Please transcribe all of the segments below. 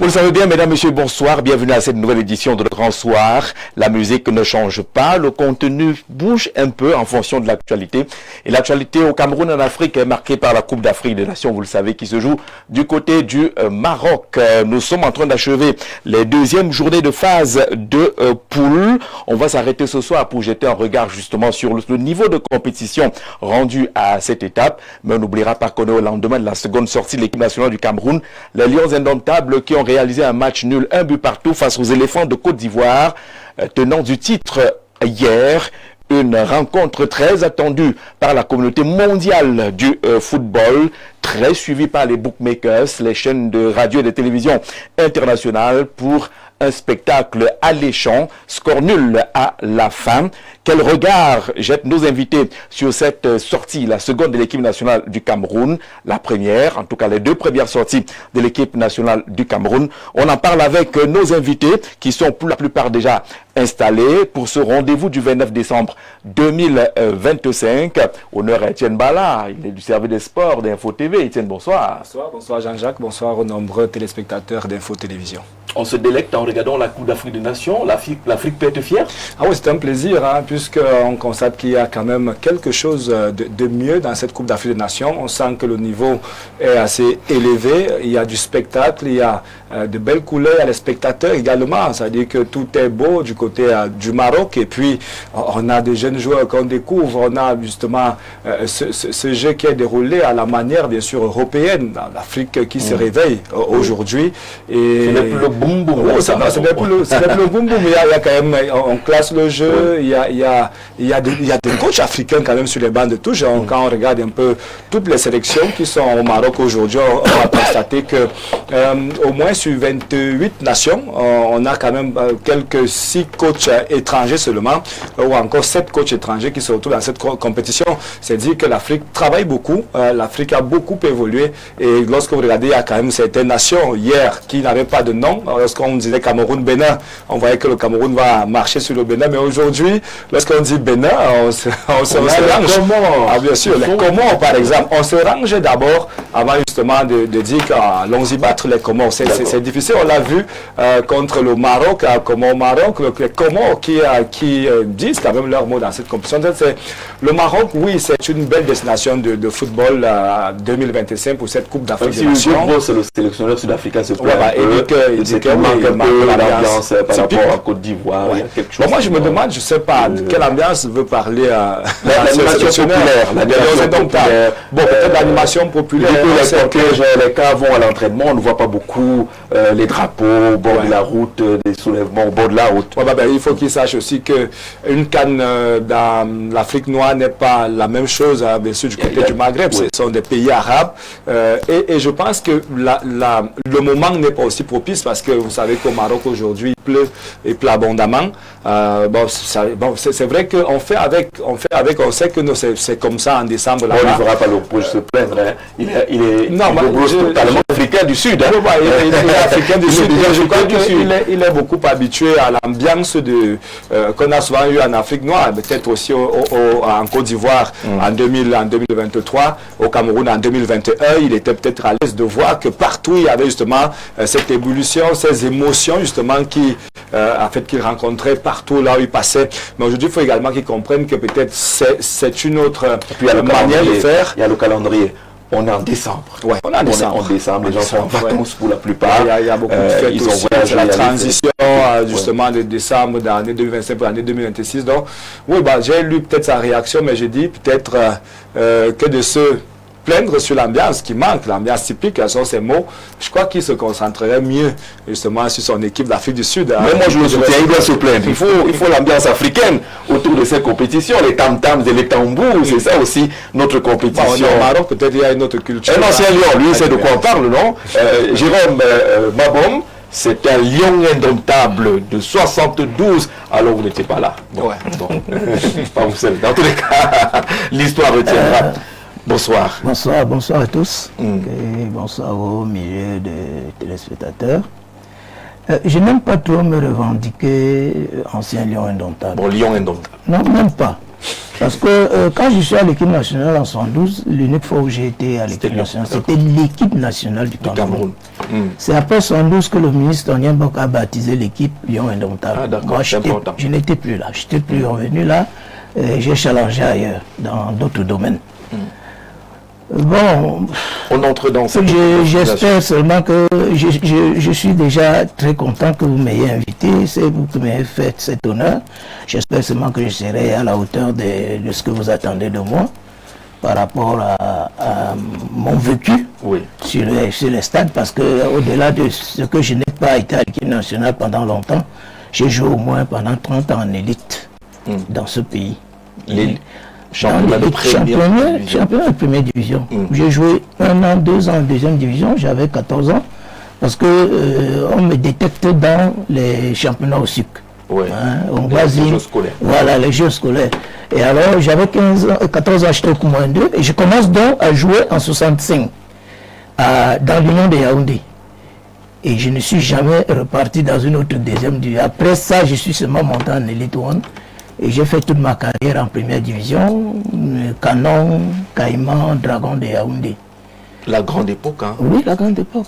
Vous le savez bien, mesdames, messieurs, bonsoir. Bienvenue à cette nouvelle édition de Le Grand Soir. La musique ne change pas, le contenu bouge un peu en fonction de l'actualité. Et l'actualité au Cameroun, en Afrique, est marquée par la Coupe d'Afrique des Nations, vous le savez, qui se joue du côté du Maroc. Nous sommes en train d'achever les deuxièmes journées de phase de poule. On va s'arrêter ce soir pour jeter un regard justement sur le niveau de compétition rendu à cette étape. Mais on n'oubliera pas qu'on est au lendemain de la seconde sortie de l'équipe nationale du Cameroun. Les Lions indomptables qui ont réalisé un match nul, un but partout face aux éléphants de Côte d'Ivoire, tenant du titre hier. Une rencontre très attendue par la communauté mondiale du football, très suivie par les bookmakers, les chaînes de radio et de télévision internationales pour un spectacle alléchant, score nul à la fin. Quel regard jettent nos invités sur cette sortie, la seconde de l'équipe nationale du Cameroun, la première, en tout cas les deux premières sorties de l'équipe nationale du Cameroun. On en parle avec nos invités qui sont pour la plupart déjà installés pour ce rendez-vous du 29 décembre 2025. Honneur à Étienne Bala, il est du service des sports d'Info TV. Étienne, bonsoir. Bonsoir, bonsoir Jean-Jacques, bonsoir aux nombreux téléspectateurs d'Info Télévision. On se délecte en regardant la Coupe d'Afrique des Nations. L'Afrique peut être fière? Ah oui, c'est un plaisir, hein, puisqu'on constate qu'il y a quand même quelque chose de mieux dans cette Coupe d'Afrique des Nations. On sent que le niveau est assez élevé. Il y a du spectacle, il y a de belles couleurs, il y a les spectateurs également. C'est-à-dire que tout est beau du côté du Maroc. Et puis, on a des jeunes joueurs qu'on découvre. On a justement ce jeu qui est déroulé à la manière, bien sûr, européenne. L'Afrique qui se réveille aujourd'hui. Et ce n'est plus le boum boum. Oh, ce n'est plus le boum boum. Il y a quand même, on classe le jeu. Il y a des coachs africains quand même sur les bancs de touche. Quand on regarde un peu toutes les sélections qui sont au Maroc aujourd'hui, on va constater que au moins sur 28 nations, on a quand même quelques 6 coachs étrangers seulement, ou encore 7 coachs étrangers qui se retrouvent dans cette compétition. C'est dire que l'Afrique travaille beaucoup, l'Afrique a beaucoup évolué, et lorsque vous regardez, il y a quand même certaines nations hier qui n'avaient pas de nom. Lorsqu'on disait Cameroun-Bénin, on voyait que le Cameroun va marcher sur le Bénin, mais aujourd'hui, lorsqu'on dit Bénin, on se range. Comment? Ah, bien sûr, les Comores par exemple, on se range d'abord avant justement de dire qu'allons-y battre les Comores. C'est difficile, on l'a vu contre le Maroc, Comores-Maroc, les Comores qui disent quand même leur mot dans cette compétition. Le Maroc, oui, c'est une belle destination de football 2025 pour cette Coupe d'Afrique des Nations. C'est le sélectionneur sud-africain se plaint il dit que manque un peu l'ambiance par rapport à Côte d'Ivoire. Ouais. Moi, je me demande, je ne sais pas, de quelle ambiance veut parler l'animation populaire. Bon, peut-être l'animation populaire. Les cas vont à l'entraînement, on ne voit pas beaucoup les drapeaux au bord de la route, des soulèvements au bord de la route. Il faut qu'ils sachent aussi qu'une CAN dans l'Afrique noire n'est pas la même chose, bien sûr, du côté du Maghreb. Ce sont des pays arabes. Et je pense que le moment n'est pas aussi propice parce que vous savez qu'au Maroc aujourd'hui, il pleut abondamment. C'est vrai qu'on fait avec, on sait que c'est comme ça en décembre. On ne fera pas l'opposé se plaindre. Il est totalement africain du Sud. Il est africain du Sud. Je crois qu'il est beaucoup habitué à l'ambiance qu'on a souvent eu en Afrique noire, peut-être aussi en Côte d'Ivoire en 2023, au Cameroun en 2021. Il était peut-être à l'aise de voir que partout il y avait justement cette ébullition, ces émotions justement qui qu'il rencontrait partout là où il passait. Mais aujourd'hui, il faut également qu'ils comprennent que peut-être c'est une autre manière de faire. Il y a le calendrier. On est en décembre. Ouais, on est en décembre. Les gens sont en vacances pour la plupart. Il y a beaucoup de fêtes aussi. C'est la transition justement de décembre de l'année 2025 pour l'année 2026. Donc, oui, j'ai lu peut-être sa réaction, mais j'ai dit peut-être que de se plaindre sur l'ambiance qui manque, l'ambiance typique, quels sont ces mots, je crois qu'il se concentrerait mieux justement sur son équipe d'Afrique du Sud. Mais moi je le soutiens, il doit se plaindre. Il faut l'ambiance africaine autour de ces compétitions, les tam-tams et les tambours, c'est ça aussi notre compétition. Au Maroc, peut-être il y a une autre culture. Un ancien lion, lui, c'est de quoi on parle, non? Jérôme Mabom, c'est un lion indomptable de 72. Alors vous n'étiez pas là. Bon, pas vous seul. Dans tous les cas, l'histoire retiendra. Bonsoir. Bonsoir à tous. Et bonsoir au milieu de téléspectateurs. Je n'aime pas trop me revendiquer ancien lion indomptable. Bon, lion indomptable. Non, même pas. Parce que quand je suis à l'équipe nationale en 72, l'unique fois où j'ai été à l'équipe nationale, c'était l'équipe nationale du Cameroun. C'est après 72 que le ministre Tonien Bok a baptisé l'équipe Lion Indomptable. Moi, je n'étais plus là. Je n'étais plus revenu là. J'ai challengé ailleurs, dans d'autres domaines. Bon, on entre dans cette j'espère seulement que je suis déjà très content que vous m'ayez invité, c'est vous qui m'avez fait cet honneur. J'espère seulement que je serai à la hauteur de ce que vous attendez de moi par rapport à mon vécu sur les stades, parce que au-delà de ce que je n'ai pas été à l'équipe nationale pendant longtemps, j'ai joué au moins pendant 30 ans en élite dans ce pays. Championnat de première division. J'ai joué 1 an, 2 ans en deuxième division, j'avais 14 ans, parce que on me détecte dans les championnats au sucre. Les jeux scolaires. Voilà, les jeux scolaires. Et alors, j'avais 14 ans, j'étais au moins 2, et je commence donc à jouer en 65, dans l'Union de Yaoundé. Et je ne suis jamais reparti dans une autre deuxième division. Après ça, je suis seulement monté en Elite One. Et j'ai fait toute ma carrière en première division, Canon, Caïman, Dragon de Yaoundé. La grande époque, hein? Oui, la grande époque.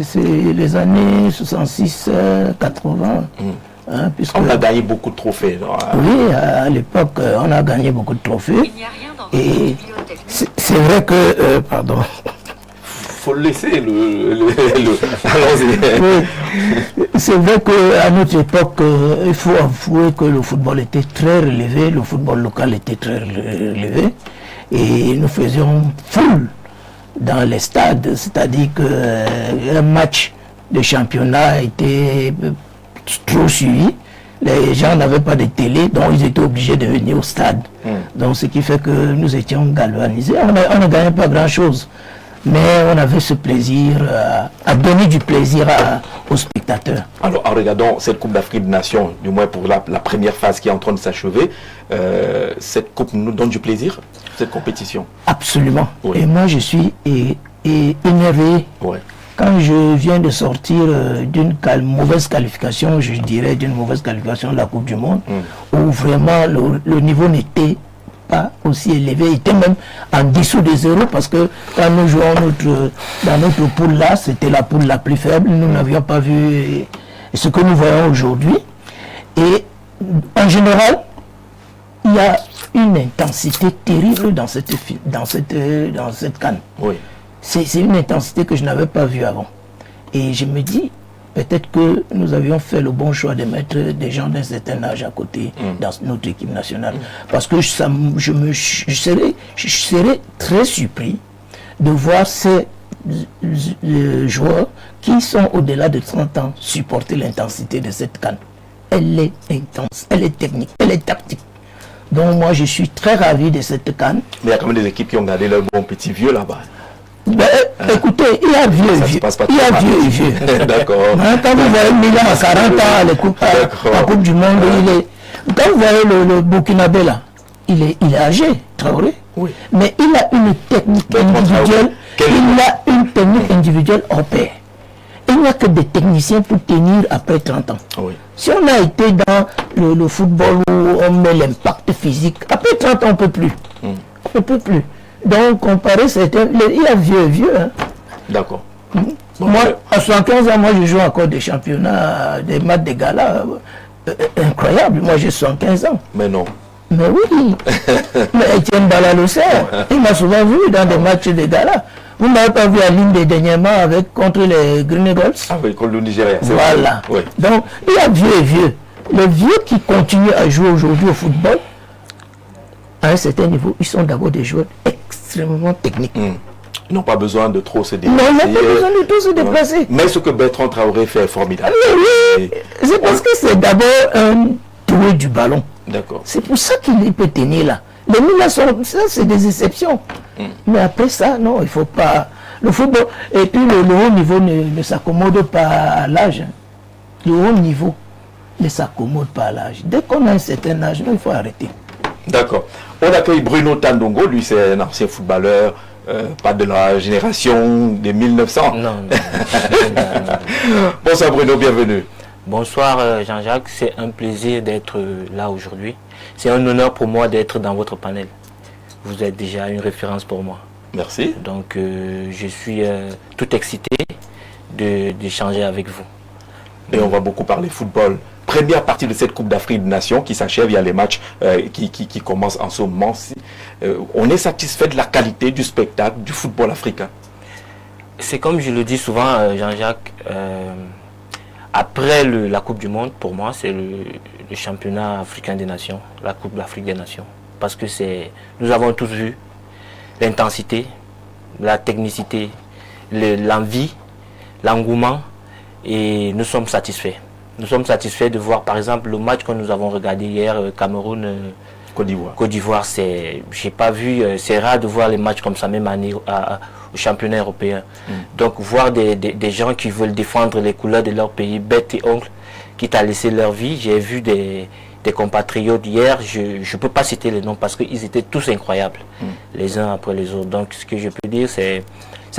C'est les années 66, 80. Hein, on a gagné beaucoup de trophées. Oui, à l'époque, on a gagné beaucoup de trophées. Et c'est vrai que... pardon. Faut le laisser C'est vrai qu'à notre époque, il faut avouer que le football était très relevé, le football local était très relevé, et nous faisions foule dans les stades, c'est-à-dire qu'un match de championnat était trop suivi, les gens n'avaient pas de télé, donc ils étaient obligés de venir au stade. Donc ce qui fait que nous étions galvanisés, on ne gagnait pas grand-chose. Mais on avait ce plaisir, à donner du plaisir aux spectateurs. Alors, en regardant cette Coupe d'Afrique des Nations, du moins pour la première phase qui est en train de s'achever, cette Coupe nous donne du plaisir, cette compétition? Absolument. Oui. Et moi, je suis énervé. Oui. Quand je viens de sortir d'une mauvaise qualification, je dirais d'une mauvaise qualification de la Coupe du Monde, où vraiment le niveau n'était pas aussi élevé, était même en dessous de 0, parce que quand nous jouons dans notre poule là, c'était la poule la plus faible, nous n'avions pas vu ce que nous voyons aujourd'hui. Et en général, il y a une intensité terrible dans cette CAN. Oui. C'est une intensité que je n'avais pas vue avant. Et je me dis, peut-être que nous avions fait le bon choix de mettre des gens d'un certain âge à côté dans notre équipe nationale. Parce que je serais très surpris de voir ces joueurs qui sont au-delà de 30 ans supporter l'intensité de cette CAN. Elle est intense, elle est technique, elle est tactique. Donc moi je suis très ravi de cette CAN. Mais il y a quand même des équipes qui ont gardé leur bon petit vieux là-bas. Ben, écoutez, il y a vieux et vieux. Il y a vieux et vieux. D'accord. Quand vous voyez Milan à 40 ans, la coupe du Monde, quand vous voyez le Burkinabé là, il est âgé, Traoré. Oui. Mais il a une technique individuelle. Il a une technique individuelle hors pair. Il n'y a que des techniciens pour tenir après 30 ans. Oui. Si on a été dans le football où on met l'impact physique, après 30 ans, on ne peut plus. On ne peut plus. Donc, comparé, il y a vieux. Hein. D'accord. Bon, moi, à 75 ans, moi, je joue encore des championnats, des matchs de gala incroyables. Moi, j'ai 75 ans. Mais non. Mais oui. Mais Etienne Bala le sait. Il m'a souvent vu dans des matchs de gala. Vous ne m'avez pas vu à l'île dernièrement contre les Green Eagles? Ah oui, contre le Nigeria. Voilà. Oui. Donc, il y a vieux et vieux. Les vieux qui continuent à jouer aujourd'hui au football, à un certain niveau, ils sont d'abord des joueurs extrêmement techniques. Ils n'ont pas besoin de trop se déplacer. Non, ils n'ont pas besoin de trop se déplacer. Mais ce que Bertrand Traoré fait est formidable. Oui, c'est parce que c'est d'abord un doué du ballon. D'accord. C'est pour ça qu'il peut tenir là. Les Milan ça c'est des exceptions. Mais après ça, non, il ne faut pas... Le football, et puis le haut niveau ne s'accommode pas à l'âge. Le haut niveau ne s'accommode pas à l'âge. Dès qu'on a un certain âge, non, il faut arrêter. D'accord. On accueille Bruno Tandongo, lui c'est un ancien footballeur, pas de la génération des 1900. Non. Bonsoir Bruno, bienvenue. Bonsoir Jean-Jacques, c'est un plaisir d'être là aujourd'hui. c'est un honneur pour moi d'être dans votre panel. Vous êtes déjà une référence pour moi. Merci. Donc je suis tout excité d'échanger avec vous. Et on va beaucoup parler football. Première partie de cette Coupe d'Afrique des Nations qui s'achève, il y a les matchs qui commencent en ce moment. On est satisfait de la qualité du spectacle du football africain. C'est comme je le dis souvent, Jean-Jacques, après la Coupe du Monde, pour moi, c'est le championnat africain des nations, la Coupe d'Afrique des Nations. Parce que nous avons tous vu l'intensité, la technicité, l'envie, l'engouement, et nous sommes satisfaits. Nous sommes satisfaits de voir, par exemple, le match que nous avons regardé hier, Cameroun-Côte d'Ivoire. J'ai pas vu, c'est rare de voir les matchs comme ça, même année au championnat européen. Donc, voir des gens qui veulent défendre les couleurs de leur pays, bête et oncle, quitte à laisser leur vie. J'ai vu des compatriotes hier, je ne peux pas citer les noms parce qu'ils étaient tous incroyables, les uns après les autres. Donc, ce que je peux dire, c'est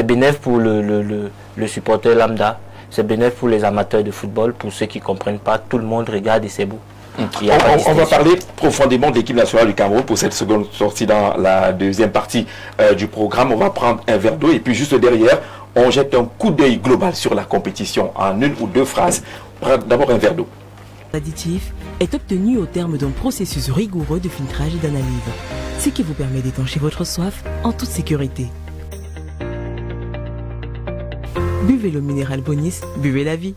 bénéfique pour le supporter lambda. C'est bénéfique pour les amateurs de football, pour ceux qui ne comprennent pas, tout le monde regarde et c'est beau. On va parler profondément de l'équipe nationale du Cameroun pour cette seconde sortie dans la deuxième partie du programme. On va prendre un verre d'eau et puis juste derrière, on jette un coup d'œil global sur la compétition en une ou deux phrases. D'abord un verre d'eau. L'additif est obtenu au terme d'un processus rigoureux de filtrage et d'analyse, ce qui vous permet d'étancher votre soif en toute sécurité. Buvez l'eau minérale Bonis, buvez la vie.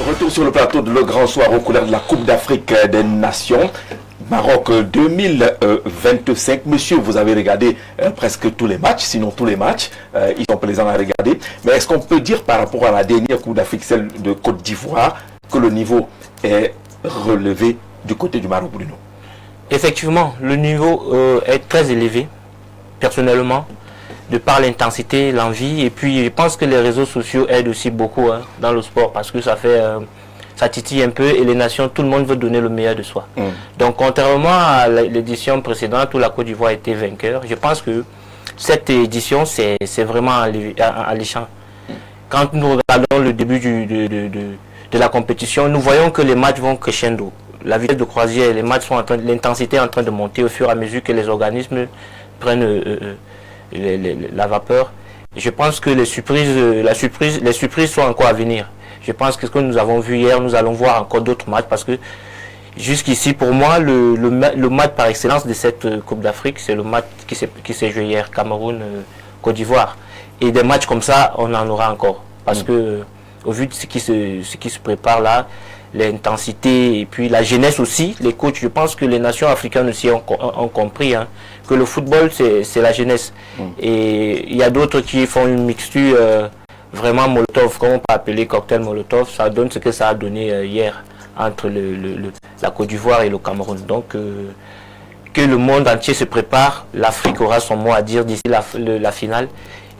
Retour sur le plateau de Le Grand Soir aux couleurs de la Coupe d'Afrique des Nations. Maroc 2025. Monsieur, vous avez regardé presque tous les matchs, sinon tous les matchs. Ils sont plaisants à regarder. Mais est-ce qu'on peut dire par rapport à la dernière Coupe d'Afrique, celle de Côte d'Ivoire, que le niveau est relevé du côté du Maroc, Bruno? Effectivement, le niveau est très élevé, personnellement, de par l'intensité, l'envie. Et puis, je pense que les réseaux sociaux aident aussi beaucoup dans le sport parce que ça titille un peu et les nations, tout le monde veut donner le meilleur de soi. Donc, contrairement à l'édition précédente où la Côte d'Ivoire était vainqueur, je pense que cette édition, c'est vraiment alléchant. Quand nous regardons le début de la compétition, nous voyons que les matchs vont crescendo. La vitesse de croisière, les matchs sont l'intensité est en train de monter au fur et à mesure que les organismes prennent la vapeur. Je pense que les surprises sont encore à venir. Je pense que ce que nous avons vu hier, nous allons voir encore d'autres matchs parce que jusqu'ici, pour moi, le match par excellence de cette Coupe d'Afrique, c'est le match qui s'est joué hier, Cameroun-Côte d'Ivoire. Et des matchs comme ça, on en aura encore. Parce que, au vu de ce qui se prépare là, l'intensité et puis la jeunesse aussi, les coachs, je pense que les nations africaines aussi ont compris que le football c'est la jeunesse. Et il y a d'autres qui font une mixture vraiment Molotov, comme on peut appeler cocktail Molotov, ça donne ce que ça a donné hier entre la Côte d'Ivoire et le Cameroun. Donc que le monde entier se prépare, l'Afrique aura son mot à dire d'ici la finale.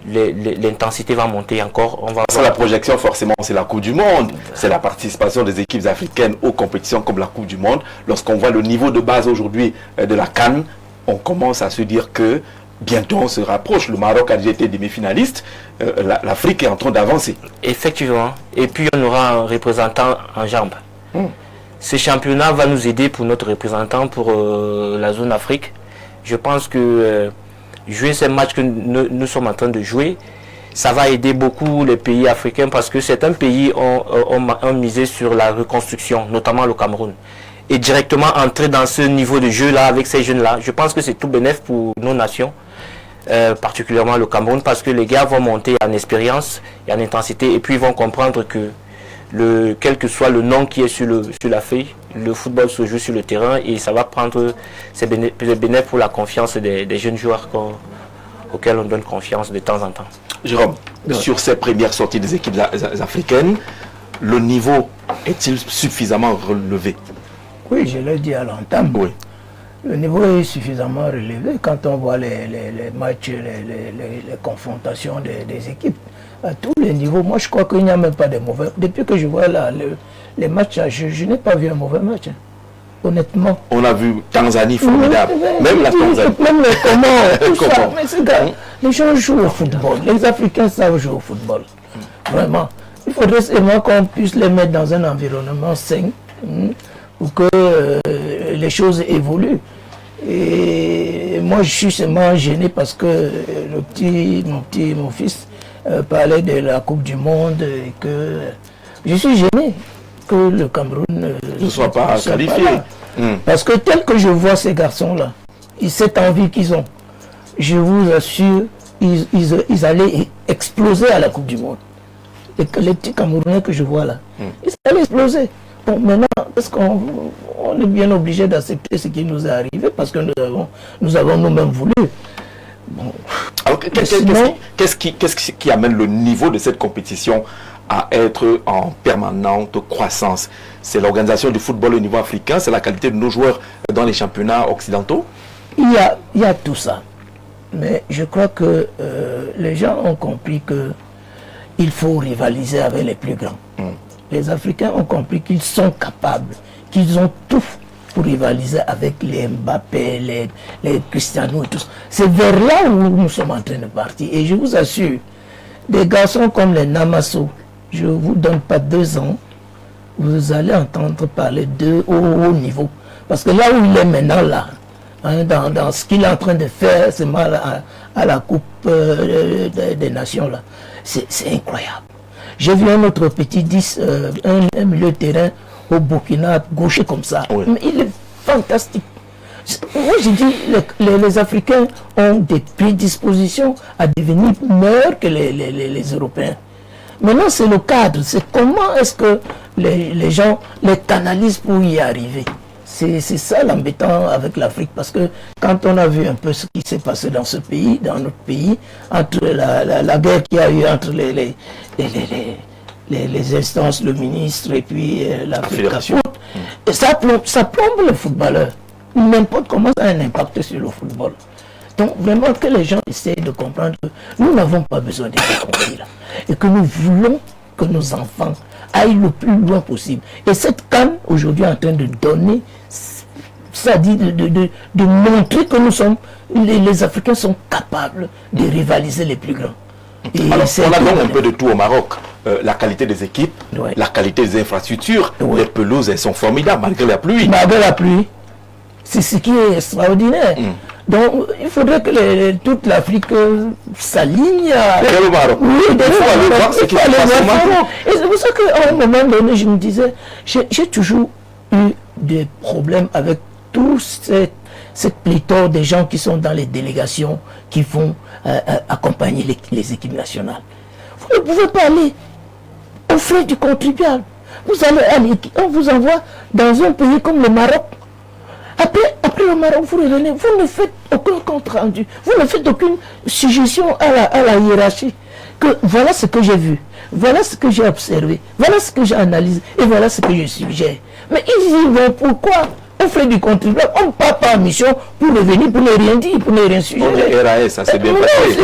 L'intensité va monter encore. La projection, forcément, c'est la Coupe du Monde. C'est la participation des équipes africaines aux compétitions comme la Coupe du Monde. Lorsqu'on voit le niveau de base aujourd'hui de la CAN, on commence à se dire que bientôt on se rapproche. Le Maroc a déjà été demi-finaliste. L'Afrique est en train d'avancer. Effectivement. Et puis on aura un représentant en jambes. Ce championnat va nous aider pour notre représentant pour la zone Afrique. Je pense que jouer ces matchs que nous sommes en train de jouer, ça va aider beaucoup les pays africains parce que certains pays ont misé sur la reconstruction, notamment le Cameroun. Et directement entrer dans ce niveau de jeu-là avec ces jeunes-là, je pense que c'est tout bénéfique pour nos nations, particulièrement le Cameroun, parce que les gars vont monter en expérience et en intensité et puis ils vont comprendre que quel que soit le nom qui est sur la feuille, le football se joue sur le terrain et ça va prendre ses bénéfices pour la confiance des jeunes joueurs auxquels on donne confiance de temps en temps. Jérôme, sur ces premières sorties des équipes africaines, le niveau est-il suffisamment relevé? Oui, je l'ai dit à l'entame. Oui. Le niveau est suffisamment relevé quand on voit les matchs, les confrontations des équipes. À tous les niveaux, moi je crois qu'il n'y a même pas de mauvais. Depuis que je vois les matchs, je n'ai pas vu un mauvais match. Honnêtement. On a vu Tanzanie formidable. Même la Tanzanie. Même les Comores, tout ça. Mais c'est gars, les gens jouent au football. Les Africains savent jouer au football. Vraiment. il faudrait seulement qu'on puisse les mettre dans un environnement sain pour que les choses évoluent. Et moi, je suis seulement gêné parce que mon fils parlait de la Coupe du Monde et que je suis gêné que le Cameroun ne soit pas qualifié. Parce que tel que je vois ces garçons-là, cette envie qu'ils ont, je vous assure, ils allaient exploser à la Coupe du Monde. Et que les petits Camerounais que je vois là, ils allaient exploser. Bon, maintenant, est-ce qu'on est bien obligé d'accepter ce qui nous est arrivé parce que nous avons nous-mêmes voulu. Bon. Alors, qu'est-ce qui amène le niveau de cette compétition à être en permanente croissance? C'est l'organisation du football au niveau africain, c'est la qualité de nos joueurs dans les championnats occidentaux? Il y a tout ça. Mais je crois que les gens ont compris qu'il faut rivaliser avec les plus grands. Les Africains ont compris qu'ils sont capables, qu'ils ont tout pour rivaliser avec les Mbappé, les Cristiano et tout ça. C'est vers là où nous sommes en train de partir. Et je vous assure, des garçons comme les Namasso, je ne vous donne pas 2 ans, vous allez entendre parler d'eux au haut niveau. Parce que là où il est maintenant là, hein, dans ce qu'il est en train de faire, c'est mal à la Coupe des Nations là, c'est incroyable. J'ai vu un autre petit 10, un milieu de terrain au Burkina, gaucher comme ça. Oui. Mais il est fantastique. Moi, j'ai dit, les Africains ont des prédispositions à devenir meilleurs que les Européens. Maintenant, c'est le cadre. C'est comment est-ce que les gens les canalisent pour y arriver. C'est ça l'embêtant avec l'Afrique. Parce que quand on a vu un peu ce qui s'est passé dans ce pays, dans notre pays, entre la guerre qu'il y a eu entre les instances, le ministre et puis la fédération, et ça plombe le footballeur. N'importe comment ça a un impact sur le football. Donc vraiment que les gens essayent de comprendre que nous n'avons pas besoin de ces conflits-là. Et que nous voulons que nos enfants aillent le plus loin possible. Et cette CAN aujourd'hui est en train de donner, ça dit de montrer que nous sommes, les Africains sont capables de rivaliser les plus grands. Alors, on a donc un peu de tout au Maroc. La qualité des équipes, la qualité des infrastructures, les pelouses, elles sont formidables malgré la pluie. Malgré la pluie, c'est ce qui est extraordinaire. Donc, il faudrait que toute l'Afrique s'aligne à... le Maroc. Oui, il faut aller voir ce qui se passe au Maroc. Et c'est pour ça qu'à un moment donné, je me disais, j'ai toujours eu des problèmes avec tout cette pléthore de gens qui sont dans les délégations, qui vont accompagner les équipes nationales. Vous ne pouvez pas aller aux frais du contribuable. Vous allez aller, on vous envoie dans un pays comme le Maroc. Après le Maroc, vous revenez, vous ne faites aucun compte rendu, vous ne faites aucune suggestion à la hiérarchie. Que voilà ce que j'ai vu, voilà ce que j'ai observé, voilà ce que j'ai analysé, et voilà ce que je suggère. Mais ils y vont pourquoi? On fait du contribuable, on ne part pas en mission pour revenir, pour ne rien dire, pour ne rien suggérer. Les RAS, ça s'est bien passé.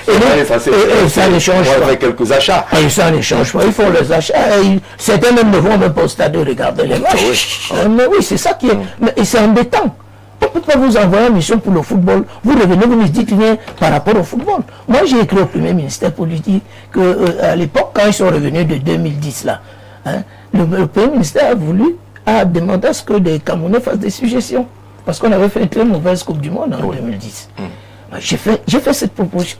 Et ça ne change pas. Avec quelques achats. Et ça ne change pas, ils font les achats. Certains même ne vont même pas au stade de regarder les matchs. Mais oui, c'est ça qui est. Et c'est embêtant. On ne peut pas vous envoyer en mission pour le football. Vous revenez, vous nous dites rien par rapport au football. Moi, j'ai écrit au Premier ministère pour lui dire qu'à l'époque, quand ils sont revenus de 2010, là, hein, le Premier ministère a demandé à ce que les Camerounais fassent des suggestions. Parce qu'on avait fait une très mauvaise Coupe du Monde en 2010. J'ai fait cette proposition.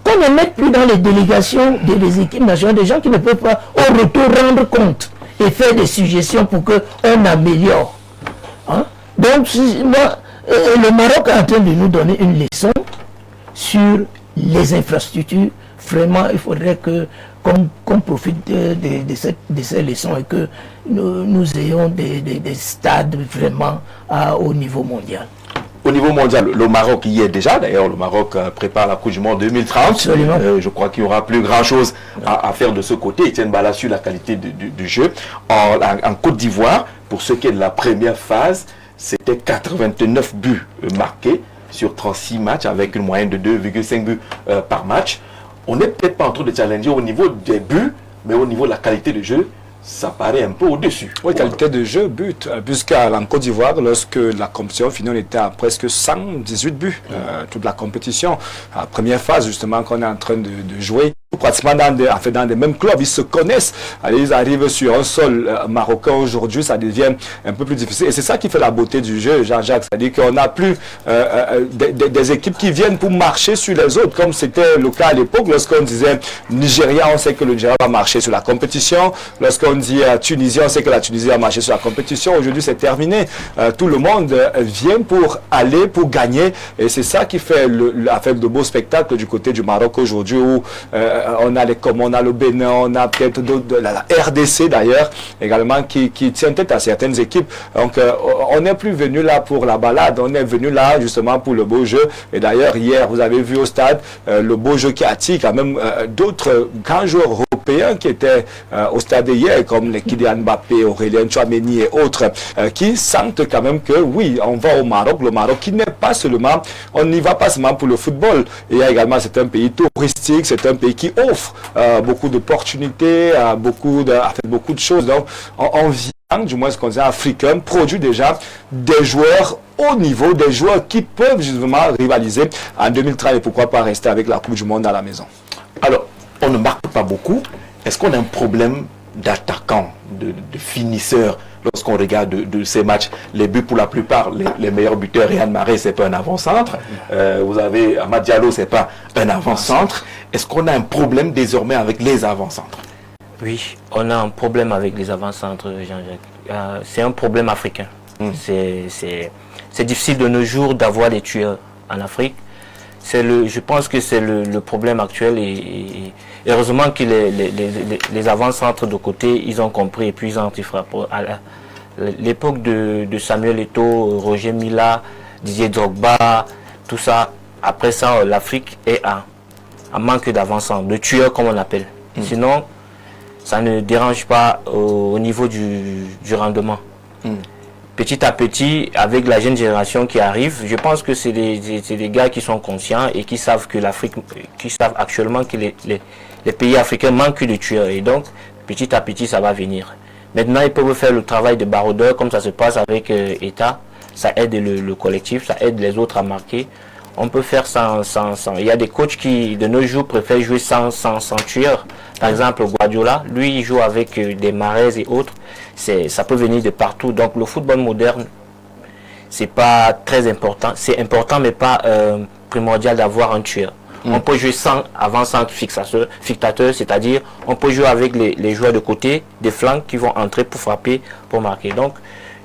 Qu'on ne mette plus dans les délégations des équipes nationales des gens qui ne peuvent pas au retour rendre compte et faire des suggestions pour qu'on améliore. Hein? Donc, le Maroc est en train de nous donner une leçon sur les infrastructures. Vraiment, il faudrait qu'on profite de ces leçons et que nous ayons des stades vraiment au niveau mondial. Au niveau mondial, le Maroc y est déjà. D'ailleurs, le Maroc prépare la Coupe du Monde 2030. Absolument. Je crois qu'il n'y aura plus grand-chose à faire de ce côté. Etienne Bala sur la qualité du jeu. En Côte d'Ivoire, pour ce qui est de la première phase, c'était 89 buts marqués sur 36 matchs avec une moyenne de 2,5 buts par match. On n'est peut-être pas en train de challenger au niveau des buts, mais au niveau de la qualité de jeu, ça paraît un peu au-dessus. Oui, qualité de jeu, but. Puisqu'en Côte d'Ivoire, lorsque la compétition finit, on était à presque 118 buts. Toute la compétition. La première phase, justement, qu'on est en train de jouer, pratiquement dans des mêmes clubs, ils se connaissent. Allez, ils arrivent sur un sol marocain aujourd'hui, ça devient un peu plus difficile. Et c'est ça qui fait la beauté du jeu, Jean-Jacques. C'est-à-dire qu'on n'a plus des équipes qui viennent pour marcher sur les autres, comme c'était le cas à l'époque, lorsqu'on disait Nigeria, on sait que le Nigeria va marcher sur la compétition. Lorsqu'on dit Tunisie, on sait que la Tunisie va marcher sur la compétition. Aujourd'hui, c'est terminé. Tout le monde vient pour aller, pour gagner. Et c'est ça qui fait de beaux spectacles du côté du Maroc aujourd'hui, où on a on a le Bénin, on a peut-être la RDC d'ailleurs, également, qui tient tête à certaines équipes. Donc, on n'est plus venu là pour la balade, on est venu là justement pour le beau jeu. Et d'ailleurs, hier, vous avez vu au stade le beau jeu qui attire quand même d'autres grands joueurs européens qui étaient au stade hier, comme les Kylian Mbappé, Aurélien Tchouaméni et autres, qui sentent quand même que oui, on va au Maroc, le Maroc qui n'est pas seulement, on n'y va pas seulement pour le football. Et il y a également, c'est un pays touristique, c'est un pays qui offre beaucoup d'opportunités, beaucoup de choses. Donc, on vient, du moins ce qu'on dit africain, produit déjà des joueurs haut niveau, des joueurs qui peuvent justement rivaliser en 2030 et pourquoi pas rester avec la Coupe du Monde à la maison. Alors, on ne marque pas beaucoup. Est-ce qu'on a un problème d'attaquants, de finisseurs lorsqu'on regarde de ces matchs? Les buts, pour la plupart, les meilleurs buteurs, Riyad Mahrez, c'est pas un avant-centre. Vous avez Amad Diallo, c'est pas un avant-centre. Est-ce qu'on a un problème désormais avec les avant-centres? Oui, on a un problème avec les avant-centres, Jean-Jacques. C'est un problème africain. C'est difficile de nos jours d'avoir des tueurs en Afrique. Je pense que c'est le problème actuel et heureusement que les avant-centres de côté, ils ont compris et puis ils ont anti-frappé. À l'époque de Samuel Eto'o, Roger Mila, Didier Drogba, tout ça, après ça, l'Afrique est en manque d'avant-centre, de tueurs comme on appelle. Sinon, ça ne dérange pas au niveau du rendement. Petit à petit, avec la jeune génération qui arrive, je pense que c'est des gars qui sont conscients et qui savent que l'Afrique, qui savent actuellement que les pays africains manquent de tueurs. Et donc, petit à petit, ça va venir. Maintenant, ils peuvent faire le travail de baroudeur comme ça se passe avec État. Ça aide le collectif, ça aide les autres à marquer. On peut faire sans. Il y a des coachs qui, de nos jours, préfèrent jouer sans tueurs. Par exemple, Guardiola, lui, il joue avec des Mahrez et autres. Ça peut venir de partout. Donc, le football moderne, c'est pas très important. C'est important, mais pas primordial d'avoir un tueur. On peut jouer sans avant-centre fixateur, c'est-à-dire on peut jouer avec les joueurs de côté, des flancs qui vont entrer pour frapper, pour marquer. Donc,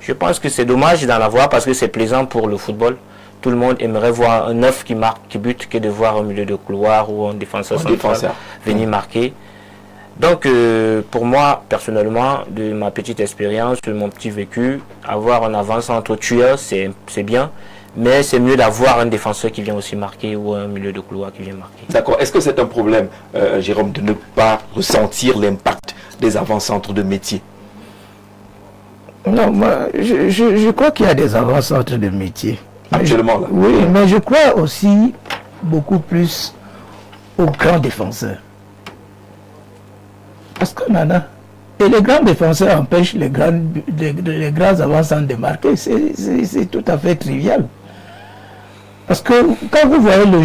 je pense que c'est dommage d'en avoir parce que c'est plaisant pour le football. Tout le monde aimerait voir un neuf qui marque, qui bute, que de voir un milieu de couloir ou un défenseur central venir marquer. Donc, pour moi, personnellement, de ma petite expérience, de mon petit vécu, avoir un avant-centre tueur, c'est bien. Mais c'est mieux d'avoir un défenseur qui vient aussi marquer ou un milieu de couloir qui vient marquer. D'accord. Est-ce que c'est un problème, Jérôme, de ne pas ressentir l'impact des avant-centres de métier? Non, moi, je crois qu'il y a des avant-centres de métier. Actuellement, là. Oui, mais je crois aussi beaucoup plus aux grands défenseurs. Parce qu'on en a. Et les grands défenseurs empêchent les grands avant-centres de marquer. C'est tout à fait trivial. Parce que quand vous voyez notre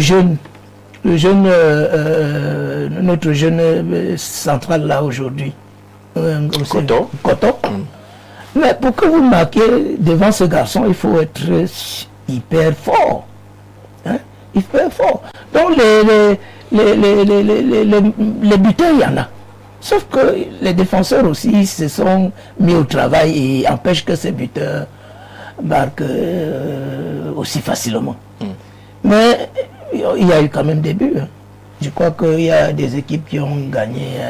jeune central là aujourd'hui, Coton. Mais pour que vous marquiez devant ce garçon, il faut être hyper fort. Hein? Hyper fort. Donc les buteurs, il y en a. Sauf que les défenseurs aussi se sont mis au travail et empêchent que ces buteurs marquent aussi facilement. Mais il y a eu quand même des buts. Hein. Je crois qu'il y a des équipes qui ont gagné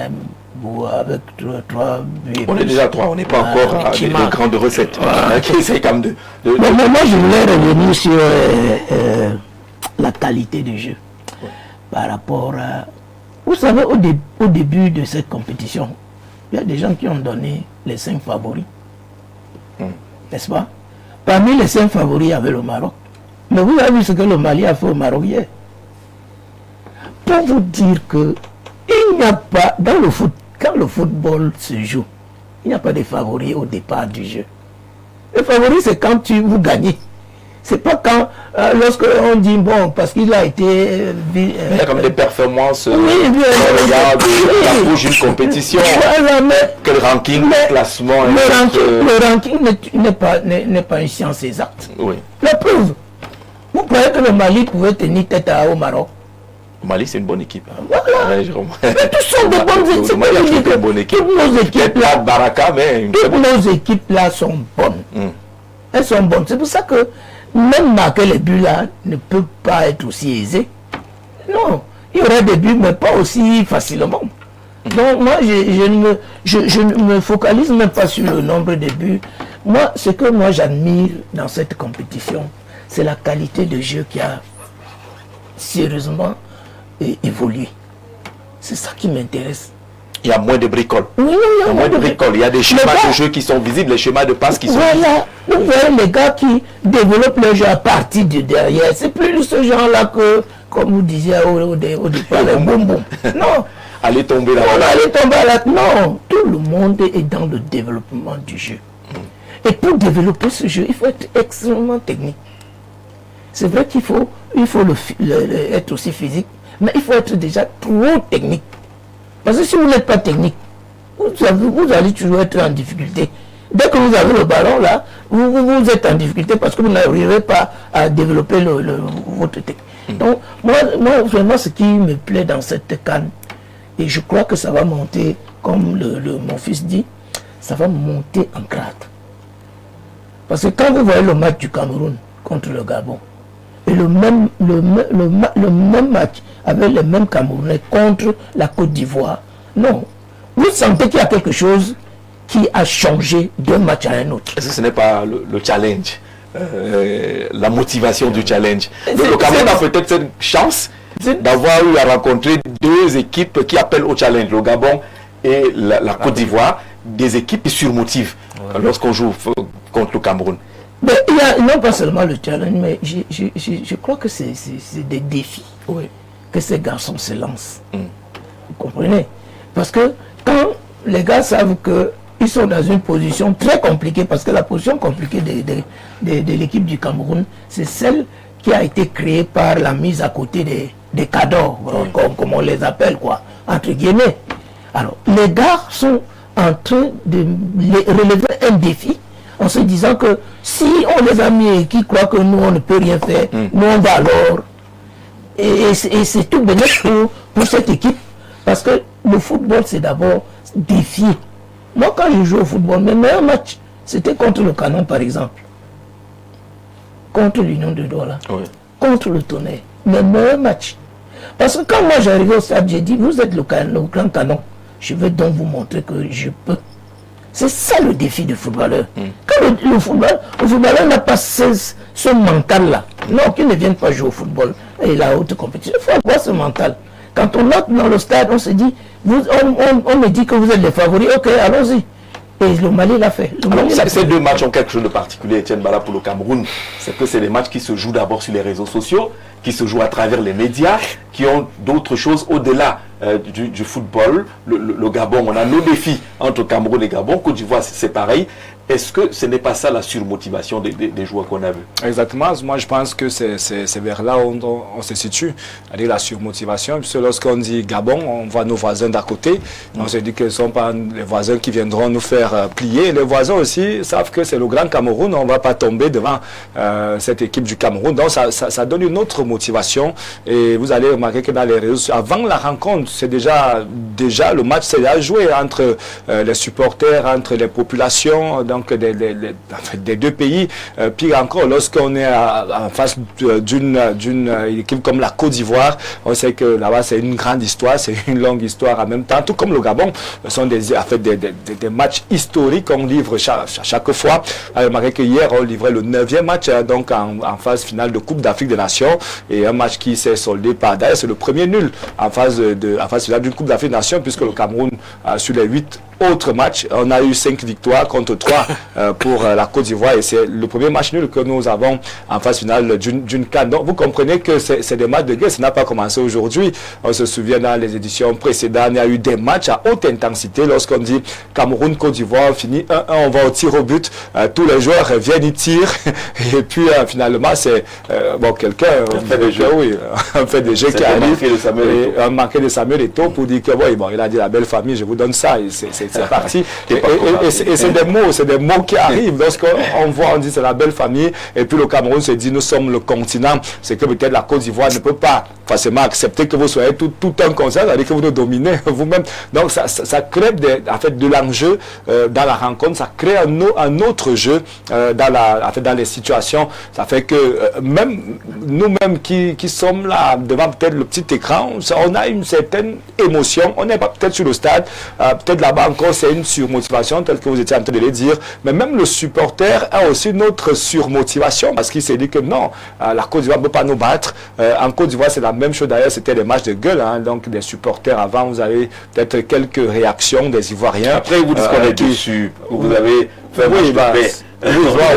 avec 3 buts. On est déjà 3, on n'est pas encore à des grandes recettes. C'est comme Mais moi, je voulais revenir sur la qualité du jeu. Par rapport à... Vous savez, au début de cette compétition, il y a des gens qui ont donné les 5 favoris. N'est-ce pas? Parmi les 5 favoris, il y avait le Maroc. Mais vous avez vu ce que le Mali a fait au Maroc hier. Pour vous dire que il n'y a pas, dans le foot, quand le football se joue, il n'y a pas de favoris au départ du jeu. Le favori, c'est quand vous gagnez. C'est pas quand, lorsque on dit, bon, parce qu'il a été... il y a comme des performances, oui, la bouge une compétition, voilà, quel ranking, classement... Le ranking n'est pas une science exacte. Oui. La preuve, vous croyez que le Mali pouvait tenir tête au Maroc? Le Mali, c'est une bonne équipe. Voilà. Ouais, mais tous sont de bonnes équipes. Mali a une bonne équipe. Toutes nos équipes là, Baraka, mais toutes nos équipes là sont bonnes. Elles sont bonnes. C'est pour ça que même marquer les buts là ne peut pas être aussi aisé. Non, il y aura des buts, mais pas aussi facilement. Donc moi, je ne me focalise même pas sur le nombre de buts. Moi, ce que moi j'admire dans cette compétition, c'est la qualité de jeu qui a sérieusement évolué. C'est ça qui m'intéresse. Il y a moins de bricoles. Oui, il y a moins de bricoles. Il y a des schémas de jeu qui sont visibles, les schémas de passe qui sont visibles. Voilà. Vous voyez les gars qui développent le jeu à partir de derrière. C'est plus ce genre-là que, comme vous disiez au départ, le boum boum. Non. Allez tomber là. Allez tomber là. Non. Tout le monde est dans le développement du jeu. Et pour développer ce jeu, il faut être extrêmement technique. C'est vrai qu'il faut être aussi physique, mais il faut être déjà trop technique. Parce que si vous n'êtes pas technique, vous allez toujours être en difficulté. Dès que vous avez le ballon là, vous êtes en difficulté parce que vous n'arriverez pas à développer votre technique. Donc, moi, vraiment, ce qui me plaît dans cette CAN, et je crois que ça va monter, comme mon fils dit, ça va monter en grade. Parce que quand vous voyez le match du Cameroun contre le Gabon, et le même match avec les mêmes Camerounais contre la Côte d'Ivoire, non, vous sentez qu'il y a quelque chose qui a changé d'un match à un autre. Est-ce que ce n'est pas le challenge, la motivation du challenge? Le Cameroun a peut-être cette chance d'avoir eu à rencontrer deux équipes qui appellent au challenge, le Gabon et la Côte d'Ivoire, des équipes qui surmotivent lorsqu'on joue contre le Cameroun. Mais il y a non pas seulement le challenge, mais je crois que c'est des défis que ces garçons se lancent. Vous comprenez? Parce que quand les gars savent qu'ils sont dans une position très compliquée, parce que la position compliquée de l'équipe du Cameroun, c'est celle qui a été créée par la mise à côté des cadors, comme on les appelle, quoi, entre guillemets. Alors, les gars sont en train de relever un défi en se disant que si on les a mis et qui croient que nous on ne peut rien faire, nous on va alors. Et c'est tout bénéfique pour cette équipe, parce que le football c'est d'abord défier. Moi quand je joue au football, mes meilleurs matchs c'était contre le Canon par exemple, contre l'Union de Douala, contre le Tonnerre, mes meilleurs matchs. Parce que quand moi j'arrivais au stade, j'ai dit vous êtes le grand Canon, je vais donc vous montrer que je peux. C'est ça le défi du footballeur. Quand le footballeur n'a pas ce mental-là, non, qu'il ne vienne pas jouer au football et la haute compétition, il faut avoir ce mental. Quand on entre dans le stade, on se dit, on me dit que vous êtes les favoris, ok, allons-y. Et le Mali l'a fait. Ces deux matchs ont quelque chose de particulier, Etienne Bala, pour le Cameroun. C'est que c'est des matchs qui se jouent d'abord sur les réseaux sociaux, qui se jouent à travers les médias, qui ont d'autres choses au-delà du football. Le Gabon, on a nos défis entre Cameroun et Gabon. Côte d'Ivoire, c'est pareil. Est-ce que ce n'est pas ça la surmotivation des joueurs qu'on a vus? Exactement. Moi, je pense que c'est vers là où on se situe, c'est-à-dire la surmotivation. Puisque lorsqu'on dit Gabon, on voit nos voisins d'à côté. On se dit que ce ne sont pas les voisins qui viendront nous faire plier. Les voisins aussi savent que c'est le grand Cameroun. On ne va pas tomber devant cette équipe du Cameroun. Donc, ça donne une autre motivation. Et vous allez remarquer que dans les réseaux sociaux, avant la rencontre, c'est déjà le match s'est déjà joué entre les supporters, entre les populations. Donc des deux pays, pire encore lorsqu'on est en face d'une équipe comme la Côte d'Ivoire, on sait que là-bas c'est une grande histoire, c'est une longue histoire en même temps, tout comme le Gabon, ce sont des matchs historiques qu'on livre chaque fois. Malgré que hier on livrait le 9e match donc en phase finale de Coupe d'Afrique des Nations, et un match qui s'est soldé par, d'ailleurs c'est le premier nul en phase finale d'une Coupe d'Afrique des Nations, puisque le Cameroun sur les 8 autres matchs. On a eu 5 victoires contre 3 pour la Côte d'Ivoire et c'est le premier match nul que nous avons en phase finale d'une CAN. Donc vous comprenez que c'est des matchs de guerre, ça n'a pas commencé aujourd'hui. On se souvient dans les éditions précédentes, il y a eu des matchs à haute intensité. Lorsqu'on dit Cameroun-Côte d'Ivoire, on finit 1-1, on va au tir au but, tous les joueurs viennent, ils tirent et puis finalement c'est quelqu'un fait des jeux qui arrive, un manqué de Samuel Eto'o pour dire que il a dit la belle famille, je vous donne ça et c'est parti. Et c'est des mots qui arrivent lorsqu'on voit, on dit c'est la belle famille et puis le Cameroun se dit nous sommes le continent, c'est que peut-être la Côte d'Ivoire ne peut pas forcément accepter que vous soyez tout un concert, c'est-à-dire que vous nous dominez vous-même. Donc ça crée de l'enjeu dans la rencontre, ça crée un autre jeu dans les situations. Ça fait que même nous-mêmes qui sommes là devant peut-être le petit écran, on a une certaine émotion. On n'est pas peut-être sur le stade, peut-être là-bas encore c'est une surmotivation telle que vous étiez en train de le dire, mais même le supporter a aussi une autre surmotivation parce qu'il s'est dit que non, la Côte d'Ivoire ne peut pas nous battre. En Côte d'Ivoire c'est la même chose d'ailleurs, c'était des matchs de gueule, donc des supporters avant, vous avez peut-être quelques réactions des Ivoiriens. Après vous dites qu'on est dessus, vous avez fait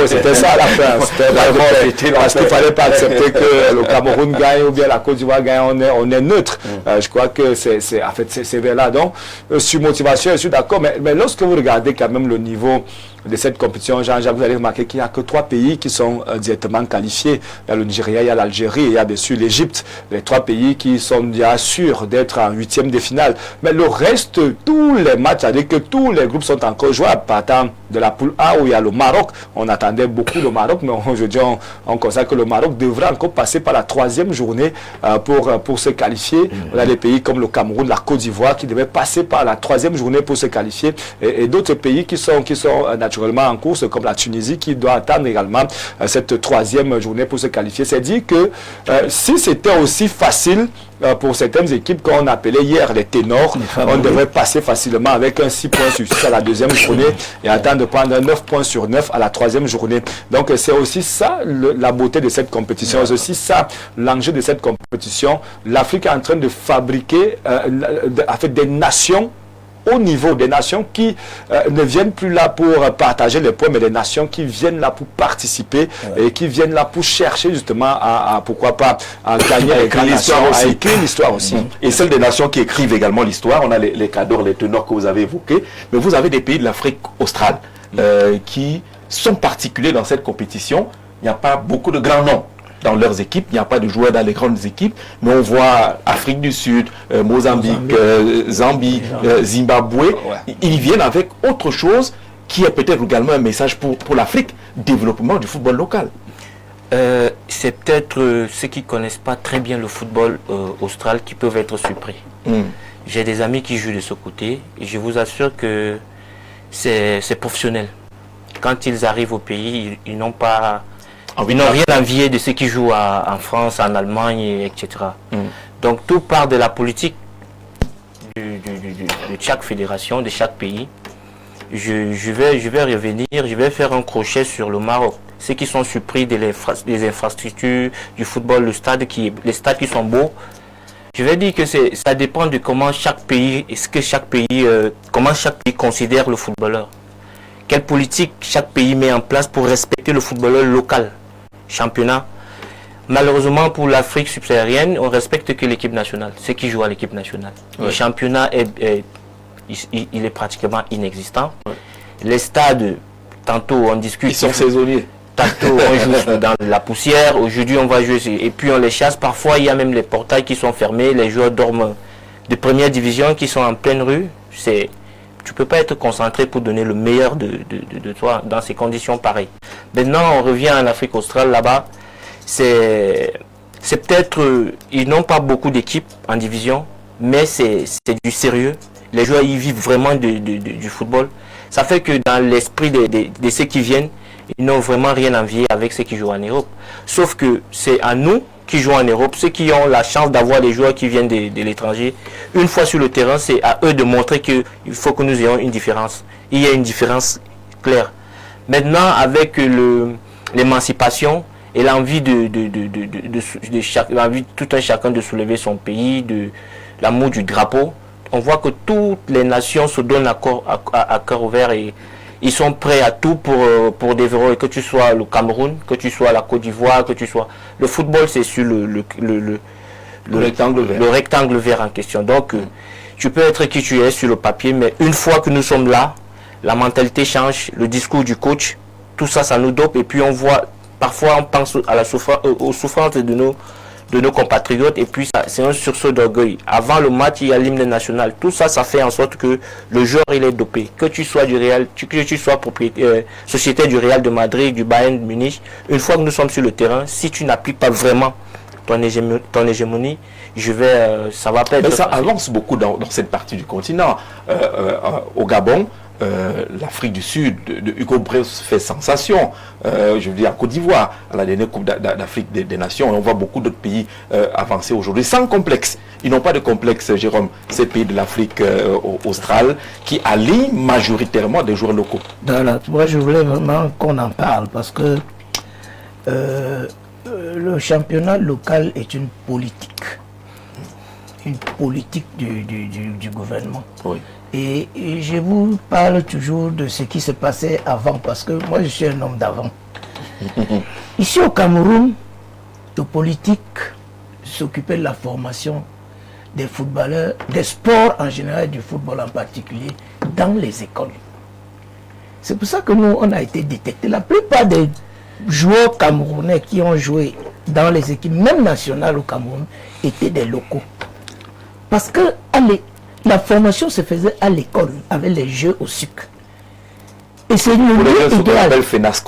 c'était ça à la fin. Parce qu'il ne fallait pas accepter que le Cameroun gagne ou bien la Côte d'Ivoire gagne, on est neutre. Je crois que c'est vers là. Donc, sur motivation, je suis d'accord. Mais lorsque vous regardez quand même le niveau de cette compétition, Jean-Jacques, vous allez remarquer qu'il n'y a que 3 pays qui sont directement qualifiés. Il y a le Nigeria, il y a l'Algérie et il y a bien sûr l'Égypte. Les 3 pays qui sont déjà sûrs d'être en 8e de finale. Mais le reste, tous les matchs, c'est-à-dire que tous les groupes sont encore jouables. Partant de la poule A où il y a le Maroc. On attendait beaucoup le Maroc, mais aujourd'hui on constate que le Maroc devrait encore passer par la 3e journée pour se qualifier. On a des pays comme le Cameroun, la Côte d'Ivoire qui devaient passer par la 3e journée pour se qualifier. Et d'autres pays qui sont naturellement en course, comme la Tunisie, qui doit attendre également cette 3e journée pour se qualifier. C'est dit que si c'était aussi facile pour certaines équipes qu'on appelait hier les ténors, on devrait passer facilement avec un 6 points sur 6 à la 2e journée et attendre de prendre un 9 points sur 9 à la 3e journée. Donc c'est aussi ça la beauté de cette compétition, c'est aussi ça l'enjeu de cette compétition. L'Afrique est en train de fabriquer des nations au niveau des nations qui ne viennent plus là pour partager les points, mais des nations qui viennent là pour participer et qui viennent là pour chercher justement pourquoi pas, à gagner à écrire l'histoire aussi. Et celle des nations qui écrivent également l'histoire, on a les cadors, les tenors que vous avez évoqués, mais vous avez des pays de l'Afrique australe qui sont particuliers dans cette compétition. Il n'y a pas beaucoup de grands noms dans leurs équipes, il n'y a pas de joueurs dans les grandes équipes, mais on voit Afrique du Sud, Mozambique, Zambie, Zimbabwe, ils viennent avec autre chose qui est peut-être également un message pour l'Afrique, développement du football local. C'est peut-être ceux qui ne connaissent pas très bien le football austral qui peuvent être surpris. J'ai des amis qui jouent de ce côté et je vous assure que c'est professionnel. Quand ils arrivent au pays, ils n'ont pas... Ils n'ont rien envié de ceux qui jouent en France, en Allemagne, etc. Donc tout part de la politique de chaque fédération, de chaque pays. Je vais revenir, je vais faire un crochet sur le Maroc. Ceux qui sont surpris des infrastructures du football, les stades qui sont beaux. Je vais dire que ça dépend de comment chaque pays considère le footballeur. Quelle politique chaque pays met en place pour respecter le footballeur local. Championnat. Malheureusement pour l'Afrique subsaharienne, on respecte que l'équipe nationale, ceux qui jouent à l'équipe nationale. Le championnat il est pratiquement inexistant. Les stades, tantôt on discute. Ils sont saisonniers. Tantôt on joue dans la poussière, aujourd'hui on va jouer et puis on les chasse. Parfois il y a même les portails qui sont fermés, les joueurs dorment de première division qui sont en pleine rue. Tu ne peux pas être concentré pour donner le meilleur de toi dans ces conditions pareilles. Maintenant, on revient en Afrique australe, là-bas. C'est peut-être... ils n'ont pas beaucoup d'équipes en division, mais c'est du sérieux. Les joueurs y vivent vraiment du football. Ça fait que dans l'esprit de ceux qui viennent, ils n'ont vraiment rien envié avec ceux qui jouent en Europe. Sauf que c'est à nous qui jouent en Europe, ceux qui ont la chance d'avoir des joueurs qui viennent de l'étranger, une fois sur le terrain, c'est à eux de montrer qu'il faut que nous ayons une différence. Il y a une différence claire. Maintenant, avec l'émancipation et l'envie de tout un chacun de soulever son pays, l'amour du drapeau, on voit que toutes les nations se donnent à cœur ouvert et ils sont prêts à tout pour déverrouiller, que tu sois le Cameroun, que tu sois la Côte d'Ivoire, que tu sois... Le football, c'est sur le rectangle vert en question. Donc, tu peux être qui tu es sur le papier, mais une fois que nous sommes là, la mentalité change, le discours du coach, tout ça, ça nous dope. Et puis, on voit, parfois, on pense à aux souffrances de nos compatriotes. Et puis, c'est un sursaut d'orgueil. Avant le match, il y a l'hymne national. Tout ça, ça fait en sorte que le joueur, il est dopé. Que tu sois du Real, que tu sois société du Real de Madrid, du Bayern de Munich, une fois que nous sommes sur le terrain, si tu n'appliques pas vraiment ton hégémonie, ça va pas être... Mais ça avance beaucoup dans cette partie du continent. Au Gabon, l'Afrique du Sud, de Hugo Broos fait sensation. Je veux dire, à Côte d'Ivoire, à la dernière Coupe d'Afrique des Nations, on voit beaucoup d'autres pays avancer aujourd'hui sans complexe. Ils n'ont pas de complexe, Jérôme, ces pays de l'Afrique australe qui allient majoritairement des joueurs locaux. Moi, je voulais vraiment qu'on en parle parce que le championnat local est une politique du gouvernement. Oui. Et je vous parle toujours de ce qui se passait avant, parce que moi je suis un homme d'avant. Ici au Cameroun, le politique s'occupait de la formation des footballeurs, des sports en général, du football en particulier, dans les écoles. C'est pour ça que nous, on a été détectés. La plupart des joueurs camerounais qui ont joué dans les équipes, même nationales au Cameroun, étaient des locaux. Parce que la formation se faisait à l'école, avec les jeux au sucre. Et c'est une idéal.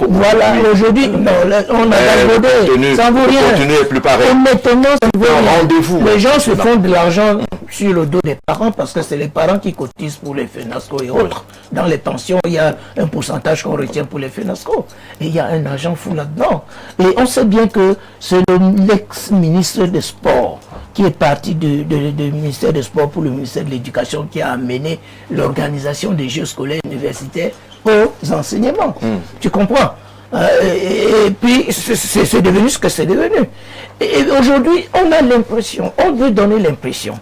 Voilà, aujourd'hui, on a galvaudé, ça ne vaut rien. Plus pareil. Et maintenant, ça ne vaut rien. Rendez-vous. Les gens se font de l'argent sur le dos des parents parce que c'est les parents qui cotisent pour les FENASCO et autres. Dans les pensions, il y a un pourcentage qu'on retient pour les FENASCO. Et il y a un argent fou là-dedans. Et on sait bien que c'est l'ex-ministre des Sports qui est parti du ministère des Sports pour le ministère de l'Éducation qui a amené l'organisation des Jeux scolaires universitaires aux enseignements. Tu comprends? Et puis c'est devenu ce que c'est devenu. Et aujourd'hui, on a l'impression, on veut donner l'impression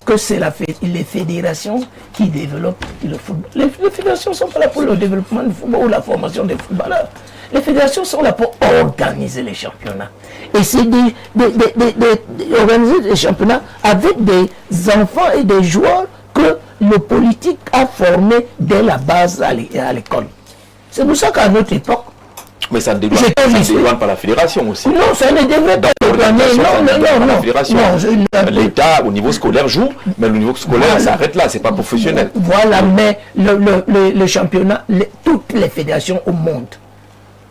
que c'est les fédérations qui développent le football. Les fédérations ne sont pas là pour le développement du football ou la formation des footballeurs. Les fédérations sont là pour organiser les championnats. Et c'est organiser des championnats avec des enfants et des joueurs que le politique a formés dès la base à l'école. C'est pour ça qu'à notre époque, mais ça ne dédouane pas la fédération aussi. Non, ça ne devrait pas dédouaner. Non. L'État, au niveau scolaire, joue, mais le niveau scolaire s'arrête là, c'est pas professionnel. Voilà, mais le championnat, toutes les fédérations au monde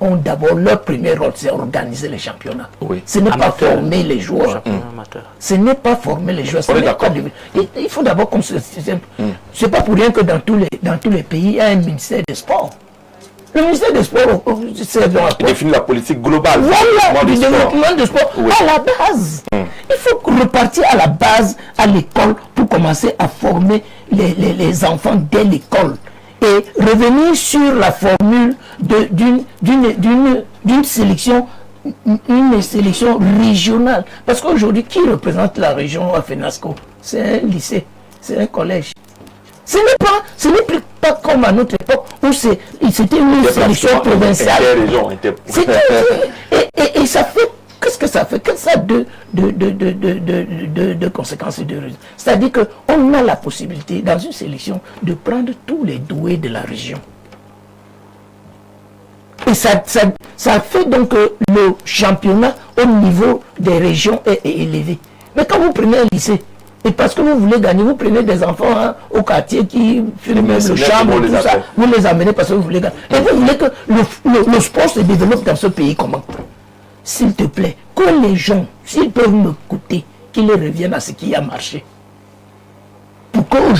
ont d'abord leur premier rôle, c'est organiser les championnats. Oui. Ce n'est pas former les joueurs. Ce n'est pas former les joueurs. Il faut d'abord qu'on se... C'est pas pour rien que dans tous les pays, il y a un ministère des Sports. Le ministère des Sports, il définit la politique globale. Voilà, du développement du sport à la base. Il faut repartir à la base, à l'école, pour commencer à former les enfants dès l'école. Et revenir sur la formule d'une sélection, une sélection régionale. Parce qu'aujourd'hui, qui représente la région à FENASCO? C'est un lycée, c'est un collège. Ce n'est plus pas comme à notre époque où c'était une sélection provinciale. Et ça fait, qu'est-ce que ça fait? Qu'est-ce que ça a de conséquences et de résultats? C'est-à-dire qu'on a la possibilité, dans une sélection, de prendre tous les doués de la région. Et ça fait donc que le championnat au niveau des régions est élevé. Mais quand vous prenez un lycée, et parce que vous voulez gagner, vous prenez des enfants au quartier qui filment le chambre, tout ça, vous les amenez parce que vous voulez gagner. Et vous voulez que le sport se développe dans ce pays comment? S'il te plaît, que les gens, s'ils peuvent me coûter, qu'ils reviennent à ce qui a marché. Pour qu'on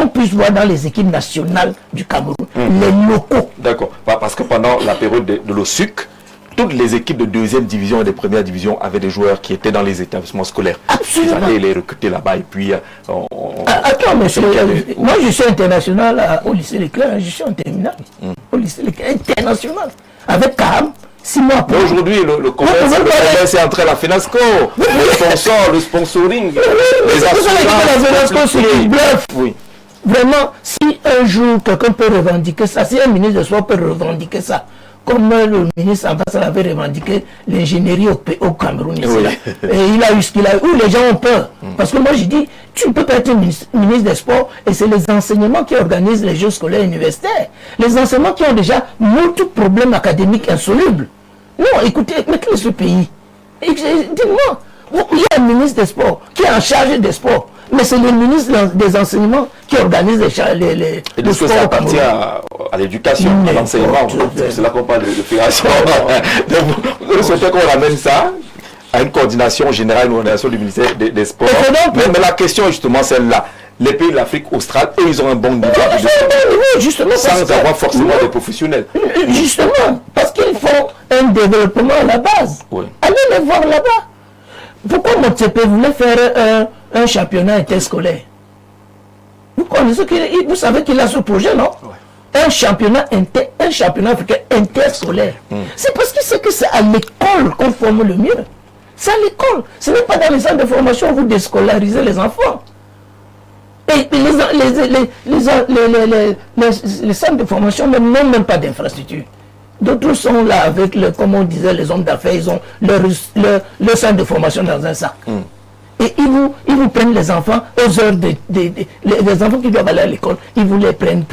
puisse voir dans les équipes nationales du Cameroun, les locaux. D'accord, parce que pendant la période de l'OSUC, toutes les équipes de deuxième division et de première division avaient des joueurs qui étaient dans les établissements scolaires. Absolument. Ils allaient les recruter là-bas et puis... Attends, monsieur, moi je suis international au lycée Leclerc, je suis en terminale. Au lycée Leclerc, international. Avec Kaham, 6 mois après. Aujourd'hui, le commerce, c'est entre la Finasco, le sponsoring, les assurances. C'est du bluff. Oui. Vraiment, si un jour quelqu'un peut revendiquer ça, si un ministre de sport peut revendiquer ça, comme le ministre Ambassa avait revendiqué l'ingénierie au Cameroun ici, là. Et il a eu ce qu'il a eu, où les gens ont peur. Parce que moi je dis, tu ne peux pas être ministre des Sports, et c'est les enseignements qui organisent les jeux scolaires universitaires. Les enseignements qui ont déjà multiples problèmes académiques insolubles. Non, écoutez, mais quel est ce pays? Dites-moi, il y a un ministre des Sports qui est en charge des sports. Mais c'est le ministre des enseignements qui organise les sports. Ça appartient à l'éducation, à l'enseignement. C'est là qu'on parle de fédération. Vous souhaitez qu'on ramène ça à une coordination générale, une coordination du ministère des Sports. Mais la question est justement celle-là. Les pays de l'Afrique australe, eux, ils ont un bon niveau. Justement, sans avoir forcément des professionnels. Justement, parce qu'ils font un développement à la base. Oui. Allez les voir là-bas. Pourquoi Motsepe voulait faire un championnat interscolaire? Vous savez qu'il a ce projet, non? Ouais. Un championnat africain interscolaire. C'est parce qu'il sait que c'est à l'école qu'on forme le mieux. C'est à l'école. Ce n'est pas dans les centres de formation où vous déscolarisez les enfants. Et les centres de formation n'ont même pas d'infrastructure. D'autres sont là avec, comme on disait, les hommes d'affaires, ils ont leur centre de formation dans un sac. Et ils vous prennent les enfants aux heures les enfants qui doivent aller à l'école, ils vous les prennent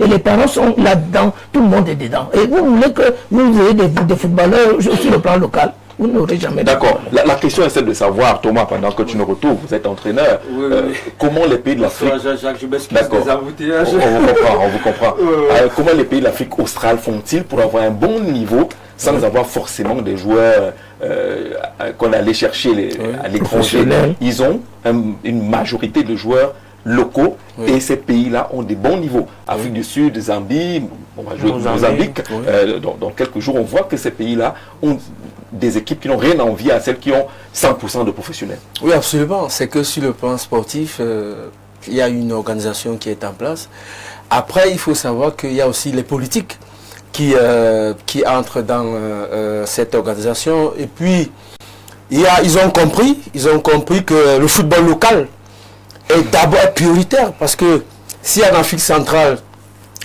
et les parents sont là-dedans, tout le monde est dedans. Et vous voulez que vous ayez des footballeurs sur le plan local, vous n'aurez jamais. D'accord. La question est celle de savoir, Thomas, pendant que tu nous retrouves, vous êtes entraîneur, comment les pays de l'Afrique... Jacques, je m'excuse des embouteillages. On vous comprend. Comment les pays de l'Afrique australe font-ils pour avoir un bon niveau sans avoir forcément des joueurs qu'on allait chercher à l'étranger? Ils ont une majorité de joueurs locaux et ces pays-là ont des bons niveaux. Afrique du Sud, Zambie, on va jouer Mozambique. Dans quelques jours, on voit que ces pays-là ont des équipes qui n'ont rien à envier à celles qui ont 100% de professionnels. Oui, absolument. C'est que sur le plan sportif, il y a une organisation qui est en place. Après, il faut savoir qu'il y a aussi les politiques qui entrent dans cette organisation. Et puis, ils ont compris que le football local est d'abord prioritaire. Parce que si en Afrique centrale,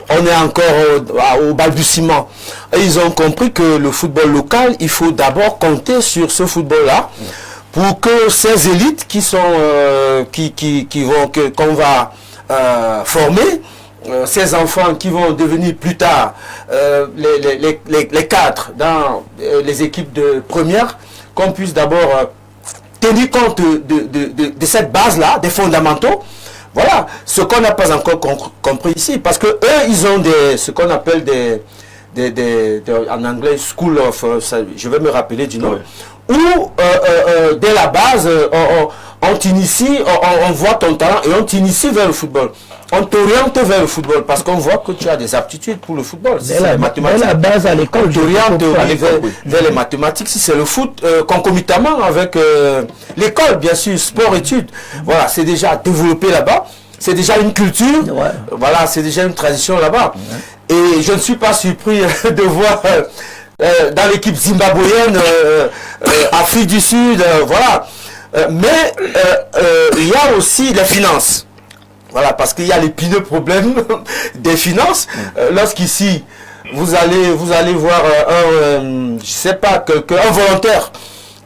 on est encore au balbutiement, et ils ont compris que le football local, il faut d'abord compter sur ce football-là pour que ces élites qu'on va former, ces enfants qui vont devenir plus tard les cadres dans les équipes de première, qu'on puisse d'abord tenir compte de cette base-là, des fondamentaux. Voilà ce qu'on n'a pas encore compris ici, parce que eux, ils ont ce qu'on appelle en anglais school of, je vais me rappeler du nom, où dès la base, on t'initie, on voit ton talent et on t'initie vers le football. On t'oriente vers le football parce qu'on voit que tu as des aptitudes pour le football. Si c'est les mathématiques, la base à l'école, on t'oriente vers les mathématiques. Si c'est le foot, concomitamment avec l'école, bien sûr, sport-études. Voilà, c'est déjà développé là-bas. C'est déjà une culture. Voilà, c'est déjà une tradition là-bas. Et je ne suis pas surpris de voir dans l'équipe zimbabwéenne, Afrique du Sud, voilà. Mais il y a aussi les finances. Voilà, parce qu'il y a l'épineux problème des finances. Lorsqu'ici, vous allez voir je sais pas, un volontaire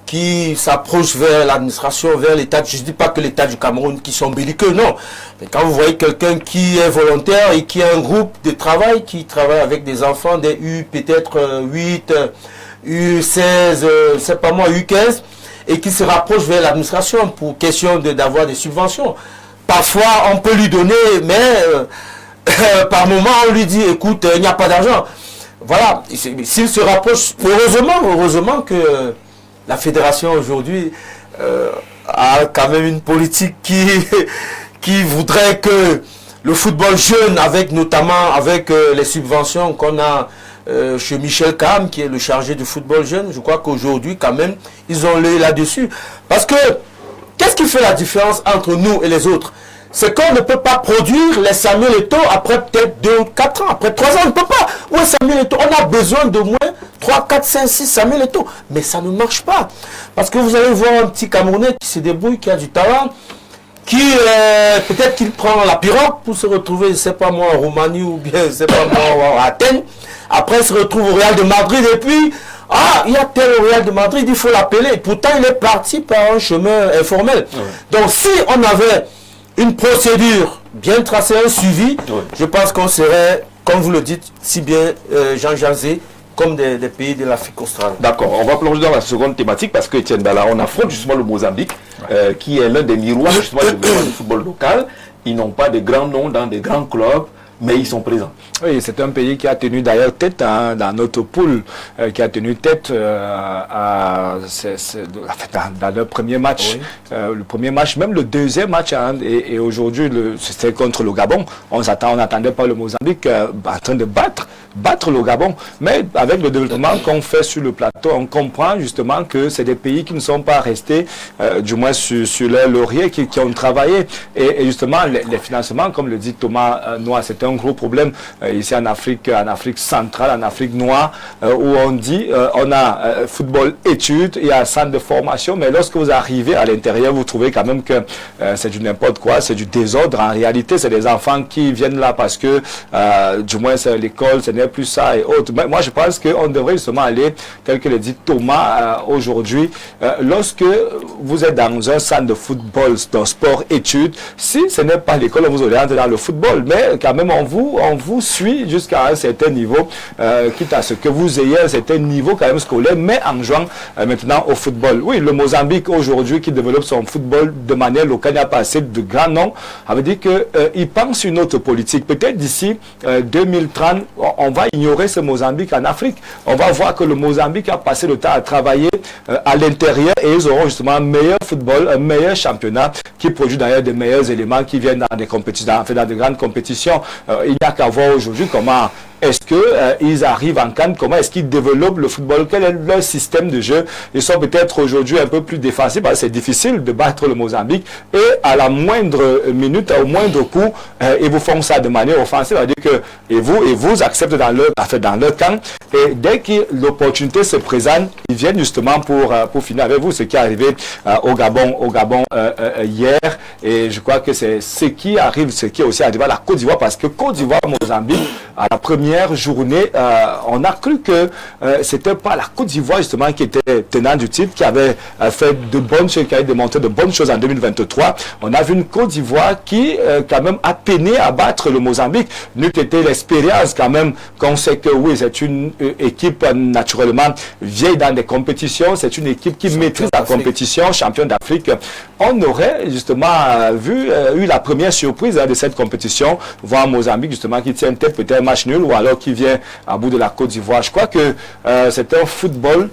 qui s'approche vers l'administration, vers l'État. Je ne dis pas que l'État du Cameroun qui sont belliqueux, non. Mais quand vous voyez quelqu'un qui est volontaire et qui a un groupe de travail, qui travaille avec des enfants, des U peut-être 8, U16, c'est pas moi, U15, et qui se rapproche vers l'administration pour question d'avoir des subventions. Parfois, on peut lui donner, mais par moment, on lui dit, écoute, il n'y a pas d'argent. Voilà, s'il se rapproche, heureusement que la fédération aujourd'hui a quand même une politique qui voudrait que le football jeune, notamment avec les subventions qu'on a chez Michel Cam, qui est le chargé du football jeune, je crois qu'aujourd'hui, quand même, ils ont l'œil là-dessus. Parce que, qu'est-ce qui fait la différence entre nous et les autres? C'est qu'on ne peut pas produire les Samuel Eto'o après peut-être 2 ou 4 ans, après 3 ans, on ne peut pas. Oui, Samuel Eto'o, on a besoin de moins 3, 4, 5, 6, Samuel Eto'o. Mais ça ne marche pas. Parce que vous allez voir un petit Camerounais qui se débrouille, qui a du talent, qui peut-être qu'il prend la pirogue pour se retrouver, je ne sais pas moi, en Roumanie ou bien, je ne sais pas moi, à Athènes. Après, il se retrouve au Real de Madrid et puis, il y a tel au Real de Madrid, il faut l'appeler. Pourtant, il est parti par un chemin informel. Ouais. Donc, si on avait une procédure bien tracée, un suivi, je pense qu'on serait, comme vous le dites, si bien Jean Jazé, comme des pays de l'Afrique australe. D'accord, on va plonger dans la seconde thématique parce que Etienne Bala, on affronte justement le Mozambique, qui est l'un des miroirs justement du football local. Ils n'ont pas de grands noms dans des grands clubs, mais ils sont présents. Oui, c'est un pays qui a tenu d'ailleurs tête dans notre poule, qui a tenu tête dans le premier match. Oui. Le premier match, même le deuxième match, et aujourd'hui, c'était contre le Gabon. On n'attendait pas le Mozambique en train de battre le Gabon. Mais avec le développement qu'on fait sur le plateau, on comprend justement que c'est des pays qui ne sont pas restés, du moins sur leur laurier, qui ont travaillé. Et justement, les financements, comme le dit Thomas Noir, c'est un gros problème ici en Afrique centrale, en Afrique noire, où on dit on a football études, il y a un centre de formation, mais lorsque vous arrivez à l'intérieur, vous trouvez quand même que c'est du n'importe quoi, c'est du désordre. En réalité, c'est des enfants qui viennent là parce que, du moins, c'est l'école, ce n'est plus ça et autres. Mais moi, je pense qu'on devrait justement aller, tel que le dit Thomas aujourd'hui, lorsque vous êtes dans un centre de football, dans sport études, si ce n'est pas l'école, on vous oriente dans le football, mais quand même, on vous suit jusqu'à un certain niveau, quitte à ce que vous ayez un certain niveau quand même scolaire, mais en jouant maintenant au football. Oui, le Mozambique aujourd'hui qui développe son football de manière locale, il n'y a pas assez de grands noms. Ça veut dire qu'il pense une autre politique. Peut-être d'ici 2030, on va ignorer ce Mozambique en Afrique. On va voir que le Mozambique a passé le temps à travailler à l'intérieur et ils auront justement un meilleur football, un meilleur championnat qui produit d'ailleurs des meilleurs éléments qui viennent dans des compétitions, dans de grandes compétitions. Il n'y a qu'à voir aujourd'hui comment est-ce qu'ils arrivent en CAN, comment est-ce qu'ils développent le football, quel est leur système de jeu. Ils sont peut-être aujourd'hui un peu plus défensifs parce que c'est difficile de battre le Mozambique et à la moindre minute, au moindre coup, ils vous font ça de manière offensive, c'est-à-dire que et vous acceptez dans leur camp et dès que l'opportunité se présente, ils viennent justement pour finir avec vous, ce qui est arrivé au Gabon hier, et je crois que c'est ce qui est aussi arrivé à la Côte d'Ivoire, parce que Côte d'Ivoire-Mozambique, à la première journée, on a cru que c'était pas la Côte d'Ivoire justement qui était tenant du titre, qui avait fait de bonnes choses, qui avait démontré de bonnes choses en 2023. On a vu une Côte d'Ivoire qui quand même a peiné à battre le Mozambique. N'eût été l'expérience quand même qu'on sait que oui, c'est une équipe naturellement vieille dans des compétitions, c'est une équipe qui maîtrise la compétition, champion d'Afrique. On aurait justement eu la première surprise de cette compétition, voir Mozambique justement qui tient tête, peut-être un match nul ou alors qui vient à bout de la Côte d'Ivoire. Je crois que c'est un football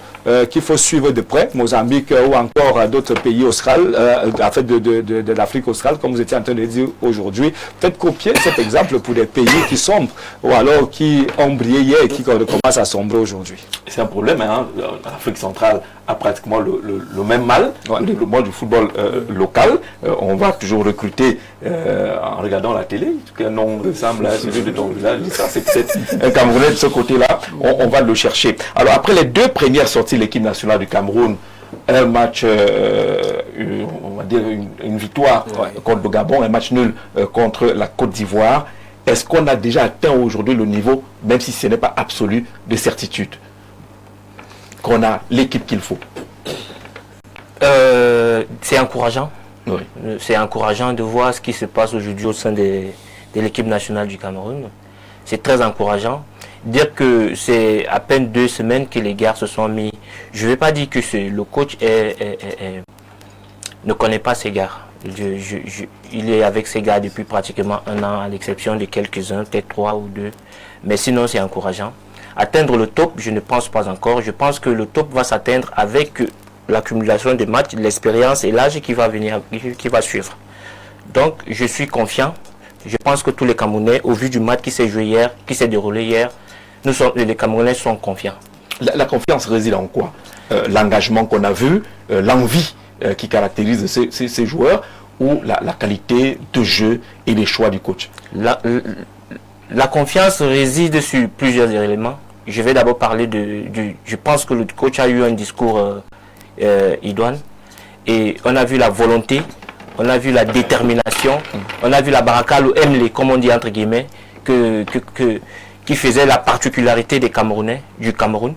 qu'il faut suivre de près, Mozambique ou encore d'autres pays australes, de l'Afrique australe, comme vous étiez en train de dire aujourd'hui. Peut-être copier cet exemple pour des pays qui sombrent ou alors qui ont brillé hier et qui commencent à sombrer aujourd'hui. C'est un problème, hein. L'Afrique centrale a pratiquement le même mal, le développement du football local. On va toujours recruter en regardant la télé, quel nom ressemble à celui de ton village. Ça, c'est peut-être un Camerounais de ce côté-là. On va le chercher. Alors, après les deux premières sorties de l'équipe nationale du Cameroun, un match, on va dire une victoire contre le Gabon, un match nul contre la Côte d'Ivoire. Est-ce qu'on a déjà atteint aujourd'hui le niveau, même si ce n'est pas absolu, de certitude, qu'on a l'équipe qu'il faut? C'est encourageant. Oui. C'est encourageant de voir ce qui se passe aujourd'hui au sein de l'équipe nationale du Cameroun. C'est très encourageant. Dire que c'est à peine 2 semaines que les gars se sont mis. Je ne vais pas dire que le coach ne connaît pas ces gars. Il est avec ces gars depuis pratiquement 1 an, à l'exception de quelques-uns, peut-être 3 ou 2. Mais sinon, c'est encourageant. Atteindre le top, je ne pense pas encore. Je pense que le top va s'atteindre avec l'accumulation des matchs, l'expérience et l'âge qui va suivre. Donc, je suis confiant. Je pense que tous les Camerounais, au vu du match qui s'est joué hier, qui s'est déroulé hier, les Camerounais sont confiants. La confiance réside en quoi? L'engagement qu'on a vu, l'envie qui caractérise ces joueurs, ou la qualité de jeu et les choix du coach? La confiance réside sur plusieurs éléments. je vais d'abord parler je pense que le coach a eu un discours idoine. Et on a vu la volonté, on a vu la détermination, on a vu la baraka, le MLE, comme on dit entre guillemets, qui faisait la particularité des Camerounais, du Cameroun.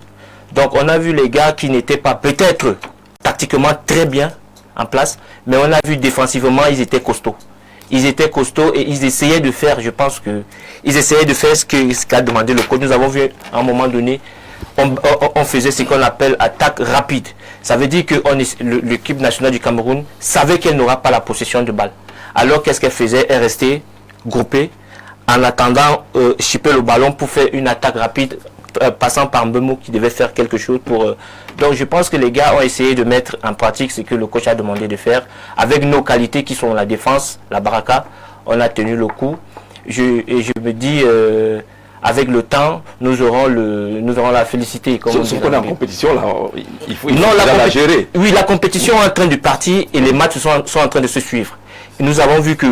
Donc on a vu les gars qui n'étaient pas peut-être tactiquement très bien en place, mais on a vu défensivement, ils étaient costauds. Ils étaient costauds et ils essayaient de faire, je pense que, ils essayaient de faire ce qu'a demandé le coach. Nous avons vu à un moment donné, on faisait ce qu'on appelle attaque rapide. Ça veut dire que l'équipe nationale du Cameroun savait qu'elle n'aura pas la possession de balle. Alors qu'est-ce qu'elle faisait? Elle restait groupée en attendant chipper le ballon pour faire une attaque rapide, passant par Mbemou qui devait faire quelque chose pour... Donc je pense que les gars ont essayé de mettre en pratique ce que le coach a demandé de faire. Avec nos qualités qui sont la défense, la baraka, on a tenu le coup. Et je me dis... avec le temps, nous aurons la félicité. Ce qu'on est en compétition, là, il faut la gérer. Oui, la compétition est en train de partir et les matchs sont en train de se suivre. Et nous avons vu que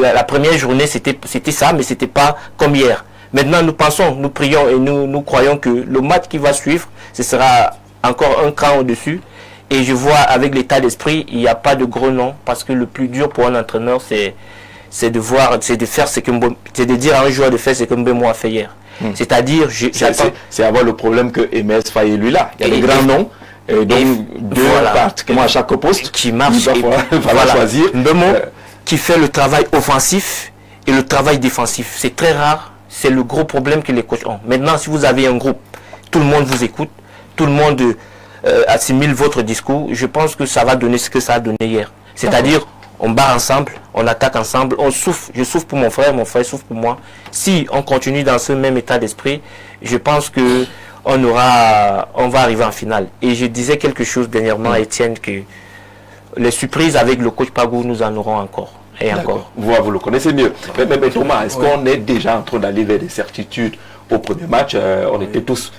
la première journée, c'était ça, mais ce n'était pas comme hier. Maintenant, nous pensons, nous prions et nous croyons que le match qui va suivre, ce sera encore un cran au-dessus. Et je vois avec l'état d'esprit, il n'y a pas de gros noms, parce que le plus dur pour un entraîneur, c'est de dire à un joueur de faire ce que Mbemou a fait hier. C'est-à-dire, c'est avoir le problème que MS Faye lui là. Il y a des grands noms, et donc pratiquement à chaque poste qui marche. Il va choisir. Mbemou qui fait le travail offensif et le travail défensif. C'est très rare. C'est le gros problème que les coachs ont. Maintenant, si vous avez un groupe, tout le monde vous écoute, tout le monde assimile votre discours. Je pense que ça va donner ce que ça a donné hier. C'est-à-dire, on bat ensemble, on attaque ensemble, on souffre. Je souffre pour mon frère souffre pour moi. Si on continue dans ce même état d'esprit, je pense que on va arriver en finale. Et je disais quelque chose dernièrement à Étienne, que les surprises avec le coach Pagou, nous en aurons encore. Et encore. Vous le connaissez mieux. Mais Thomas, est-ce qu'on est déjà en train d'aller vers des certitudes? Au premier match, on était tous...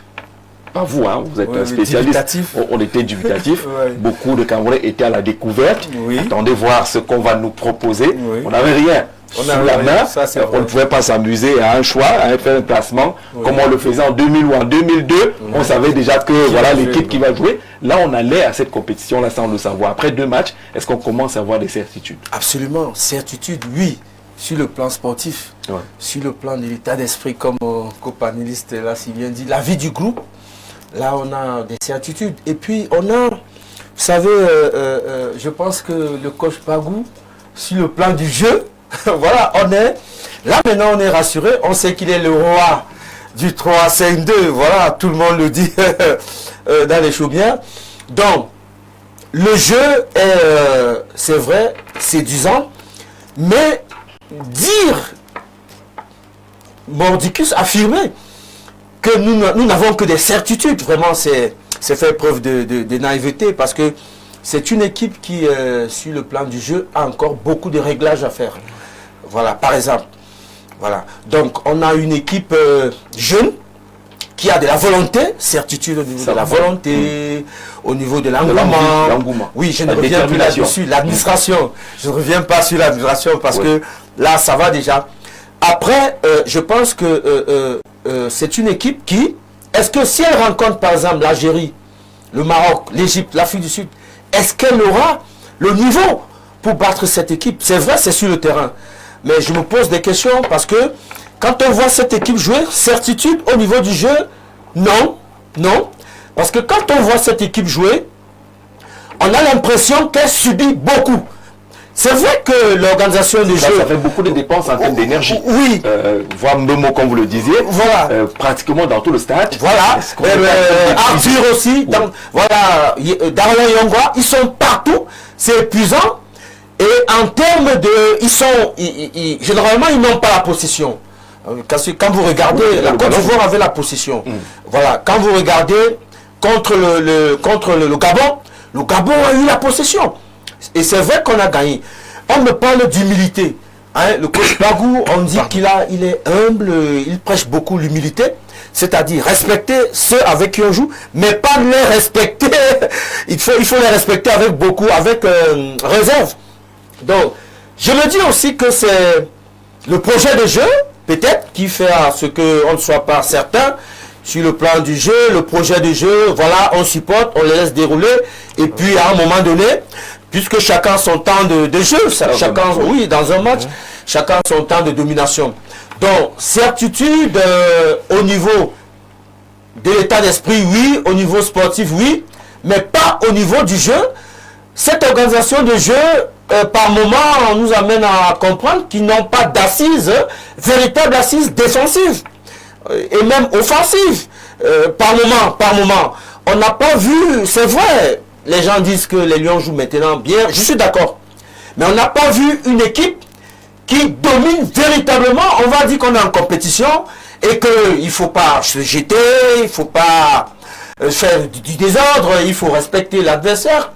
Pas vous, hein, vous êtes un spécialiste. On était dubitatifs. Beaucoup de Camerounais étaient à la découverte. Attendez voir ce qu'on va nous proposer. On n'avait rien sous la main. On ne pouvait pas s'amuser à un choix, à faire un placement comme on le faisait en 2000 ou en 2002. On savait déjà que voilà l'équipe qui va jouer. Là, on allait à cette compétition-là sans le savoir. Après 2 matchs, est-ce qu'on commence à avoir des certitudes? Absolument. Certitude, oui. Sur le plan sportif, sur le plan de l'état d'esprit, comme copanéliste là si bien dit, la vie du groupe. Là, on a des certitudes. Et puis, on a, vous savez, je pense que le coach Pagou, sur le plan du jeu, voilà, là maintenant, on est rassuré. On sait qu'il est le roi du 3-5-2. Voilà, tout le monde le dit dans les chaumières. Donc, le jeu est, c'est vrai, séduisant. Mais dire, mordicus, affirmer, que nous n'avons que des certitudes, vraiment c'est faire preuve de naïveté, parce que c'est une équipe qui, sur le plan du jeu, a encore beaucoup de réglages à faire. Voilà, par exemple. Voilà. Donc on a une équipe jeune qui a de la volonté, certitude au niveau de la volonté, au niveau de l'engouement. Oui, je ne reviens plus là-dessus. L'administration, je ne reviens pas sur l'administration parce que là, ça va déjà. Après, je pense que c'est une équipe qui, est-ce que si elle rencontre par exemple l'Algérie, le Maroc, l'Égypte, l'Afrique du Sud, est-ce qu'elle aura le niveau pour battre cette équipe? C'est vrai, c'est sur le terrain. Mais je me pose des questions parce que quand on voit cette équipe jouer, certitude au niveau du jeu, non. Parce que quand on voit cette équipe jouer, on a l'impression qu'elle subit beaucoup. C'est vrai que l'organisation des jeux... Ça fait beaucoup de dépenses en termes d'énergie. Oui. Voir Mbemou, comme vous le disiez, voilà. pratiquement dans tout le stade. Voilà. Arthur aussi. Donc, voilà. Darlan Yongwa, ils sont partout. C'est épuisant. Et en termes de... généralement, ils n'ont pas la possession. Quand vous regardez, la Côte d'Ivoire avait la possession. Voilà. Quand vous regardez contre le Gabon, le Gabon a eu la possession. Et c'est vrai qu'on a gagné. On me parle d'humilité. Hein, le coach Pagou, on dit qu'il est humble, il prêche beaucoup l'humilité. C'est-à-dire respecter ceux avec qui on joue, mais pas les respecter. il faut les respecter avec réserve. Donc, je me dis aussi que c'est le projet de jeu, peut-être, qui fait à ce qu'on ne soit pas certain sur le plan du jeu, le projet de jeu, voilà, on supporte, on les laisse dérouler, et puis à un moment donné, puisque chacun son temps de jeu, chacun, oui, dans un match, chacun son temps de domination. Donc, certitude au niveau de l'état d'esprit, oui, au niveau sportif, oui, mais pas au niveau du jeu. Cette organisation de jeu, par moment, nous amène à comprendre qu'ils n'ont pas d'assises, véritable assise défensive, et même offensive, par moment. On n'a pas vu, c'est vrai, les gens disent que les Lions jouent maintenant bien, je suis d'accord, mais on n'a pas vu une équipe qui domine véritablement. On va dire qu'on est en compétition et qu'il ne faut pas se jeter, il ne faut pas faire du désordre, il faut respecter l'adversaire.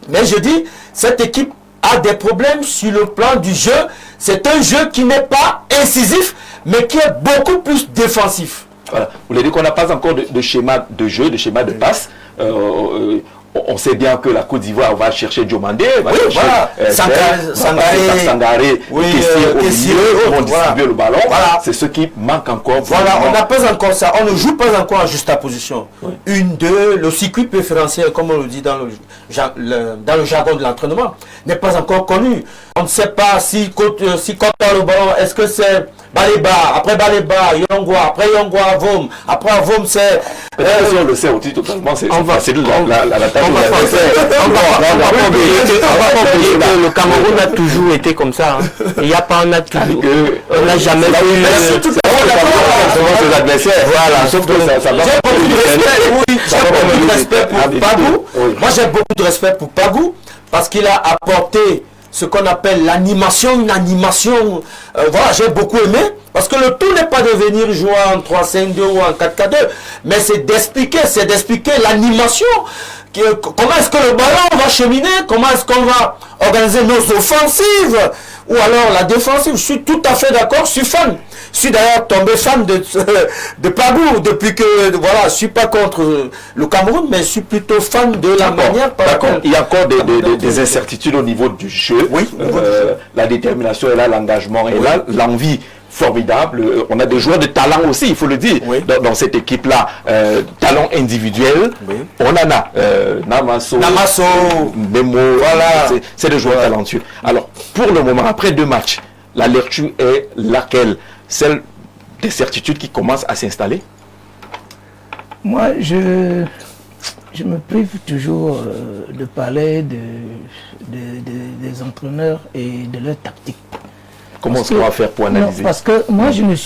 Mais je dis, cette équipe a des problèmes sur le plan du jeu. C'est un jeu qui n'est pas incisif, mais qui est beaucoup plus défensif. Voilà. Vous voulez dire qu'on n'a pas encore de schéma de jeu, de schéma de passe. On sait bien que la Côte d'Ivoire va chercher Diomandé, voilà. Sangaré, oui, Kessié, vont distribuer le ballon. Voilà. C'est ce qui manque encore. Voilà, on n'a pas encore ça. On ne joue pas encore en juxtaposition. Oui. 1, 2, le circuit préférentiel, comme on le dit dans le jargon de l'entraînement, n'est pas encore connu. On ne sait pas si quand le ballon, est-ce que c'est Baléba, après Baléba, Yongwa, après Yongwa, Vom, après Vom, c'est... si on le sait aussi totalement, c'est facile la tâche. On va pas oublier que le Cameroun a toujours été comme ça. Il n'y a pas, on n'a jamais eu... ses adversaires. Voilà, sauf que j'ai beaucoup de respect pour Pagou. Moi, j'ai beaucoup de respect pour Pagou parce qu'il a apporté ce qu'on appelle l'animation, une animation. Voilà, j'ai beaucoup aimé. Parce que le tout n'est pas de venir jouer en 3-5-2 ou en 4-4-2, mais c'est d'expliquer l'animation. Comment est-ce que le ballon va cheminer, comment est-ce qu'on va organiser nos offensives, ou alors la défensive. Je suis tout à fait d'accord, je suis fan. Je suis d'ailleurs tombé fan de Pagou depuis que, voilà, je ne suis pas contre le Cameroun, mais je suis plutôt fan de la manière par laquelle... Il y a encore des incertitudes au niveau du jeu. Oui. La détermination est là, l'engagement est là, l'envie formidable. On a des joueurs de talent aussi, il faut le dire, dans cette équipe-là. Talent individuel, on en a. Namasso, Memo, voilà. C'est des joueurs talentueux. Alors, pour le moment, après 2 matchs, la lecture est laquelle? Celle des certitudes qui commencent à s'installer? Moi, je me prive toujours de parler des entraîneurs et de leur tactique. Comment est-ce qu'on va faire pour analyser? Parce que moi, je n'ai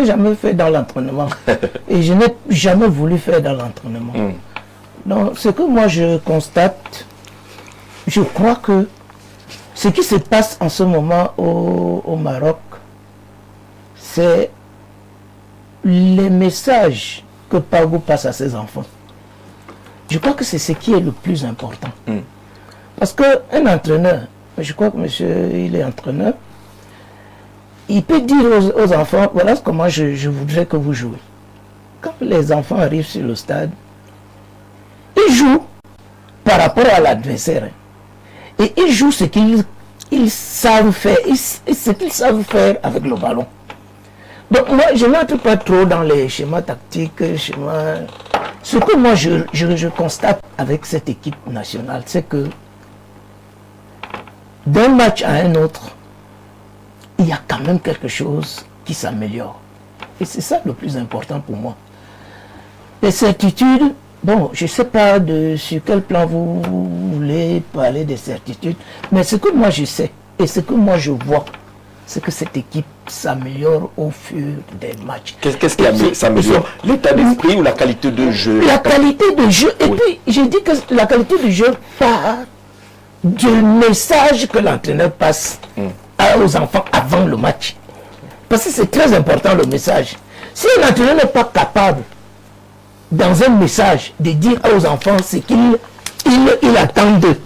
jamais fait dans l'entraînement. Et je n'ai jamais voulu faire dans l'entraînement. Donc, ce que moi je constate, je crois que ce qui se passe en ce moment au Maroc, c'est les messages que Pagou passe à ses enfants. Je crois que c'est ce qui est le plus important. Parce qu'un entraîneur, je crois que monsieur, il est entraîneur, il peut dire aux enfants, voilà comment je voudrais que vous jouez. Quand les enfants arrivent sur le stade, ils jouent par rapport à l'adversaire. Et ils jouent ce qu'ils savent faire, ce qu'ils savent faire avec le ballon. Donc moi, je n'entre pas trop dans les schémas tactiques, Ce que moi, je constate avec cette équipe nationale, c'est que d'un match à un autre, il y a quand même quelque chose qui s'améliore. Et c'est ça le plus important pour moi. Les certitudes, bon, je ne sais pas sur quel plan vous voulez parler des certitudes, mais ce que moi je sais et ce que moi je vois, c'est que cette équipe s'améliore au fur des matchs. Qu'est-ce qui s'améliore? L'état d'esprit ou la qualité de jeu? La qualité de jeu. Et puis, je dis que la qualité de jeu part du message que l'entraîneur passe aux enfants avant le match. Parce que c'est très important le message. Si l'entraîneur n'est pas capable, dans un message, de dire aux enfants ce qu'il attend d'eux,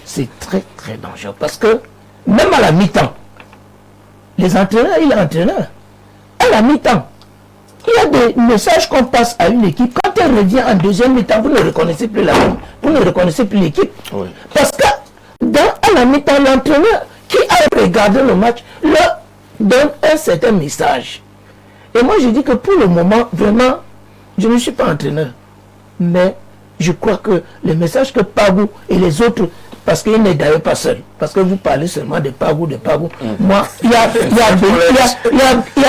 c'est très très dangereux. Parce que même à la mi-temps, les entraîneurs, il est entraîneur. À la mi-temps, il y a des messages qu'on passe à une équipe. Quand elle revient en deuxième mi-temps, vous ne reconnaissez plus vous ne reconnaissez plus l'équipe. Oui. Parce que à la mi-temps, l'entraîneur qui a regardé le match leur donne un certain message. Et moi, je dis que pour le moment, vraiment, je ne suis pas entraîneur. Mais je crois que le message que Pagou et les autres, parce qu'il n'est d'ailleurs pas seul, parce que vous parlez seulement de Pagou. Moi, il y a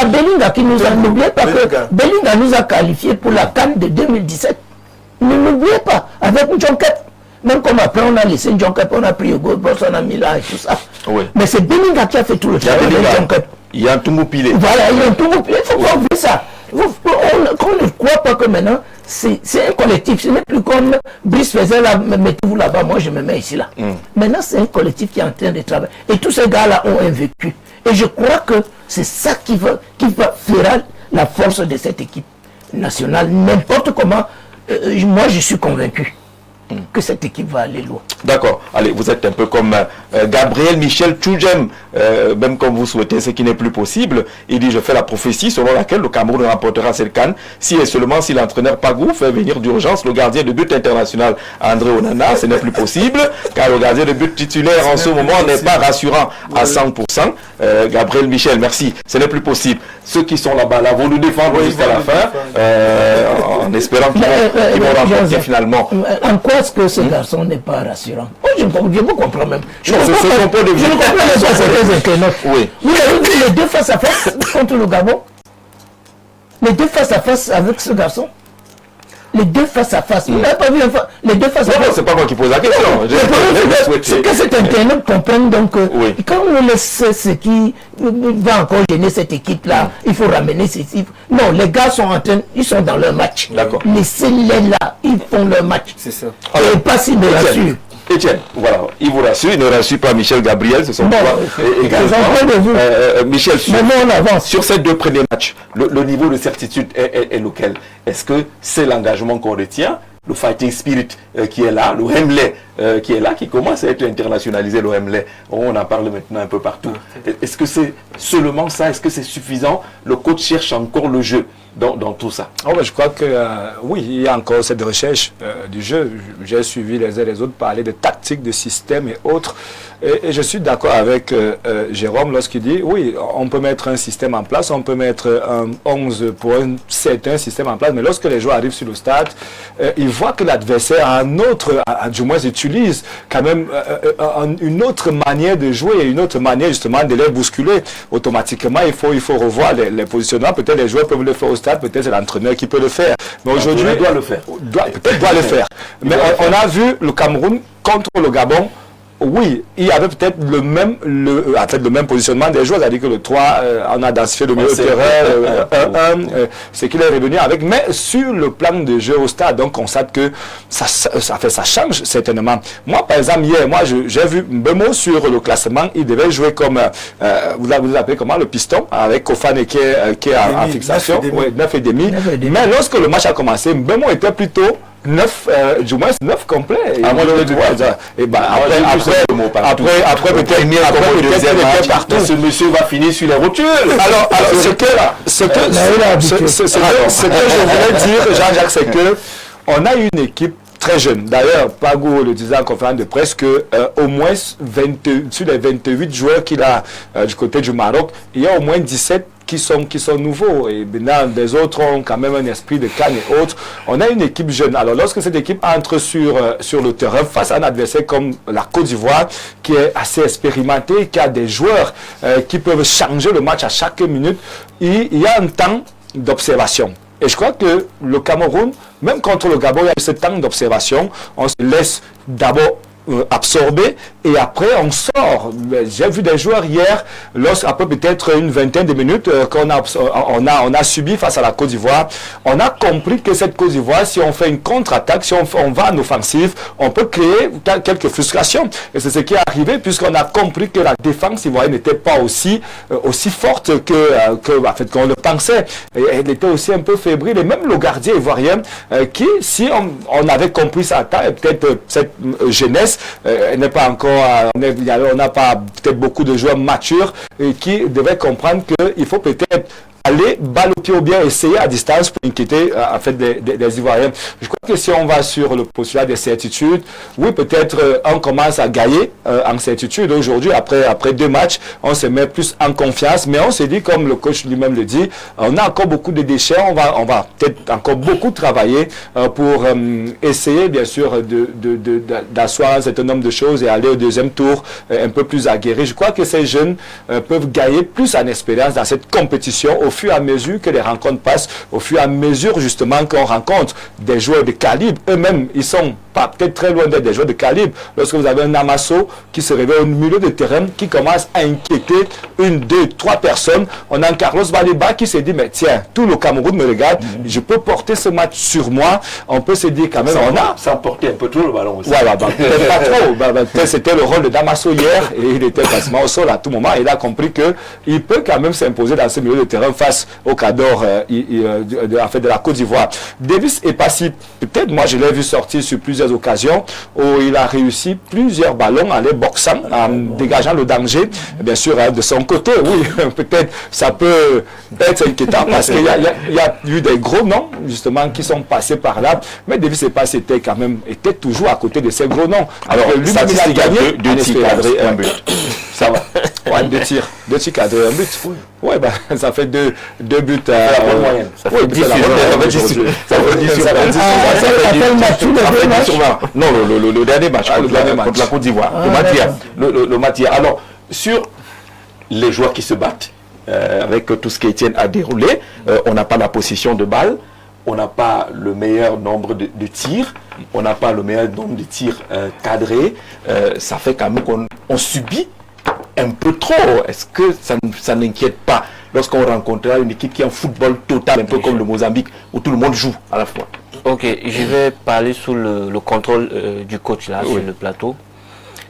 Belinga qui nous a... N'oubliez pas que Belinga nous a qualifiés pour la CAN de 2017. Ne l'oubliez pas, avec Ndjonkep. Même comme après on a laissé Ndjonkep, on a pris Hugo Boss, on a mis là et tout ça. Oui. Mais c'est Belinga qui a fait tout le travail de Ndjonkep. Il y a un tout moupilé. Voilà, il y a un tout moupilé. Il faut pas oublier ça. On ne croit pas que maintenant, c'est un collectif. Ce n'est plus comme Brice faisait là, mettez-vous là-bas, moi je me mets ici là. Maintenant, c'est un collectif qui est en train de travailler. Et tous ces gars-là ont un vécu. Et je crois que c'est ça qui va faire la force de cette équipe nationale. N'importe comment, moi je suis convaincu que cette équipe va aller loin. D'accord. Allez, vous êtes un peu comme Gabriel Michel Tchoudjem, même comme vous souhaitez, ce qui n'est plus possible. Il dit, je fais la prophétie selon laquelle le Cameroun remportera cette CAN si et seulement si l'entraîneur Pagou fait venir d'urgence le gardien de but international André Onana. Ce n'est plus possible, car le gardien de but titulaire en ce moment n'est pas rassurant à 100%. Gabriel Michel, merci. Ce n'est plus possible. Ceux qui sont là-bas, là, vont nous défendre jusqu'à la fin, en espérant qu'ils vont remporter finalement. En quoi est-ce que ce garçon n'est pas rassurant? Moi, je me comprends même. Je ne comprends pas Oui. Vous avez vu les deux face à face contre le Gabon? Les deux face à face avec ce garçon? Les deux face à face. Vous n'avez pas vu les deux face à face? C'est pas moi qui pose la question. C'est que cet internaute comprenne donc quand on laisse ce qui va encore gêner cette équipe-là, il faut ramener ces types. Non, les gars sont en train, ils sont dans leur match. D'accord. Laissez-les là, ils font leur match. C'est ça. Et pas s'ils me rassurent. Etienne, voilà, il vous rassure, il ne rassure pas Michel Gabriel, ce sont Bon, également. Michel, on avance. Sur ces deux premiers matchs, le niveau de certitude est lequel? Est-ce que c'est l'engagement qu'on retient, le fighting spirit qui est là, le Hemley qui est là, qui commence à être internationalisé, le Hemley, on en parle maintenant un peu partout. Est-ce que c'est seulement ça? Est-ce que c'est suffisant? Le coach cherche encore le jeu dans tout ça. Je crois que oui, il y a encore cette recherche du jeu. J'ai suivi les uns et les autres parler de tactique, de système et autres. Et je suis d'accord avec Jérôme lorsqu'il dit, oui, on peut mettre un système en place, on peut mettre un 11 pour un certain système en place, mais lorsque les joueurs arrivent sur le stade, ils voient que l'adversaire a un autre, du moins utilise quand même une autre manière de jouer, une autre manière justement de les bousculer. Automatiquement, il faut revoir les positionnements. Peut-être les joueurs peuvent le faire au stade, peut-être c'est l'entraîneur qui peut le faire. Mais aujourd'hui, il doit le faire. Peut-être doit le faire. Mais on a vu le Cameroun contre le Gabon. Oui, il y avait peut-être le même positionnement des joueurs, c'est-à-dire que le 3, on a densifié le milieu de terrain, 1-1, c'est qu'il est revenu avec, mais sur le plan de jeu au stade, donc on constate que ça change certainement. Moi, par exemple, hier, j'ai vu Mbemo sur le classement, il devait jouer comme, vous appelez comment, le piston, avec Kofane qui est en fixation, 9,5. Mais lorsque le match a commencé, Mbemo était plutôt 9 complet. Après peut-être partout. Ce monsieur va finir sur les rotules. Alors ce que je voulais dire, Jean-Jacques, c'est que on a une équipe très jeune. D'ailleurs, Pagou le disait en conférence de presse que au moins sur les 28 joueurs qu'il a du côté du Maroc, il y a au moins 17 qui sont nouveaux, et maintenant des autres ont quand même un esprit de canne et autres. On a une équipe jeune. Alors lorsque cette équipe entre sur le terrain face à un adversaire comme la Côte d'Ivoire, qui est assez expérimenté, qui a des joueurs qui peuvent changer le match à chaque minute, il y a un temps d'observation. Et je crois que le Cameroun, même contre le Gabon, il y a eu ce temps d'observation. On se laisse d'abord absorbé et après on sort. J'ai vu des joueurs hier, après peut-être une vingtaine de minutes qu'on a subi face à la Côte d'Ivoire, on a compris que cette Côte d'Ivoire, si on fait une contre-attaque, si on va en offensive, on peut créer quelques frustrations. Et c'est ce qui est arrivé puisqu'on a compris que la défense ivoirienne n'était pas aussi forte qu'on le pensait. Et elle était aussi un peu fébrile. Et même le gardien ivoirien qui, si on avait compris ça à temps, et peut-être cette jeunesse, n'est pas encore, on n'a pas peut-être beaucoup de joueurs matures qui devaient comprendre qu'il faut peut-être aller balle au pied ou bien essayer à distance pour inquiéter en fait des Ivoiriens. Je crois que si on va sur le postulat des certitudes, oui, peut-être on commence à gagner en certitude. Aujourd'hui, après 2 matchs, on se met plus en confiance, mais on se dit, comme le coach lui-même le dit, on a encore beaucoup de déchets, on va peut-être encore beaucoup travailler pour essayer, bien sûr, d'asseoir un certain nombre de choses et aller au deuxième tour un peu plus aguerri. Je crois que ces jeunes peuvent gagner plus en expérience dans cette compétition au fur et à mesure que les rencontres passent, au fur et à mesure justement qu'on rencontre des joueurs de calibre. Eux-mêmes, ils sont pas peut-être très loin d'être des joueurs de calibre. Lorsque vous avez un Amasso qui se réveille au milieu de terrain, qui commence à inquiéter 1, 2, 3 personnes, on a un Carlos Baleba qui se dit, mais tiens, tout le Cameroun me regarde, je peux porter ce match sur moi. On peut se dire quand même, ça portait un peu trop le ballon aussi. Voilà, peut-être pas trop. C'était le rôle de Damaso hier et il était quasiment au sol à tout moment. Il a compris qu'il peut quand même s'imposer dans ce milieu de terrain face au Cador en fait, de la Côte d'Ivoire. Davis est passif. Peut-être, moi je l'ai vu sortir sur plusieurs occasions où il a réussi plusieurs ballons en les boxant, en dégageant le danger. Bien sûr, de son côté, oui, peut-être ça peut être inquiétant parce qu'il y a eu des gros noms justement qui sont passés par là. Mais Davis est passé, était toujours à côté de ces gros noms. Alors, lui, il a gagné 2 tirs cadrés, 1 but. Ça va. Ouais, 2 tirs cadrés, 1 but. Oui, ça fait 2 buts. La bonne moyenne. Ça fait 10 sur 20. Ça fait 10 sur 20. Non, le dernier match contre la Côte d'Ivoire. Le Matia. Alors, sur les joueurs qui se battent, avec tout ce qu'Étienne a déroulé, on n'a pas la possession de balle. On n'a pas le meilleur nombre de tirs, on n'a pas le meilleur nombre de tirs cadrés. Ça fait quand même qu'on subit un peu trop. Est-ce que ça n'inquiète pas lorsqu'on rencontrera une équipe qui est en football total, un peu comme le Mozambique, où tout le monde joue à la fois? Ok, je vais parler sous le contrôle du coach là, sur le plateau.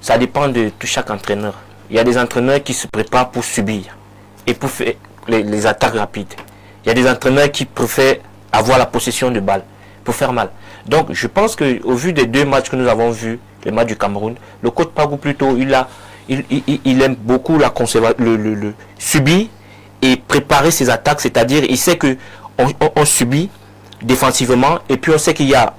Ça dépend de chaque entraîneur. Il y a des entraîneurs qui se préparent pour subir et pour faire les attaques rapides. Il y a des entraîneurs qui préfèrent avoir la possession de balle pour faire mal. Donc je pense qu'au vu des 2 matchs que nous avons vus, les matchs du Cameroun, le coach Pagou plutôt, il aime beaucoup le subir et préparer ses attaques, c'est-à-dire il sait que on subit défensivement et puis on sait qu'il y a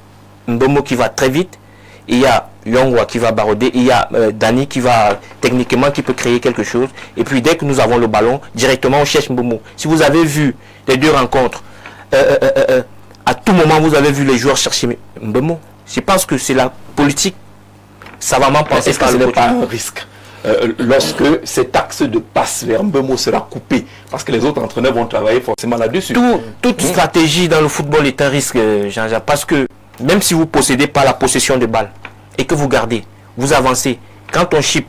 Mbomo qui va très vite, il y a Yongwa qui va baroder, il y a Dani qui va techniquement qui peut créer quelque chose et puis dès que nous avons le ballon, directement on cherche Mbomo. Si vous avez vu les 2 rencontres, à tout moment vous avez vu les joueurs chercher Mbemo. Je pense que c'est la politique savamment pensée par le coach. Est-ce que ce n'est pas un risque lorsque cet axe de passe vers Mbemo sera coupé, parce que les autres entraîneurs vont travailler forcément là-dessus? Toute stratégie dans le football est un risque, Jean-Jacques, parce que même si vous ne possédez pas la possession de balle et que vous gardez, vous avancez, quand on chip,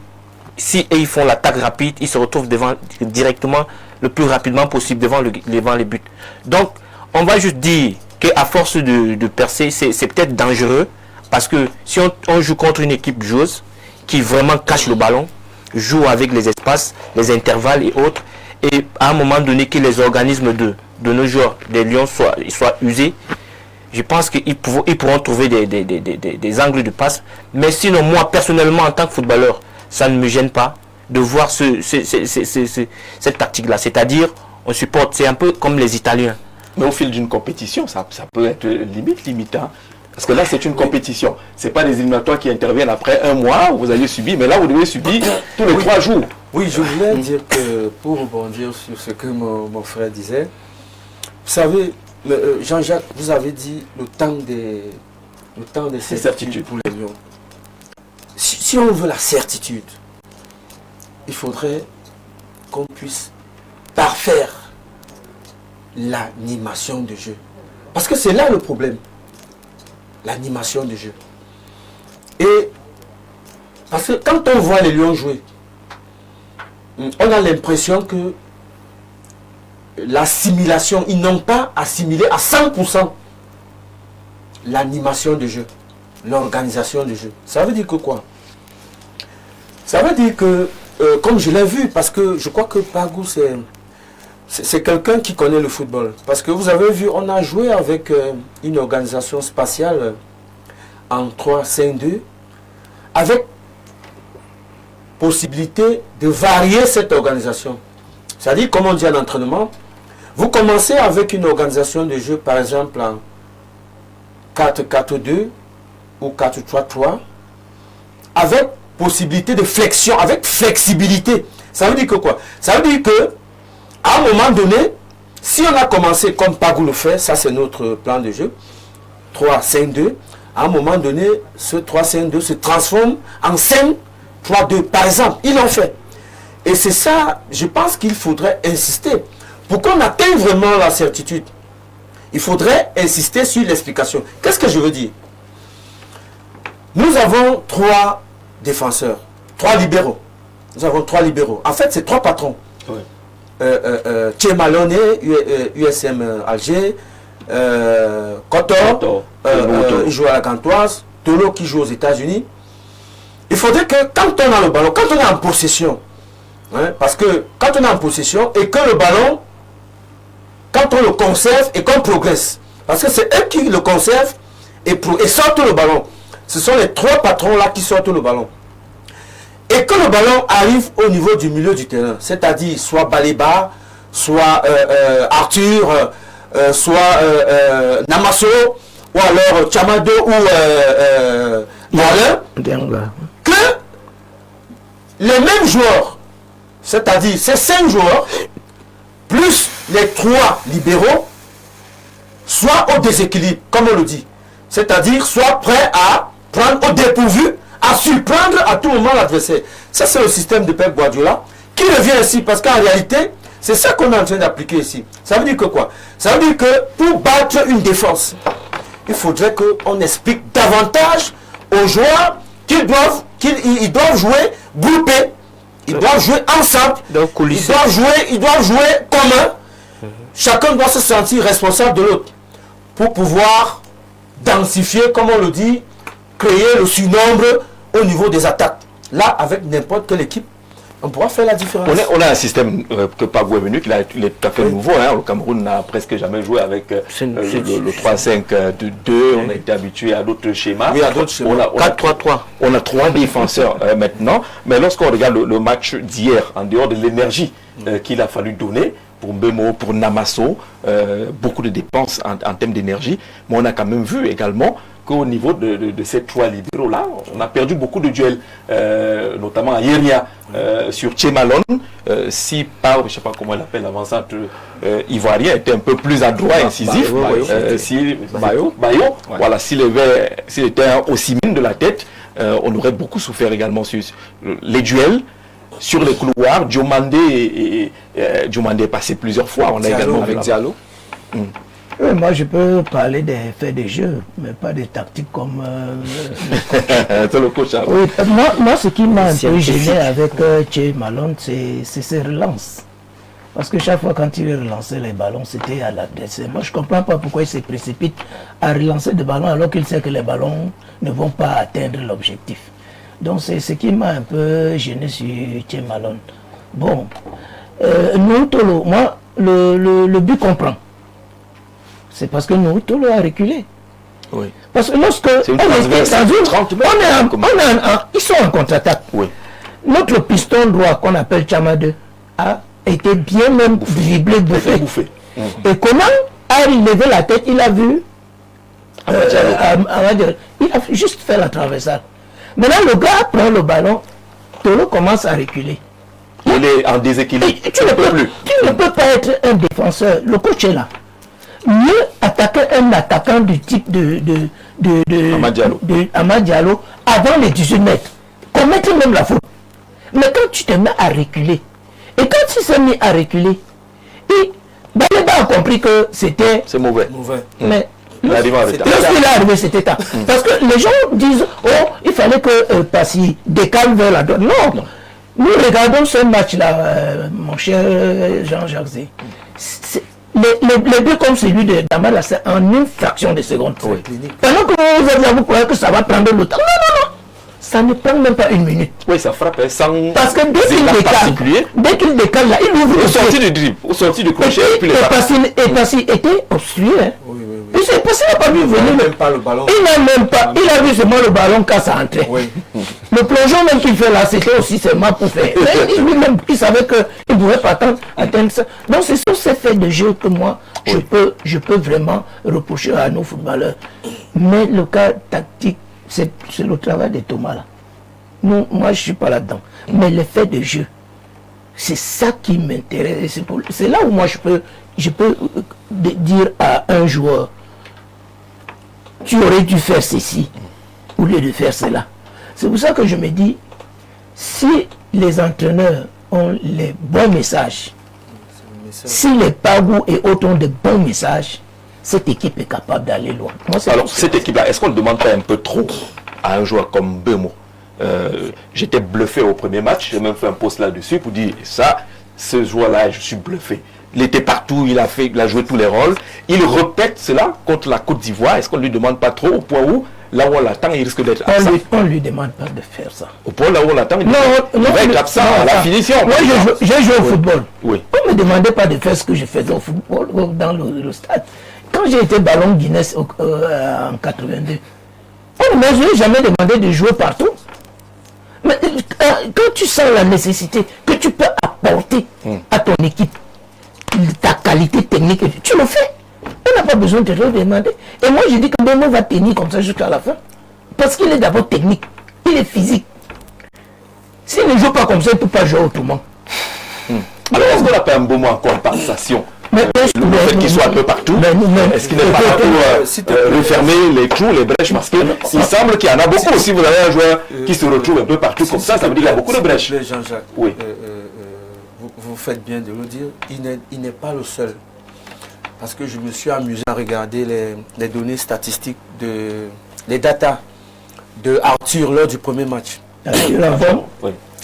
si ils font l'attaque rapide, ils se retrouvent directement le plus rapidement possible devant les buts. Donc on va juste dire qu'à force de percer, c'est peut-être dangereux, parce que si on joue contre une équipe joueuse qui vraiment cache le ballon, joue avec les espaces, les intervalles et autres, et à un moment donné que les organismes de nos joueurs, des Lions, soient usés, je pense qu'ils pourront trouver des angles de passe. Mais sinon, moi personnellement en tant que footballeur, ça ne me gêne pas de voir cette tactique-là. C'est-à-dire, on supporte, c'est un peu comme les Italiens. Mais au fil d'une compétition, ça peut être limitant. Parce que là, c'est une compétition. Ce n'est pas des éliminatoires qui interviennent après 1 mois où vous allez subir, mais là, vous devez subir tous les 3 jours. Oui, je voulais dire que, pour rebondir sur ce que mon frère disait, vous savez, Jean-Jacques, vous avez dit le temps des certitudes pour les Lions. Si on veut la certitude, il faudrait qu'on puisse parfaire l'animation de jeu. Parce que c'est là le problème. L'animation de jeu. Et parce que quand on voit les Lions jouer, on a l'impression que l'assimilation, ils n'ont pas assimilé à 100% l'animation de jeu, l'organisation de jeu. Ça veut dire que quoi? Ça veut dire que, comme je l'ai vu, parce que je crois que Pagou, c'est quelqu'un qui connaît le football. Parce que vous avez vu, on a joué avec une organisation spatiale en 3-5-2, avec possibilité de varier cette organisation. C'est-à-dire, comme on dit en entraînement, Vous commencez avec une organisation de jeu, par exemple en 4-4-2 ou 4-3-3, avec possibilité de flexion, avec flexibilité. Ça veut dire que quoi? Ça veut dire que à un moment donné, si on a commencé comme Pagou le fait, ça c'est notre plan de jeu, 3-5-2, à un moment donné, ce 3-5-2 se transforme en 5-3-2. Par exemple, ils l'ont fait. Et c'est ça, je pense qu'il faudrait insister. Pour qu'on atteigne vraiment la certitude, il faudrait insister sur l'explication. Qu'est-ce que je veux dire? Nous avons 3 défenseurs, 3 libéraux. Nous avons 3 libéraux. En fait, c'est 3 patrons. Oui. Tchemalone, USM Alger, Kotor, il joue à la Gantoise, Tolo qui joue aux États-Unis. Il faudrait que quand on a le ballon, quand on est en possession, hein, parce que quand on est en possession et que le ballon, quand on le conserve et qu'on progresse, parce que c'est eux qui le conservent et sortent le ballon. Ce sont les 3 patrons là qui sortent le ballon. Et que le ballon arrive au niveau du milieu du terrain, c'est-à-dire soit Baléba, soit Arthur, soit Namasso, ou alors Chamado ou Alain, que les mêmes joueurs, c'est-à-dire ces 5 joueurs, plus les 3 libéraux, soient au déséquilibre, comme on le dit. C'est-à-dire soient prêts à prendre au dépourvu, à surprendre à tout moment l'adversaire. Ça, c'est le système de Pep Guardiola qui revient ici, parce qu'en réalité, c'est ça qu'on est en train d'appliquer ici. Ça veut dire que quoi? Ça veut dire que pour battre une défense, il faudrait qu'on explique davantage aux joueurs qu'ils doivent jouer groupés, ils doivent jouer ensemble, ils doivent jouer commun. Chacun doit se sentir responsable de l'autre pour pouvoir densifier, comme on le dit, créer le surnombre au niveau des attaques. Là, avec n'importe quelle équipe, on pourra faire la différence. On a un système que Pagou est venu, il est tout à fait nouveau. Hein. Le Cameroun n'a presque jamais joué avec le 3-5-2. On a été habitué à d'autres schémas. Oui, à d'autres schémas. 4-3-3. On a 3 défenseurs maintenant. Mais lorsqu'on regarde le match d'hier, en dehors de l'énergie qu'il a fallu donner, pour Mbemo, pour Namasso, beaucoup de dépenses en termes d'énergie. Mais on a quand même vu également qu'au niveau de ces 3 libéraux-là, on a perdu beaucoup de duels, notamment à Yéria, sur Tchemalone. Si par, je ne sais pas comment elle appelle, l'avancante ivoirien était un peu plus adroit et incisif, Bayo, voilà, s'il était aussi mine de la tête, on aurait beaucoup souffert également sur les duels. Sur les couloirs, Diomandé est passé plusieurs fois. On a également avec Diallo. Oui, moi je peux parler des faits de jeu, mais pas des tactiques comme... C'est le coach. Hein. Oui, moi ce qui m'a un peu gêné avec Tché Malone, c'est ses relances. Parce que chaque fois quand il relançait les ballons, c'était à l'adversaire. Moi je ne comprends pas pourquoi il se précipite à relancer des ballons alors qu'il sait que les ballons ne vont pas atteindre l'objectif. Donc c'est ce qui m'a un peu gêné sur Tché Malone. Bon, nous, Tolo, moi, le but qu'on prend, c'est parce que nous, Tolo a reculé. Oui. Parce que lorsque ils sont en contre-attaque. Oui. Notre piston droit qu'on appelle Chamade a été bien même bouffé. Et comment a levé la tête, il a vu il a juste fait la traversade. Maintenant, le gars prend le ballon, Tolo commence à reculer. Il est en déséquilibre. Tu ne peux pas être un défenseur. Le coach est là. Mieux attaquer un attaquant du type de Amad Diallo avant les 18 mètres. Commettre même la faute. Mais quand tu te mets à reculer, et quand il s'est mis à reculer, Baléba a compris que c'était... C'est mauvais. Mais lorsqu'il est arrivé, c'était tard. Parce que les gens disent, oh, il fallait que Passy décale vers la droite. Non. Nous regardons ce match-là, mon cher Jean-Jacques Zé. Les deux comme celui de Damala, c'est en une fraction de seconde. Oui. Pendant que vous êtes là, vous croyez que ça va prendre le temps. Non. Ça ne prend même pas une minute. Oui, ça frappe sans... Parce que dès qu'il décale là, il ouvre... Au sorti du dribble, au sorti du crochet. Et Passy était obstrué. Hein. Oui. Il Il s'est passé, il n'a pas vu venir. Même pas le ballon. Il n'a même pas, il a vu seulement le ballon quand ça entrait. Oui. Le plongeon même qu'il fait là, c'était aussi seulement pour faire. Lui-même, il savait qu'il ne pouvait pas atteindre ça. Donc c'est sur ces faits de jeu que moi, je peux vraiment reprocher à nos footballeurs. Mais le cas tactique, c'est le travail de Thomas là. Moi, je ne suis pas là-dedans. Mais les faits de jeu, c'est ça qui m'intéresse. C'est là où moi, je peux dire à un joueur, tu aurais dû faire ceci, au lieu de faire cela. C'est pour ça que je me dis, si les entraîneurs ont les bons messages, si les Pagou et autres ont de bons messages, cette équipe est capable d'aller loin. Moi, alors, cette équipe-là, est-ce qu'on ne demande pas un peu trop à un joueur comme Mbeumo? J'étais bluffé au premier match, j'ai même fait un post là-dessus pour dire ça, ce joueur-là, je suis bluffé. Il était partout, il a joué tous les rôles. Il répète cela contre la Côte d'Ivoire. Est-ce qu'on ne lui demande pas trop au point où, là où on l'attend, il risque d'être absent? On ne lui demande pas de faire ça. Au point là où on l'attend, il va être absent à la finition. Moi, j'ai joué au football. Oui. On ne me demandait pas de faire ce que je faisais au football dans le stade. Quand j'ai été ballon Guinness en 82, on ne m'a jamais demandé de jouer partout. Mais quand tu sens la nécessité que tu peux apporter à ton équipe, ta qualité technique, tu le fais. On n'a pas besoin de te le demander. Et moi, je dis que Bemo va tenir comme ça jusqu'à la fin. Parce qu'il est d'abord technique. Il est physique. S'il ne joue pas comme ça, il ne peut pas jouer autrement. Alors, est-ce qu'on n'a pas un beau mot en compensation? Le fait qu'il soit un peu partout, est-ce qu'il n'est pas là pour refermer les trous, les brèches? Parce qu'il semble qu'il y en a beaucoup. Si vous avez un joueur qui se retrouve un peu partout comme ça, ça veut dire qu'il y a beaucoup de brèches. Jean-Jacques, oui. Vous faites bien de le dire, il n'est pas le seul. Parce que je me suis amusé à regarder les données statistiques, les datas de Arthur lors du premier match.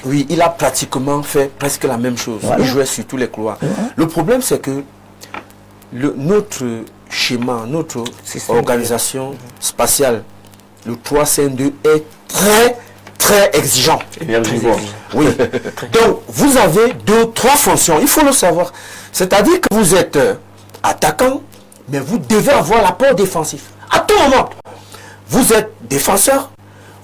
Oui, il a pratiquement fait presque la même chose. Voilà. Il jouait sur tous les couloirs. Le problème, c'est que notre schéma, notre organisation spatiale, le 3-5-2 est très exigeant. Oui. Donc, vous avez 2-3 fonctions. Il faut le savoir. C'est-à-dire que vous êtes attaquant, mais vous devez avoir l'apport défensif. À tout moment, vous êtes défenseur,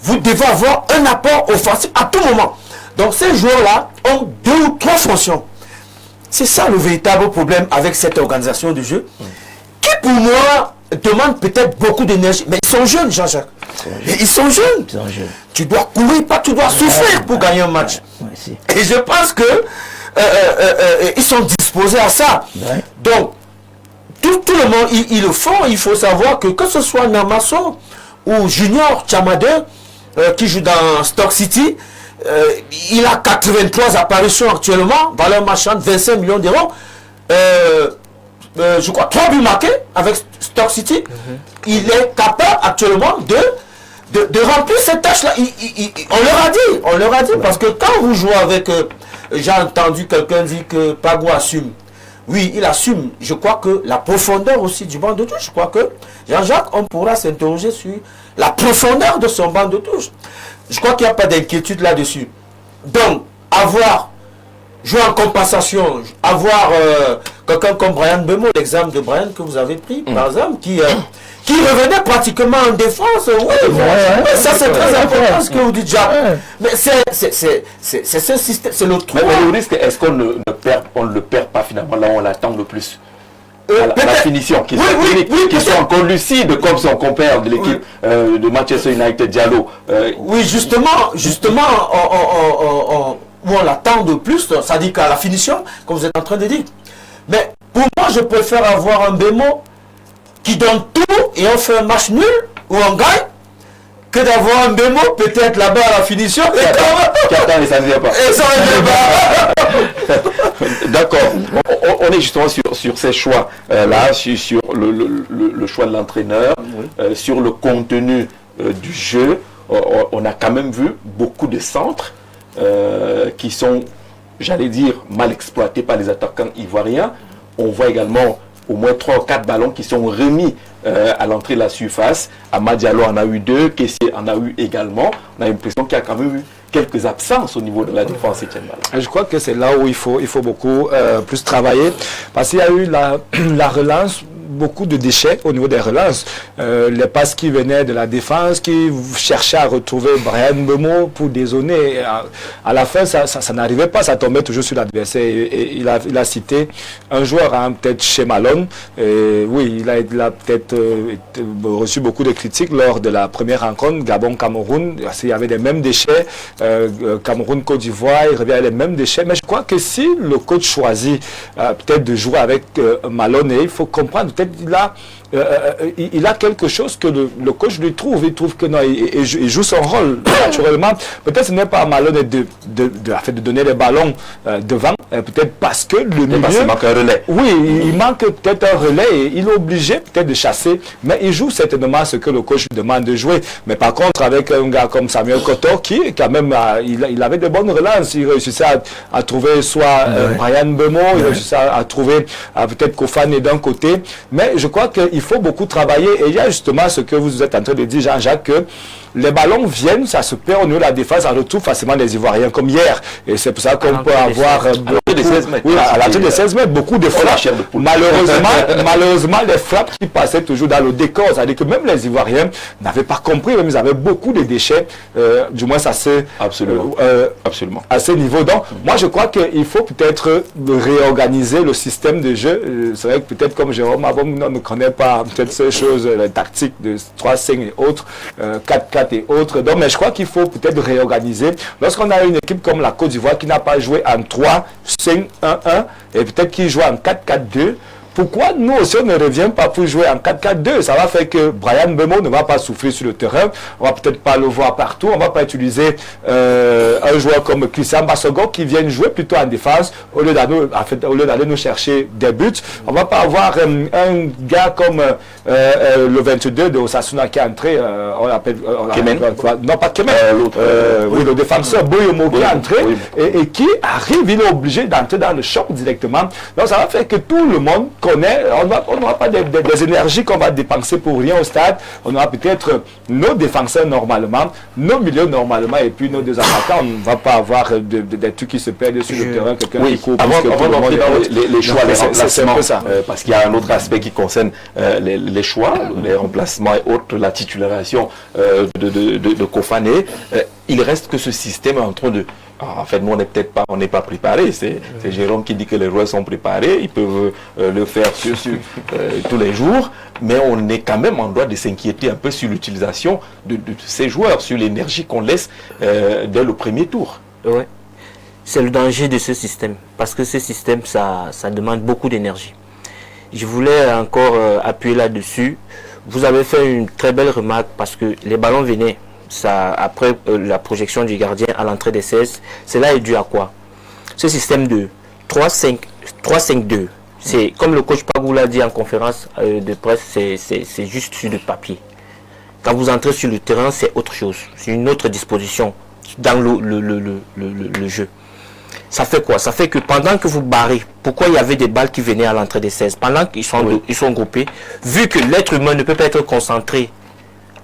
vous devez avoir un apport offensif à tout moment. Donc ces joueurs-là ont 2 ou 3 fonctions. C'est ça le véritable problème avec cette organisation de jeu, qui pour moi demande peut-être beaucoup d'énergie. Mais ils sont jeunes, Jean-Jacques. Ils sont jeunes. Tu dois courir, pas tu dois souffrir pour gagner un match. Et je pense que ils sont disposés à ça. Donc, tout le monde, ils le font. Il faut savoir que ce soit Namasso ou Junior Chamade, qui joue dans Stock City, il a 83 apparitions actuellement, valeur marchande 25 millions d'euros. Je crois 3 buts marqués avec Stock City. Il est capable actuellement de remplir cette tâche-là. On leur a dit, parce que quand vous jouez avec... j'ai entendu quelqu'un dire que Pagou assume. Oui, il assume. Je crois que la profondeur aussi du banc de touche, je crois que Jean-Jacques, on pourra s'interroger sur la profondeur de son banc de touche. Je crois qu'il n'y a pas d'inquiétude là-dessus. Donc, jouer en compensation, avoir quelqu'un comme Brian Mbeumo, l'exemple de Brian que vous avez pris, par exemple, qui revenait pratiquement en défense. Ça c'est très important ce que vous dites, Jacques. Mais c'est ce système, c'est le trou. Mais le risque, est-ce qu'on ne le perd pas finalement là où on l'attend le plus? La finition, qui sont encore lucides comme son compère de l'équipe de Manchester United, Diallo. Oui, justement, on l'attend de plus, ça dit qu'à la finition, comme vous êtes en train de dire. Mais pour moi, je préfère avoir un Mbeumo qui donne tout et on fait un match nul ou on gagne, que d'avoir un Mbeumo peut-être là-bas à la finition qui attend et ça ne vient pas. Et ça ne vient pas. D'accord. On est justement sur ces choix là, sur le choix de l'entraîneur, sur le contenu du jeu. On a quand même vu beaucoup de centres qui sont, j'allais dire, mal exploités par les attaquants ivoiriens. On voit également au moins 3 ou 4 ballons qui sont remis à l'entrée de la surface. Amad Diallo en a eu 2, Kessié en a eu également. On a l'impression qu'il y a quand même eu quelques absences au niveau de la défense, Etienne Bala. Je crois que c'est là où il faut beaucoup plus travailler. Parce qu'il y a eu la relance beaucoup de déchets au niveau des relances. Les passes qui venaient de la défense, qui cherchaient à retrouver Bryan Mbeumo pour dézoner. À la fin, ça n'arrivait pas, ça tombait toujours sur l'adversaire. Et il a cité un joueur, hein, peut-être chez Malone. Oui, il a peut-être reçu beaucoup de critiques lors de la première rencontre, Gabon-Cameroun. Il y avait les mêmes déchets. Cameroun-Côte d'Ivoire, il revient avec les mêmes déchets. Mais je crois que si le coach choisit peut-être de jouer avec Malone, il faut comprendre, peut-être il a quelque chose que le coach lui trouve. Il trouve que non, il joue son rôle naturellement. Peut-être ce n'est pas à Malone de donner les ballons devant, peut-être parce que le milieu... Il manque un relais. Oui, il manque peut-être un relais et il est obligé peut-être de chasser, mais il joue certainement ce que le coach lui demande de jouer. Mais par contre, avec un gars comme Samuel Kotor, qui quand même, il avait de bonnes relances, il réussissait à trouver soit Bryan Mbeumo, il réussissait à trouver peut-être Kofane d'un côté, mais je crois qu'il faut beaucoup travailler et il y a justement ce que vous êtes en train de dire, Jean-Jacques, que les ballons viennent, ça se perd au niveau de la défense, on retrouve facilement les Ivoiriens comme hier. Et c'est pour ça qu'on peut avoir à l'entrée des 16 mètres, beaucoup de frappes. Malheureusement, les frappes qui passaient toujours dans le décor, c'est-à-dire que même les Ivoiriens n'avaient pas compris, même ils avaient beaucoup de déchets, du moins ça c'est absolument à ce niveau. Donc, moi je crois qu'il faut peut-être réorganiser le système de jeu. C'est vrai que peut-être comme Jérôme Abom ne connaît pas peut-être ces choses, les tactiques de 3-5 et autres, 4-4 et autres. Donc, mais je crois qu'il faut peut-être réorganiser. Lorsqu'on a une équipe comme la Côte d'Ivoire qui n'a pas joué en 3-5-1-1 et peut-être qui joue en 4-4-2, pourquoi nous aussi on ne revient pas pour jouer en 4-4-2? Ça va faire que Bryan Mbeumo ne va pas souffrir sur le terrain, on va peut-être pas le voir partout, on va pas utiliser un joueur comme Christian Basogo qui vient jouer plutôt en défense au lieu d'aller nous chercher des buts. On va pas avoir un gars comme le 22 de Osasuna qui est entré, on l'appelle non pas Kemen, oui, le défenseur Boyomo qui est entré et qui arrive, il est obligé d'entrer dans le choc directement. Donc ça va faire que tout le monde connaît, on n'aura pas des énergies qu'on va dépenser pour rien au stade. On aura peut-être nos défenseurs normalement, nos milieux normalement, et puis nos deux attaquants. On ne va pas avoir des trucs qui se perdent sur le terrain, quelqu'un qui court. Avant d'entrer dans les choix, les remplacements, parce qu'il y a un autre aspect qui concerne les choix, les remplacements et autres, la titularisation de Kofane. Il reste que ce système est en train de... En fait, nous, on n'est pas préparé. C'est Jérôme qui dit que les joueurs sont préparés. Ils peuvent le faire sur tous les jours. Mais on est quand même en droit de s'inquiéter un peu sur l'utilisation de ces joueurs, sur l'énergie qu'on laisse dès le premier tour. Ouais. C'est le danger de ce système. Parce que ce système, ça demande beaucoup d'énergie. Je voulais encore appuyer là-dessus. Vous avez fait une très belle remarque parce que les ballons venaient. Ça, après la projection du gardien à l'entrée des 16, cela est dû à quoi? Ce système de 3-5-2, c'est comme le coach Pagou l'a dit en conférence de presse, c'est juste sur le papier. Quand vous entrez sur le terrain, c'est autre chose, c'est une autre disposition dans le jeu. Ça fait quoi? Ça fait que pendant que vous barrez, pourquoi il y avait des balles qui venaient à l'entrée des 16? Pendant qu'ils sont groupés, vu que l'être humain ne peut pas être concentré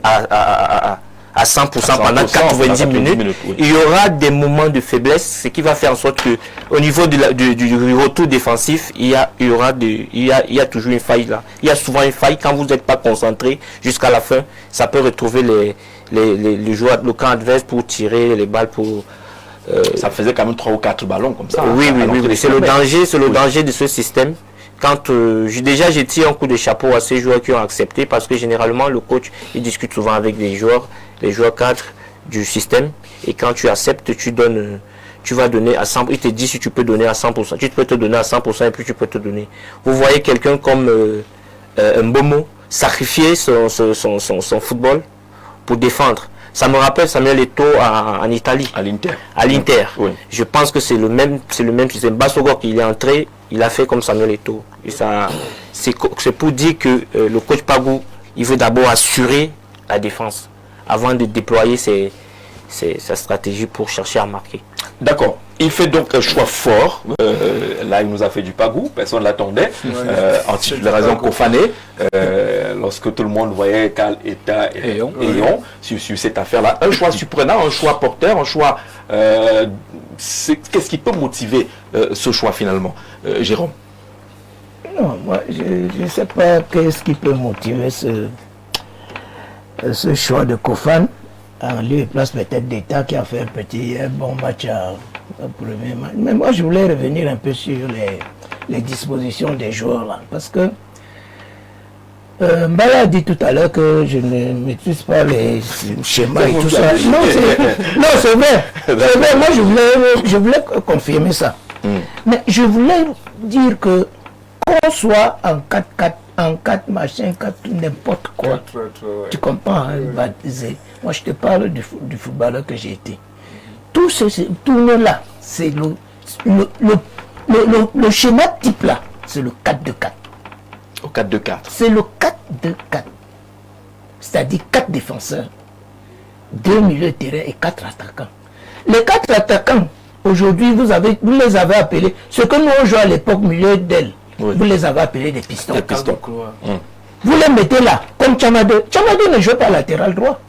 à 100% pendant 90 minutes, il y aura des moments de faiblesse, ce qui va faire en sorte que au niveau du retour défensif, il y a toujours une faille là. Il y a souvent une faille quand vous n'êtes pas concentré jusqu'à la fin. Ça peut retrouver les joueurs, le camp adverse pour tirer les balles pour... ça faisait quand même 3 ou 4 ballons comme ça. Oui. C'est le danger de ce système. Quand j'ai tiré un coup de chapeau à ces joueurs qui ont accepté, parce que généralement le coach il discute souvent avec les joueurs cadres du système, et quand tu acceptes, tu vas donner à 100%, il te dit si tu peux donner à 100%, tu peux te donner à 100% et puis tu peux te donner. Vous voyez quelqu'un comme Mbeumo sacrifier son football pour défendre. Ça me rappelle Samuel Eto'o en Italie. À l'Inter. À l'Inter. Oui. Je pense que c'est le même système. Basogo, il est entré, il a fait comme Samuel Eto'o. Et ça, c'est pour dire que le coach Pagou, il veut d'abord assurer la défense avant de déployer sa stratégie pour chercher à marquer. D'accord. Il fait donc un choix fort. Là, il nous a fait du Pagou. Personne ne l'attendait. En titularisation Kofane. Lorsque tout le monde voyait Kal Eta et Eyon sur cette affaire-là. Un choix surprenant, un choix porteur, un choix... Qu'est-ce qui peut motiver ce choix finalement, Jérôme? Non, moi, je ne sais pas qu'est-ce qui peut motiver ce choix de Kofan, en lieu et place peut-être d'État qui a fait un bon match au premier match. Mais moi, je voulais revenir un peu sur les dispositions des joueurs là, parce que Mbala a dit tout à l'heure que je ne maîtrise pas les schémas et tout ça. Non, c'est vrai. C'est vrai. Moi, je voulais confirmer ça. Mais je voulais dire que qu'on soit en 4-4, en 4 machins, 4 n'importe quoi. Tu comprends, hein, moi, je te parle du footballeur que j'ai été. Tout ce tourne-là, c'est le schéma type là, c'est le 4-2-4. Au 4-2-4. C'est le 4-2-4. C'est-à-dire 4 défenseurs, 2 milieux de terrain et 4 attaquants. Les 4 attaquants, aujourd'hui, vous les avez appelés, ce que nous on jouait à l'époque milieu d'aile, vous les avez appelés des pistons. Des pistons. Vous les mettez là, comme Chamado. Chamado ne jouait pas latéral droit.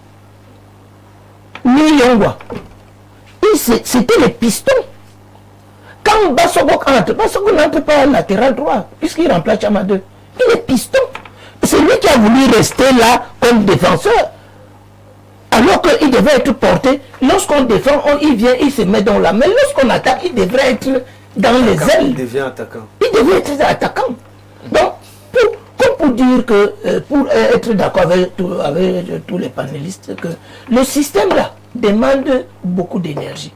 Ni Yongwa. C'était les pistons. Quand Bassoko n'entre pas latéral droit, puisqu'il remplace Chamado. Il est piston. C'est lui qui a voulu rester là comme défenseur. Alors qu'il devait être porté. Lorsqu'on défend, il vient, il se met dans la main. Lorsqu'on attaque, il devrait être dans les ailes. Il devient attaquant. Il devait être attaquant. Donc, comme pour dire que, pour être d'accord avec tous les panélistes, que le système là demande beaucoup d'énergie.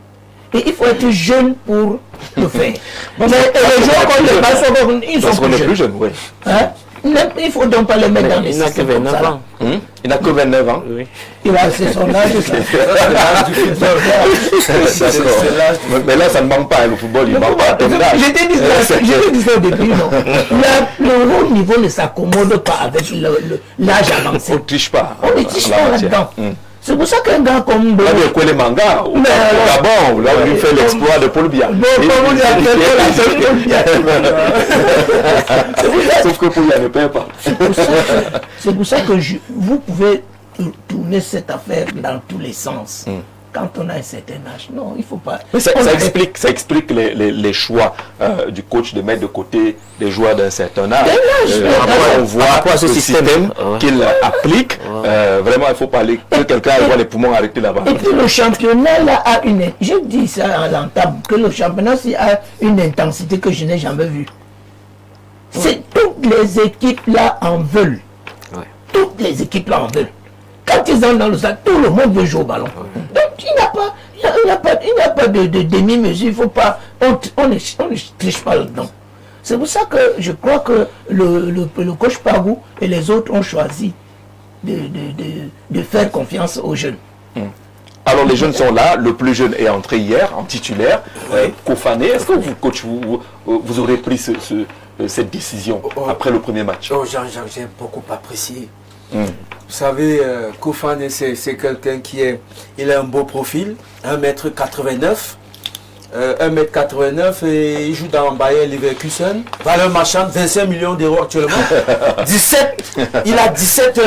Et il faut être jeune pour le faire. Mais les gens comme les Bassoko, ils sont plus jeunes. Oui. Hein? Il ne faut donc pas les mettre dans les systèmes. Il n'a que 29 ans. Il n'a que 29 ans. Oui. C'est son âge. Mais là, ça ne manque pas. Le football, il ne manque pas. Je t'ai dit ça depuis, non. Le haut niveau ne s'accommode pas avec l'âge avancé. On ne triche pas. On ne triche pas là-dedans. C'est pour ça qu'un gars comme... Là, il y a les mangas. Au Gabon, là où il fait l'exploit de Paul Biya. Sauf que Paul Biya ne paye pas. C'est pour ça que vous pouvez tourner cette affaire dans tous les sens. Quand on a un certain âge, non, il ne faut pas... Mais ça explique les choix du coach de mettre de côté des joueurs d'un certain âge. On voit ce système qu'il applique. Vraiment, il ne faut pas aller que quelqu'un voit les poumons arrêtés là-bas. Et puis le championnat là a une... Je dis ça à l'entame, que le championnat a une intensité que je n'ai jamais vue. C'est toutes les équipes là en veulent. Toutes les équipes là en veulent. Quand ils entrent dans le stade, tout le monde veut jouer au ballon. Donc il n'y a pas de demi-mesure. Il faut pas, on ne triche pas là-dedans. C'est pour ça que je crois que le coach Pagou et les autres ont choisi de faire confiance aux jeunes. Alors les jeunes sont là, le plus jeune est entré hier en titulaire, Kofané. Est-ce que vous, coach, vous aurez pris cette décision après le premier match? J'ai beaucoup apprécié. Vous savez, Kofané, c'est quelqu'un il a un beau profil, 1m89. 1m89 et il joue dans Bayer Leverkusen. Valeur marchande, 25 millions d'euros actuellement. Il a 17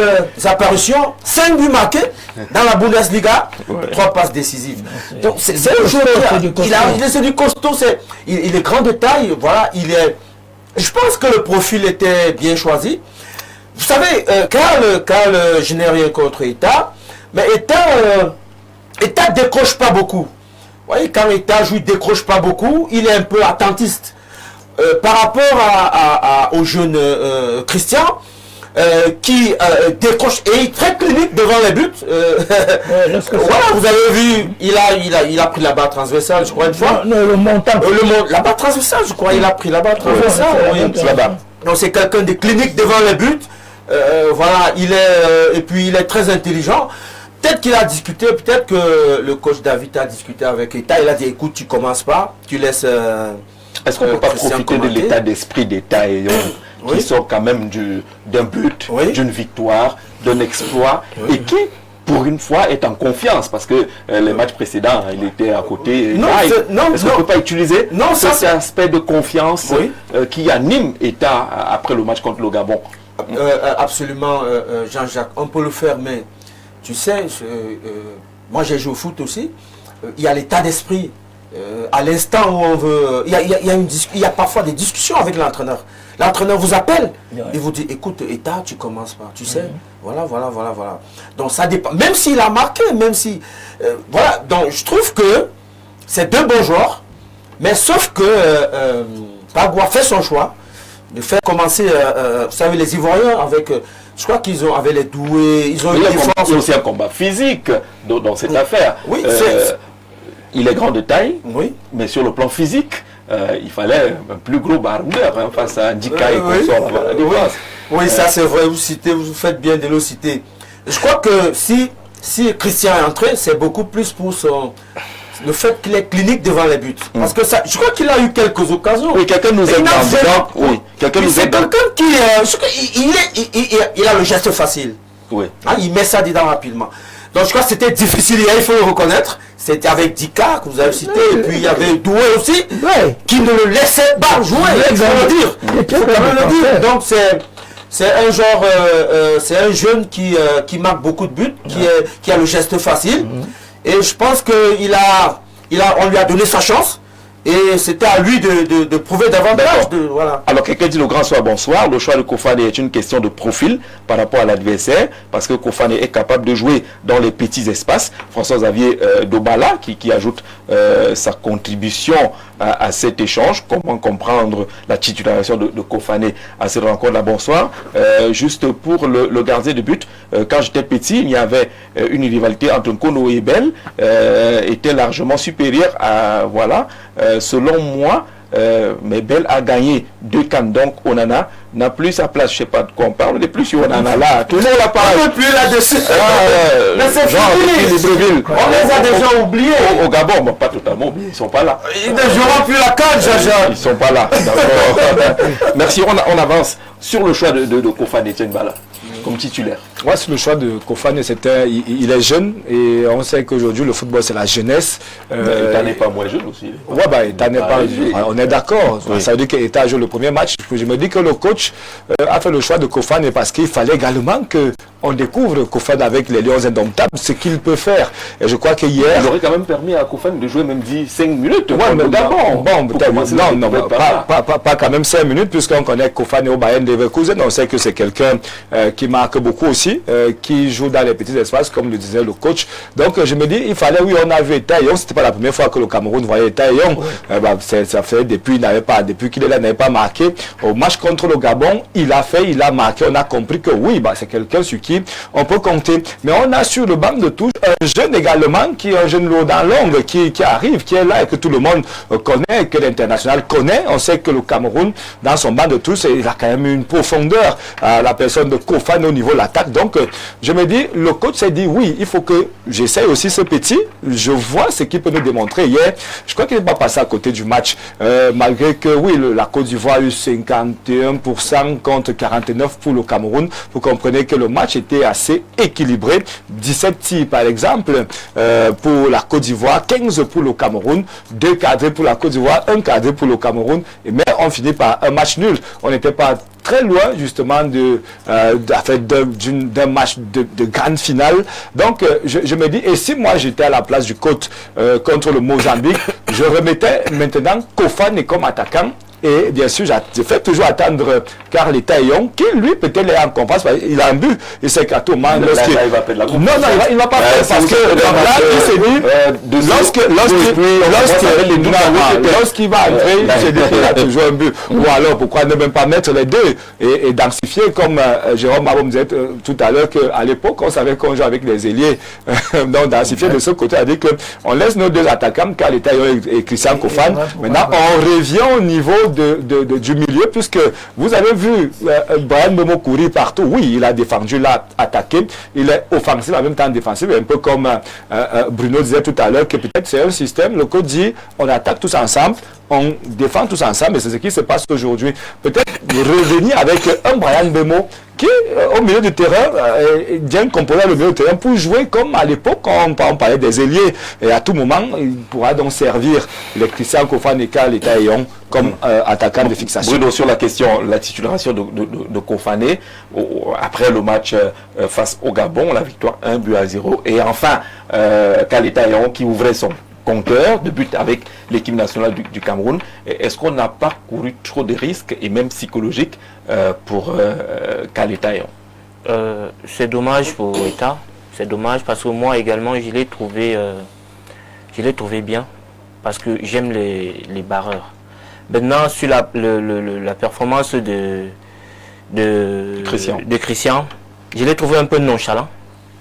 apparitions, 5 buts marqués dans la Bundesliga, 3 passes décisives. Donc c'est un joueur c'est du costaud, il est grand de taille, voilà, je pense que le profil était bien choisi. Vous savez, je n'ai rien contre Eta, mais Eta décroche pas beaucoup. Vous voyez, quand Eta joue, il ne décroche pas beaucoup, il est un peu attentiste. Par rapport au jeune Christian, qui décroche et il est très clinique devant les buts. Voilà, vous avez vu, il a pris la barre transversale, je crois, une fois. Non, le montant. La barre transversale, je crois, il a pris la barre transversale. Donc c'est quelqu'un de clinique devant les buts. Voilà, et puis il est très intelligent. Peut-être qu'il a discuté, peut-être que le coach David a discuté avec Eta. Il a dit, écoute, tu commences pas, tu laisses... Est-ce qu'on ne peut pas profiter de l'état d'esprit d'Eta et qui sort quand même d'un but, d'une victoire, d'un exploit, et qui, pour une fois, est en confiance, parce que les matchs précédents, il était à côté. Est-ce qu'on ne peut pas utiliser cet aspect de confiance qui anime Eta après le match contre le Gabon? Absolument, Jean-Jacques, on peut le faire, mais... Tu sais, moi j'ai joué au foot aussi, il y a l'état d'esprit. À l'instant où on veut... Il y a parfois des discussions avec l'entraîneur. L'entraîneur vous appelle, il vous dit, écoute, Eta, tu commences pas, tu sais, voilà. Donc ça dépend, même s'il a marqué, même si, voilà, donc je trouve que c'est deux bons joueurs, mais sauf que Pagua fait son choix de faire commencer, vous savez, les Ivoiriens avec, je crois qu'ils ont, avec les doués, ils ont eu des forces. Il y a aussi un combat physique dans cette affaire. Oui, il est grand de taille, oui. Mais sur le plan physique, il fallait un plus gros baroudeur face à Ndika et consort. Oui, ça c'est vrai, vous faites bien de le citer. Je crois que si Christian est entré, c'est beaucoup plus pour le fait qu'il est clinique devant les buts. Parce que ça, je crois qu'il a eu quelques occasions. Oui, quelqu'un nous aide c'est quelqu'un qui, il a le geste facile. Oui. Hein, il met ça dedans rapidement. Donc je crois que c'était difficile, il faut le reconnaître. C'était avec Dika que vous avez cité, et puis il y avait Doué aussi, qui ne le laissait pas jouer, il faut le dire. Il faut quand même le dire. Donc c'est un genre, c'est un jeune qui marque beaucoup de buts, qui a le geste facile. Et je pense qu'on lui a donné sa chance. Et c'était à lui de prouver davantage. Voilà. Alors quelqu'un dit le grand soir, bonsoir. Le choix de Kofane est une question de profil par rapport à l'adversaire. Parce que Kofane est capable de jouer dans les petits espaces. François-Xavier Dobala qui ajoute sa contribution à cet échange. Comment comprendre la titularisation de Kofane à cette rencontre-là. Bonsoir. Juste pour le gardien de but, quand j'étais petit, il y avait une rivalité entre Nkono et Bell. Était largement supérieure à... Voilà. Selon moi, mais Bell a gagné 2 cannes, donc Onana n'a plus sa place. Je ne sais pas de quoi on parle, on n'est plus sur Onana là. Tout le monde la parle. On n'est plus là-dessus. Mais c'est fini. On les a déjà oubliés. Au Gabon, bon, pas totalement oubliés, ils ne sont pas là. Ils ne joueront plus la canne, Jaja. Ils ne sont pas là. Merci, on avance sur le choix de Kofane Tienbala comme titulaire. Moi, c'est le choix de Kofane, il est jeune et on sait qu'aujourd'hui le football c'est la jeunesse. Eta n'est pas moins jeune aussi. Ouais, Eta n'est pas. On est d'accord. Oui. Ça veut dire qu'Eta a joué le premier match. Je me dis que le coach a fait le choix de Kofane parce qu'il fallait également qu'on découvre Kofane avec les Lions Indomptables, ce qu'il peut faire. Et je crois que hier. Il aurait quand même permis à Kofane de jouer même 5 minutes. Ouais, mais d'abord, pas quand même 5 minutes, puisqu'on connaît Kofane au Bayern Leverkusen. On sait que c'est quelqu'un qui marque beaucoup aussi, qui joue dans les petits espaces, comme le disait le coach. Donc je me dis, il fallait, oui, on a vu Taillon, c'était pas la première fois que le Cameroun voyait Taillon. Ça fait depuis qu'il est là, il n'avait pas marqué. Au match contre le Gabon, il a marqué, on a compris que oui, c'est quelqu'un sur qui on peut compter. Mais on a sur le banc de touche un jeune également, qui est un jeune lourd dans l'ombre, qui arrive, qui est là et que tout le monde connaît, que l'international connaît. On sait que le Cameroun, dans son banc de touche, il a quand même une profondeur à la personne de Kofane au niveau de l'attaque. Donc, je me dis, le coach s'est dit, oui, il faut que j'essaye aussi ce petit. Je vois ce qu'il peut nous démontrer hier. Je crois qu'il n'est pas passé à côté du match. Malgré que, oui, la Côte d'Ivoire a eu 51% contre 49% pour le Cameroun. Vous comprenez que le match était assez équilibré. 17 tirs, par exemple, pour la Côte d'Ivoire, 15 pour le Cameroun, 2 cadrés pour la Côte d'Ivoire, 1 cadré pour le Cameroun. Mais on finit par un match nul. On n'était pas très loin justement d'un match de grande finale. Donc je me dis, et si moi j'étais à la place du coach contre le Mozambique, je remettais maintenant Kofane comme attaquant. Et bien sûr, je fais toujours attendre Karl Taillon, qui lui peut-être est en confiance, il a un but, il sait qu'à tout moment, il va perdre la coupe. Non, il ne va pas perdre parce que là, il s'est dit, lorsqu'il va entrer, il s'est dit qu'il a toujours un but. Ou alors, pourquoi ne même pas mettre les deux et densifier, comme Jérôme Mabo me disait tout à l'heure, qu'à l'époque, on savait qu'on jouait avec les ailiers. Donc, densifier de ce côté, c'est-à-dire qu'on laisse nos deux attaquants, Karl Taillon et Christian Kofane. Maintenant, on revient au niveau du milieu, puisque vous avez vu Bryan Mbeumo courir partout. Oui, il a défendu, là, attaqué. Il est offensif, en même temps défensif, un peu comme Bruno disait tout à l'heure, que peut-être c'est un système. Le coach dit, on attaque tous ensemble, on défend tous ensemble, et c'est ce qui se passe aujourd'hui. Peut-être revenir avec un Bryan Mbeumo qui, au milieu du terrain, vient composer le milieu du terrain pour jouer comme à l'époque, quand on parlait des ailiers. Et à tout moment, il pourra donc servir les Christian Kofane et Karl Taillon comme attaquant de fixation. Bruno, sur la question, la titularisation de Kofane, après le match face au Gabon, la victoire 1-0. Et enfin, Karl Taillon qui ouvrait compteur de buts avec l'équipe nationale du Cameroun. Est-ce qu'on n'a pas couru trop de risques, et même psychologiques, pour Kaleta? C'est dommage pour Eta. C'est dommage parce que moi également, je l'ai trouvé bien. Parce que j'aime les barreurs. Maintenant, sur la performance de Christian, je l'ai trouvé un peu nonchalant.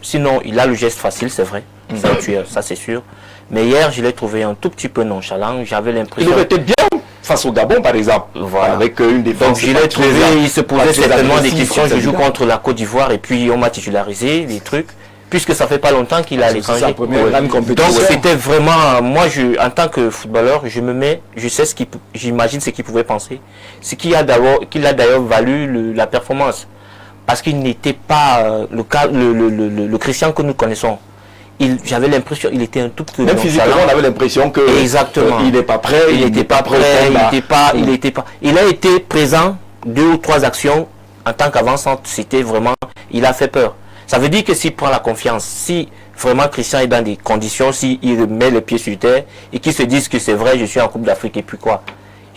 Sinon, il a le geste facile, c'est vrai. C'est un tueur, ça c'est sûr. Mais hier, je l'ai trouvé un tout petit peu nonchalant. J'avais l'impression... Il aurait été bien face au Gabon, par exemple. Voilà. Avec une défense... Donc, je l'ai trouvé, il se posait certainement des questions. Je joue contre la Côte d'Ivoire et puis on m'a titularisé, des trucs. Puisque ça fait pas longtemps qu'il est à l'étranger. Donc c'était vraiment, moi en tant que footballeur, je sais j'imagine ce qu'il pouvait penser. Ce qui a d'ailleurs valu la performance. Parce qu'il n'était pas le Christian que nous connaissons. J'avais l'impression qu'il était un tout petit peu... Même physiquement, on avait l'impression que il n'est pas prêt, il n'était pas prêt, il a été présent 2 ou 3 actions en tant qu'avançant, c'était vraiment, il a fait peur. Ça veut dire que s'il prend la confiance, si vraiment Christian est dans des conditions, s'il met les pieds sur terre et qu'il se dise que c'est vrai, je suis en Coupe d'Afrique et puis quoi.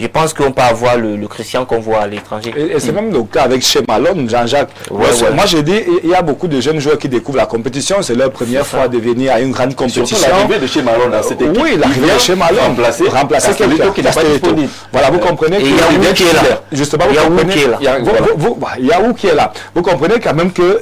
Je pense qu'on peut avoir le Christian qu'on voit à l'étranger. Et c'est même le cas avec chez Malone, Jean-Jacques. Moi, j'ai dit, il y a beaucoup de jeunes joueurs qui découvrent la compétition. C'est leur première fois de venir à une grande compétition. Surtout l'arrivée de chez Malone à cette équipe. Oui, l'arrivée de chez Malone. Remplacer quelqu'un qui n'est pas disponible. Voilà, vous comprenez qu'il y a Wu qui est là. Justement, vous comprenez. Il y a Wu qui est là. Vous comprenez quand même que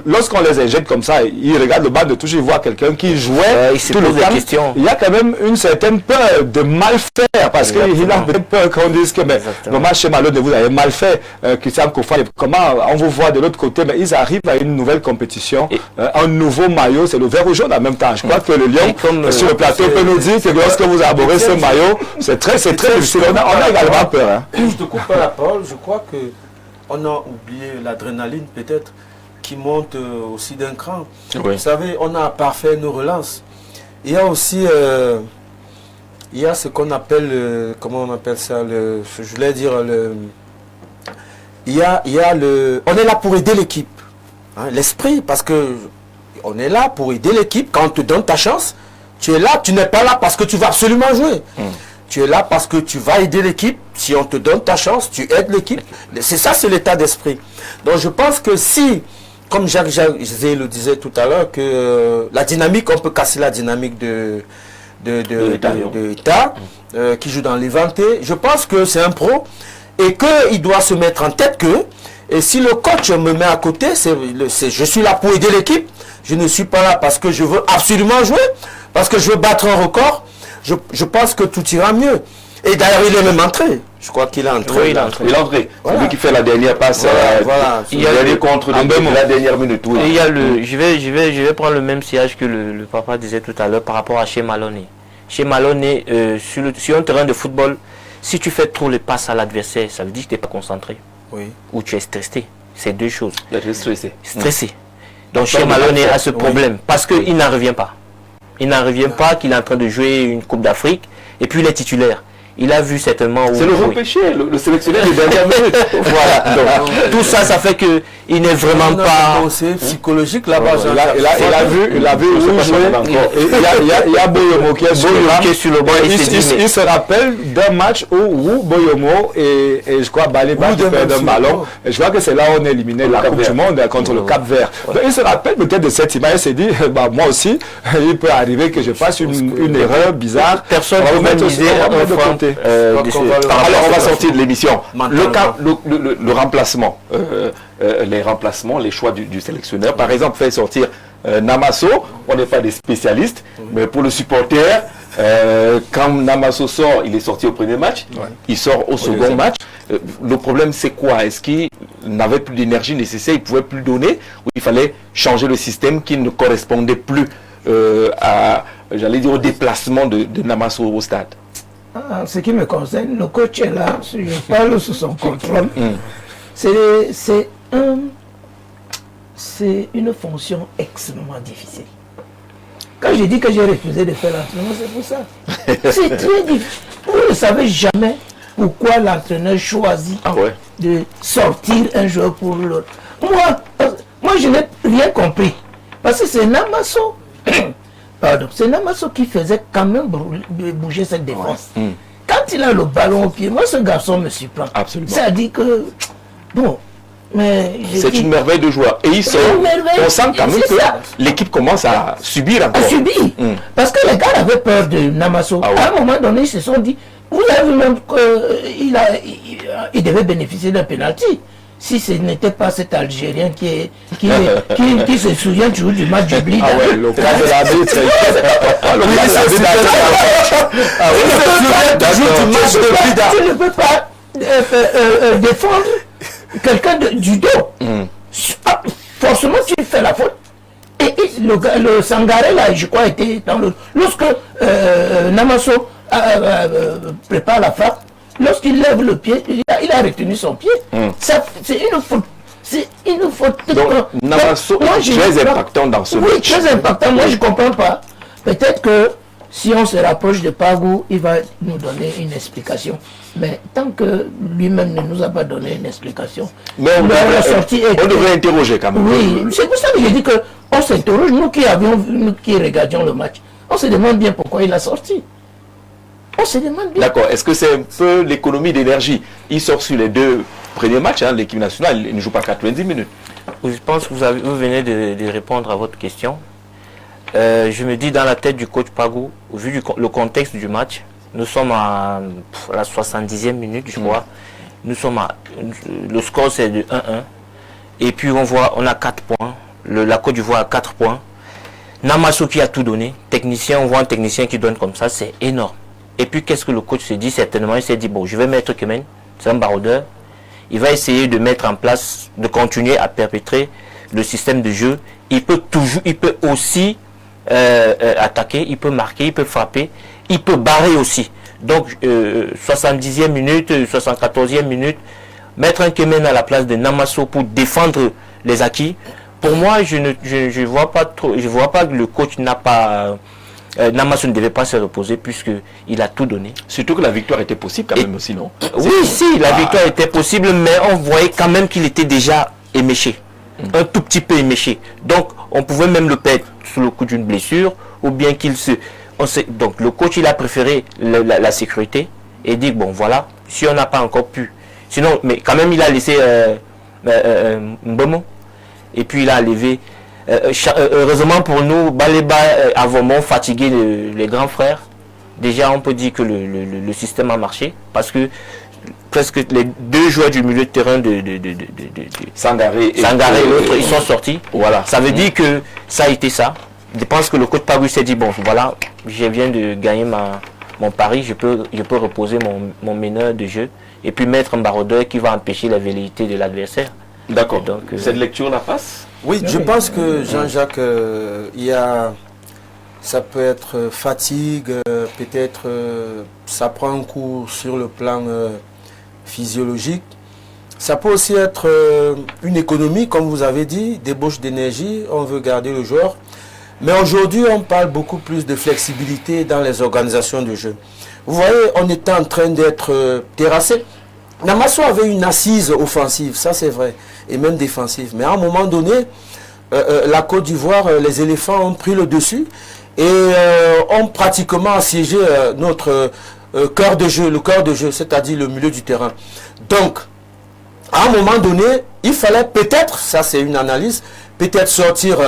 lorsqu'on les injecte comme ça, ils regardent le banc de touche, ils voient quelqu'un qui jouait tout le temps. Il y a quand même une certaine peur de mal faire parce qu'il a peur qu'on dise que vraiment chez Malone vous avez mal fait, Christian Kofa, comment on vous voit de l'autre côté, mais ils arrivent à une nouvelle compétition, un nouveau maillot, c'est le vert ou jaune en même temps. Je crois que le Lion sur le plateau peut nous dire que lorsque vous arborez ce maillot, c'est très difficile. On a également peur. Hein. Je te coupe pas la parole, je crois que on a oublié l'adrénaline peut-être qui monte aussi d'un cran. Vous savez, on a parfait nos relances. Il y a aussi il y a ce qu'on appelle, comment on appelle ça, je voulais dire, on est là pour aider l'équipe, hein, l'esprit, parce que on est là pour aider l'équipe. Quand on te donne ta chance, tu es là, tu n'es pas là parce que tu vas absolument jouer. Tu es là parce que tu vas aider l'équipe. Si on te donne ta chance, tu aides l'équipe. C'est ça, c'est l'état d'esprit. Donc je pense que si, comme Jacques Zé le disait tout à l'heure, que la dynamique, on peut casser la dynamique de Eta, qui joue dans l'éventé. Je pense que c'est un pro et qu'il doit se mettre en tête que, et si le coach me met à côté, je suis là pour aider l'équipe, je ne suis pas là parce que je veux absolument jouer, parce que je veux battre un record, je pense que tout ira mieux. Et d'ailleurs, il est même entré. Je crois qu'il est entré. Oui, il est entré. Voilà. C'est lui qui fait la dernière passe. Il y a le contre la dernière minute. Oui. Et il y a je vais prendre le même sillage que le papa disait tout à l'heure par rapport à chez Malone. Chez Malone, sur un terrain de football, si tu fais trop les passes à l'adversaire, ça veut dire que tu n'es pas concentré. Oui. Ou tu es stressé. C'est deux choses. Tu es stressé. Stressé. Donc chez Malone a ce problème parce qu'il n'en revient pas. Il n'en revient pas qu'il est en train de jouer une Coupe d'Afrique et puis il est titulaire. Il a vu certainement... C'est le repêché, le sélectionneur des dernières minutes. Voilà. Donc, tout ça, ça fait qu'il n'est vraiment pas... C'est psychologique là-bas. Il a vu où jouer. Il y a Boyomo qui est sur le banc. Il se rappelle d'un match où Boyomo et je crois Baleba qui perdent un ballon. Et je crois que c'est là où on a éliminé la Coupe du Monde contre le Cap Vert. Donc, il se rappelle peut-être de cette image. Il s'est dit, moi aussi, il peut arriver que je fasse une erreur bizarre. Personne ne peut même miser de côté. Alors on va sortir de l'émission. Le remplacement, les remplacements, les choix du sélectionneur. Par exemple, faire sortir Namasso, on n'est pas des spécialistes, mais pour le supporter, quand Namasso sort, il est sorti au premier match, il sort au second match. Le problème c'est quoi? Est-ce qu'il n'avait plus d'énergie nécessaire, il ne pouvait plus donner, ou il fallait changer le système qui ne correspondait plus j'allais dire, au déplacement de Namasso au stade? En ce qui me concerne, le coach est là, je parle sous son contrôle. C'est une fonction extrêmement difficile. Quand je dis que j'ai refusé de faire l'entraînement, c'est pour ça. C'est très difficile. Vous ne savez jamais pourquoi l'entraîneur choisit de sortir un joueur pour l'autre. Moi, je n'ai rien compris. Parce que c'est Namasso. Pardon, c'est Namasso qui faisait quand même bouger cette défense. Quand il a le ballon au pied, moi ce garçon me surprend. Absolument. C'est-à-dire que, bon, mais... C'est une merveille de joueur. Et ils sont, on sent quand même que l'équipe commence à subir encore. À subir. Parce que les gars avaient peur de Namasso. Ah, oui. À un moment donné, ils se sont dit, vous avez vu même qu'il devait bénéficier d'un penalty. Si ce n'était pas cet Algérien qui se souvient toujours du match du Blida. Ah ouais, le cas de l'arbitre. Tu ne peux pas défendre quelqu'un du dos. Forcément, tu fais la faute. Et le Sangaré, là, je crois, était dans le... Lorsque Namasso prépare la frappe, lorsqu'il lève le pied, il a retenu son pied. C'est une faute. C'est une faute. Donc, Namasso est très impactant dans ce match. Oui, très impactant. Moi, je ne comprends pas. Peut-être que si on se rapproche de Pagou, il va nous donner une explication. Mais tant que lui-même ne nous a pas donné une explication, mais on devrait interroger quand même. Oui, c'est pour ça que je dis qu'on s'interroge, nous qui regardions le match. On se demande bien pourquoi il a sorti. On se demande bien. D'accord. Est-ce que c'est un peu l'économie d'énergie? Il sort sur les 2 premiers matchs, hein, l'équipe nationale, il ne joue pas 90 minutes. Je pense que vous venez de répondre à votre question. Je me dis dans la tête du coach Pagou, vu le contexte du match, nous sommes à la 70e minute, je crois. Nous sommes le score c'est de 1-1. Et puis on a 4 points. La Côte d'Ivoire a 4 points. Namasso qui a tout donné. Technicien, on voit un technicien qui donne comme ça, c'est énorme. Et puis qu'est-ce que le coach se dit? Certainement, il s'est dit, bon, je vais mettre Kemen, c'est un baroudeur. Il va essayer de mettre en place, de continuer à perpétrer le système de jeu. Il peut aussi attaquer, il peut marquer, il peut frapper, il peut barrer aussi. Donc 70e minute, 74e minute, mettre un Kemen à la place de Namasso pour défendre les acquis. Pour moi, je vois pas que le coach n'a pas... Namasso ne devait pas se reposer puisqu'il a tout donné. Surtout que la victoire était possible quand même aussi, non? Oui, si, la victoire était possible, mais on voyait quand même qu'il était déjà éméché. Un tout petit peu éméché. Donc, on pouvait même le perdre sous le coup d'une blessure, ou bien qu'il se... Donc, le coach, il a préféré la sécurité et dit, bon, voilà, si on n'a pas encore pu... Sinon, mais quand même, il a laissé Mbomo. Et puis, il a levé... heureusement pour nous, Baleba a vraiment fatigué les grands frères. Déjà, on peut dire que le système a marché parce que presque les 2 joueurs du milieu de terrain de Sangaré et l'autre, ils sont sortis. Voilà. Ça veut dire que ça a été ça. Je pense que le coach Pagou s'est dit, bon, voilà, je viens de gagner mon pari, je peux reposer mon meneur de jeu et puis mettre un baroudeur qui va empêcher la velléité de l'adversaire. D'accord. Cette lecture la passe? Oui, je pense que Jean-Jacques, ça peut être fatigue, peut-être ça prend un coup sur le plan physiologique. Ça peut aussi être une économie, comme vous avez dit, débauche d'énergie, on veut garder le joueur. Mais aujourd'hui, on parle beaucoup plus de flexibilité dans les organisations de jeu. Vous voyez, on était en train d'être terrassé. Namasso avait une assise offensive, ça c'est vrai, et même défensive. Mais à un moment donné, la Côte d'Ivoire, les éléphants ont pris le dessus et ont pratiquement assiégé notre cœur de jeu, c'est-à-dire le milieu du terrain. Donc, à un moment donné, il fallait peut-être, ça c'est une analyse, peut-être sortir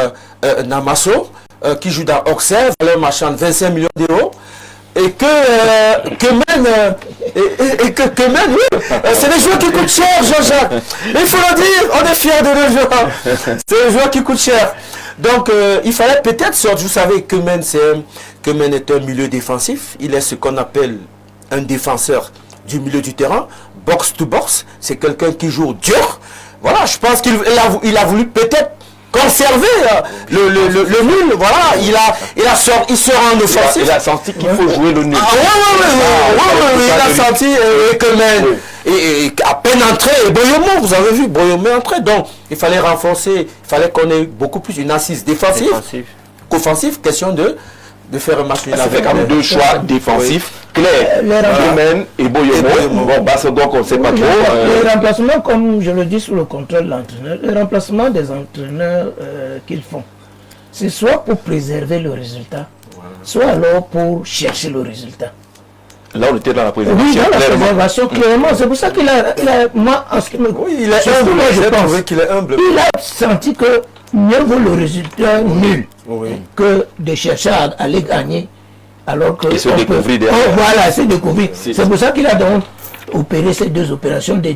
Namasso, qui joue dans Auxerre, valeur marchande 25 millions d'euros, et Kemen, c'est des joueurs qui coûtent cher, Jean-Jacques. Il faut le dire, on est fiers de nos joueurs. C'est des joueurs qui coûtent cher. Donc, il fallait peut-être sortir. Vous savez, Kemen est un milieu défensif. Il est ce qu'on appelle un défenseur du milieu du terrain, box to box. C'est quelqu'un qui joue dur. Voilà, je pense qu'il a voulu peut-être conserver le nul, voilà, il sort en offensif. Il a senti qu'il faut jouer le nul. Il a senti Kemen. Et à peine entré, et Boyomo, vous avez vu, Boyomo est entré. Donc, il fallait renforcer, il fallait qu'on ait beaucoup plus une assise défensive qu'offensive, question de faire un match. Il avait quand même 2 choix défensifs clairs, Kemen et Boyomo. Bon, donc on ne sait pas trop. Les remplacements, comme je le dis sous le contrôle de l'entraîneur, les remplacements des entraîneurs qu'ils font, c'est soit pour préserver le résultat, soit alors pour chercher le résultat. Là, on était dans la préservation. Oui, dans la préservation, clairement. C'est pour ça qu'il a, moi, en ce qui me... Oui, il est humble. J'ai trouvé qu'il est humble. Il a senti que mieux vaut le résultat nul que de chercher à aller gagner. Alors que... Et se découvrir derrière. Voilà, se découvrir. C'est pour ça qu'il a donc opéré ces deux opérations de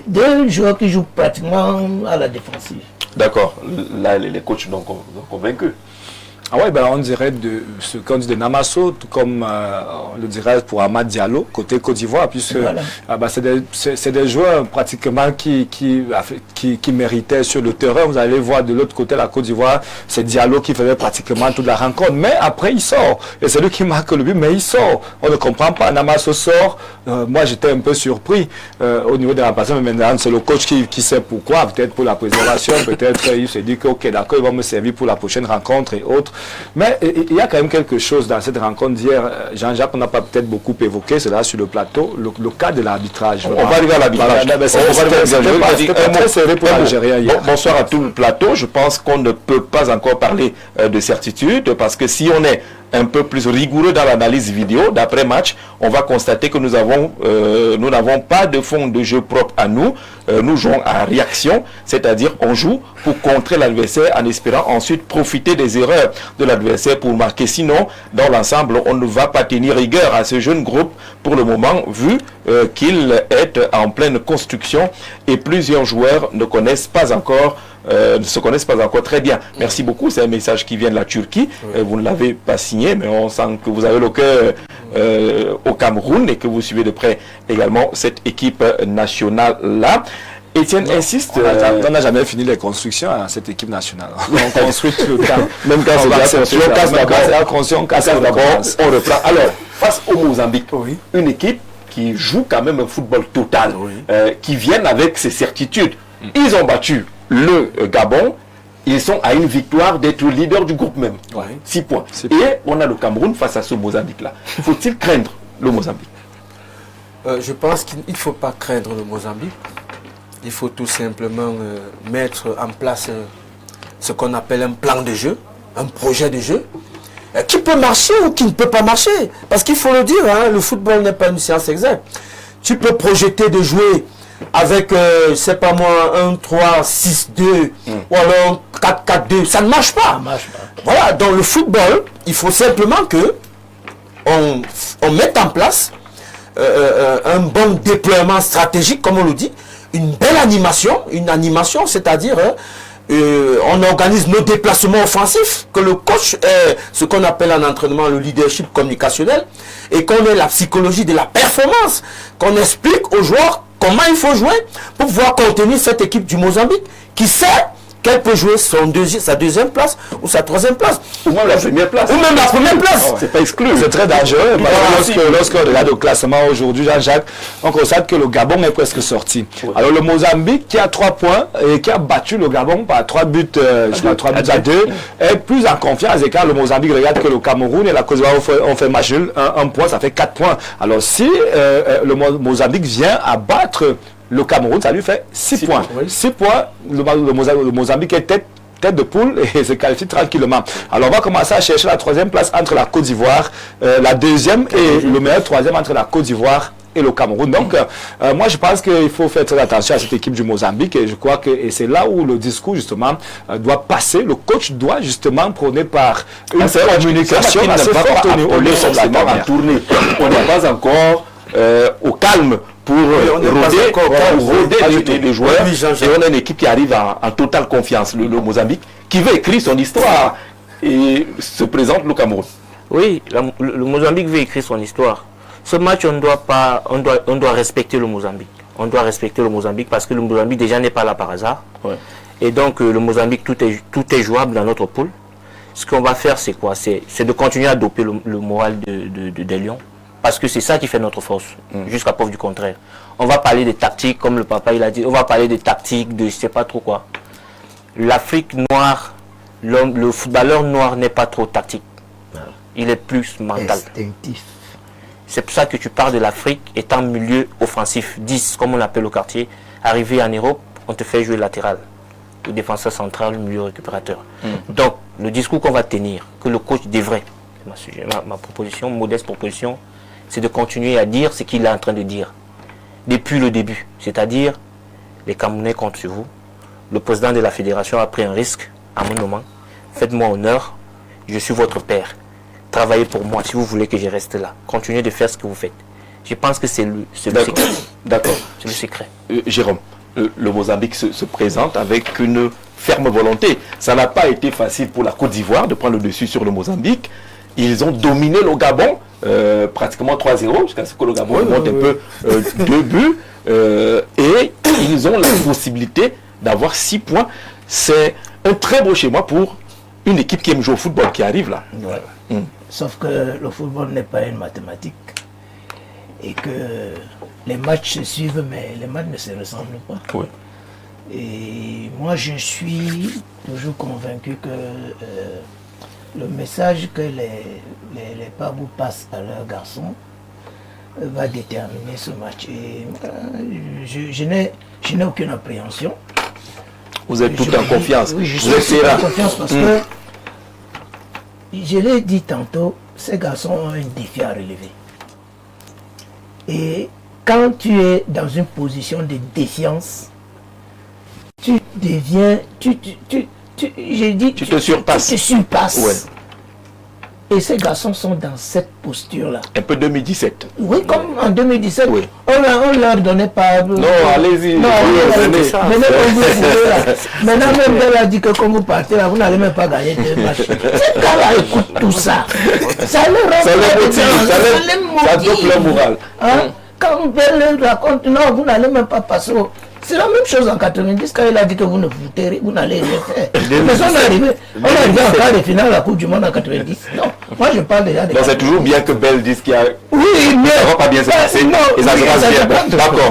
deux joueurs qui jouent pratiquement à la défensive. D'accord. Là, les coachs sont convaincus. Ah ouais, ben on dirait de ce qu'on dit de Namasso, tout comme on le dirait pour Amad Diallo, côté Côte d'Ivoire, puisque c'est des joueurs pratiquement qui méritaient sur le terrain. Vous allez voir de l'autre côté la Côte d'Ivoire, c'est Diallo qui faisait pratiquement toute la rencontre. Mais après, il sort. Et c'est lui qui marque le but, mais il sort. On ne comprend pas. Namasso sort. Moi, j'étais un peu surpris au niveau de la remplacement, mais maintenant, c'est le coach qui sait pourquoi. Peut-être pour la préservation, peut-être il s'est dit que, ok, d'accord, il va me servir pour la prochaine rencontre et autres. Mais il y a quand même quelque chose dans cette rencontre d'hier, Jean-Jacques, on n'a pas peut-être beaucoup évoqué, c'est là sur le plateau, le cas de l'arbitrage. On va arriver à l'arbitrage. Bonsoir à tout le plateau. Je pense qu'on ne peut pas encore parler de certitude, parce que si on est un peu plus rigoureux dans l'analyse vidéo d'après match, on va constater que nous n'avons pas de fond de jeu propre à nous. Nous jouons à réaction, c'est-à-dire on joue pour contrer l'adversaire en espérant ensuite profiter des erreurs de l'adversaire pour marquer. Sinon, dans l'ensemble, on ne va pas tenir rigueur à ce jeune groupe pour le moment, vu qu'il est en pleine construction et plusieurs joueurs ne se connaissent pas encore très bien. Merci beaucoup, c'est un message qui vient de la Turquie. Vous ne l'avez pas signé, mais on sent que vous avez le cœur au Cameroun et que vous suivez de près également cette équipe nationale-là. Étienne insiste. On n'a jamais fini les constructions à cette équipe nationale. On construit tout le temps. Même quand c'est d'abord, on reprend. Alors, face au Mozambique, une équipe qui joue quand même un football total, qui viennent avec ses certitudes. Ils ont battu le Gabon, ils sont à une victoire d'être leader du groupe même. 6 points. Et on a le Cameroun face à ce Mozambique-là. Faut-il craindre le Mozambique? Je pense qu'il ne faut pas craindre le Mozambique. Il faut tout simplement mettre en place ce qu'on appelle un plan de jeu, un projet de jeu, qui peut marcher ou qui ne peut pas marcher. Parce qu'il faut le dire, hein, le football n'est pas une science exacte. Tu peux projeter de jouer avec, c'est pas moi, 1-3-6-2 ou alors 4-4-2. Ça ne marche pas. Voilà, dans le football, il faut simplement que on mette en place un bon déploiement stratégique, comme on le dit, une belle animation, c'est-à-dire on organise nos déplacements offensifs, que le coach ait ce qu'on appelle en entraînement le leadership communicationnel et qu'on ait la psychologie de la performance, qu'on explique aux joueurs comment il faut jouer pour pouvoir contenir cette équipe du Mozambique qui sait qu'elle peut jouer sa deuxième place ou sa troisième place. Ou même la première place. Ou même la première place. C'est pas exclu. C'est très dangereux. Lorsqu'on regarde le classement aujourd'hui, Jean-Jacques, on constate que le Gabon est presque sorti. Alors le Mozambique, qui a 3 points et qui a battu le Gabon par 3 buts, 3 buts à 2, est plus en confiance. Et quand le Mozambique regarde que le Cameroun et la Côte d'Ivoire ont fait match nul, un point, ça fait 4 points. Alors si le Mozambique vient à battre le Cameroun, ça lui fait 6 points. 6 points, le Mozambique est tête de poule et se qualifie tranquillement. Alors on va commencer à chercher la 3e place entre la Côte d'Ivoire, la 2e et le meilleur 3e entre la Côte d'Ivoire et le Cameroun. Donc moi je pense qu'il faut faire très attention à cette équipe du Mozambique et je crois que c'est là où le discours justement doit passer. Le coach doit justement prôner par une communication assez forte au niveau en tournée. On n'est pas encore au calme pour roder les joueurs. Et on a une équipe qui arrive en totale confiance, le Mozambique, qui veut écrire son histoire et se présente le Cameroun. Oui, le Mozambique veut écrire son histoire. Ce match, on doit respecter le Mozambique. On doit respecter le Mozambique parce que le Mozambique déjà n'est pas là par hasard. Et donc le Mozambique, tout est jouable dans notre poule. Ce qu'on va faire, c'est quoi? C'est de continuer à doper le moral des Lions. Parce que c'est ça qui fait notre force, jusqu'à preuve du contraire. On va parler des tactiques, comme le papa il a dit, on va parler des tactiques, de je sais pas trop quoi. L'Afrique noire, le footballeur noir n'est pas trop tactique. Il est plus mental. Instinctif. C'est pour ça que tu parles de l'Afrique étant milieu offensif, 10, comme on l'appelle au quartier. Arrivé en Europe, on te fait jouer latéral, ou défenseur central, milieu récupérateur. Donc, le discours qu'on va tenir, que le coach devrait ma proposition, modeste proposition, c'est de continuer à dire ce qu'il est en train de dire depuis le début. C'est-à-dire, les Camerounais comptent sur vous. Le président de la fédération a pris un risque à mon moment. Faites-moi honneur, je suis votre père. Travaillez pour moi si vous voulez que je reste là. Continuez de faire ce que vous faites. Je pense que c'est le secret. D'accord. C'est le secret. Jérôme, le Mozambique se présente avec une ferme volonté. Ça n'a pas été facile pour la Côte d'Ivoire de prendre le dessus sur le Mozambique. Ils ont dominé le Gabon, pratiquement 3-0, jusqu'à ce que le Gabon monte un peu 2 buts. Et ils ont la possibilité d'avoir 6 points. C'est un très beau schéma pour une équipe qui aime jouer au football, qui arrive là. Ouais. Sauf que le football n'est pas une mathématique. Et que les matchs se suivent, mais les matchs ne se ressemblent pas. Oui. Et moi, je suis toujours convaincu que le message que les Pabou passent à leurs garçons va déterminer ce match. Et je n'ai aucune appréhension. Vous êtes tout en confiance. Oui, je suis tout en confiance parce que, je l'ai dit tantôt, ces garçons ont un défi à relever. Et quand tu es dans une position de défiance, tu deviens, tu te surpasses. Tu te surpasses. Ouais. Et ces garçons sont dans cette posture-là. Un peu 2017. Oui, comme en 2017. Oui. On ne leur donnait pas... Non, allez-y. Non, venez comme vous voulez là. Maintenant, même Bell a dit que quand vous partez là, vous n'allez même pas gagner 2 matchs. Ces gars-là écoutent tout ça. Ça les motive. Ça donne leur morale. Hein? Quand Bell raconte, non, vous n'allez même pas passer au... C'est la même chose en 90 quand il a dit que vous n'allez rien faire. Mais on est arrivé en quart de finale à la Coupe du Monde en 90. Non, moi je parle déjà de... Donc c'est toujours bien que Bell dise qu'il y a... Oui, mais... Ça ne va pas bien se passer. Non, et ça se passe bien. D'accord,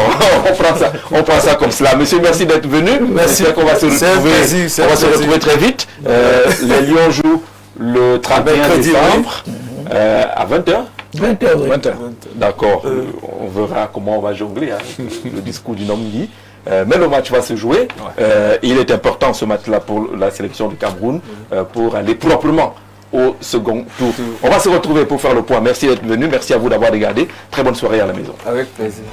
on prend ça comme cela. Monsieur, merci d'être venu. Merci qu'on va se retrouver très vite. Les Lions jouent le 31 décembre à 20h. 20h, oui. 20h. D'accord. On verra comment on va jongler. Le discours du Nomdi. Mais le match va se jouer. Il est important ce match-là pour la sélection du Cameroun pour aller proprement au second tour. On va se retrouver pour faire le point. Merci d'être venu. Merci à vous d'avoir regardé. Très bonne soirée à la maison. Avec plaisir.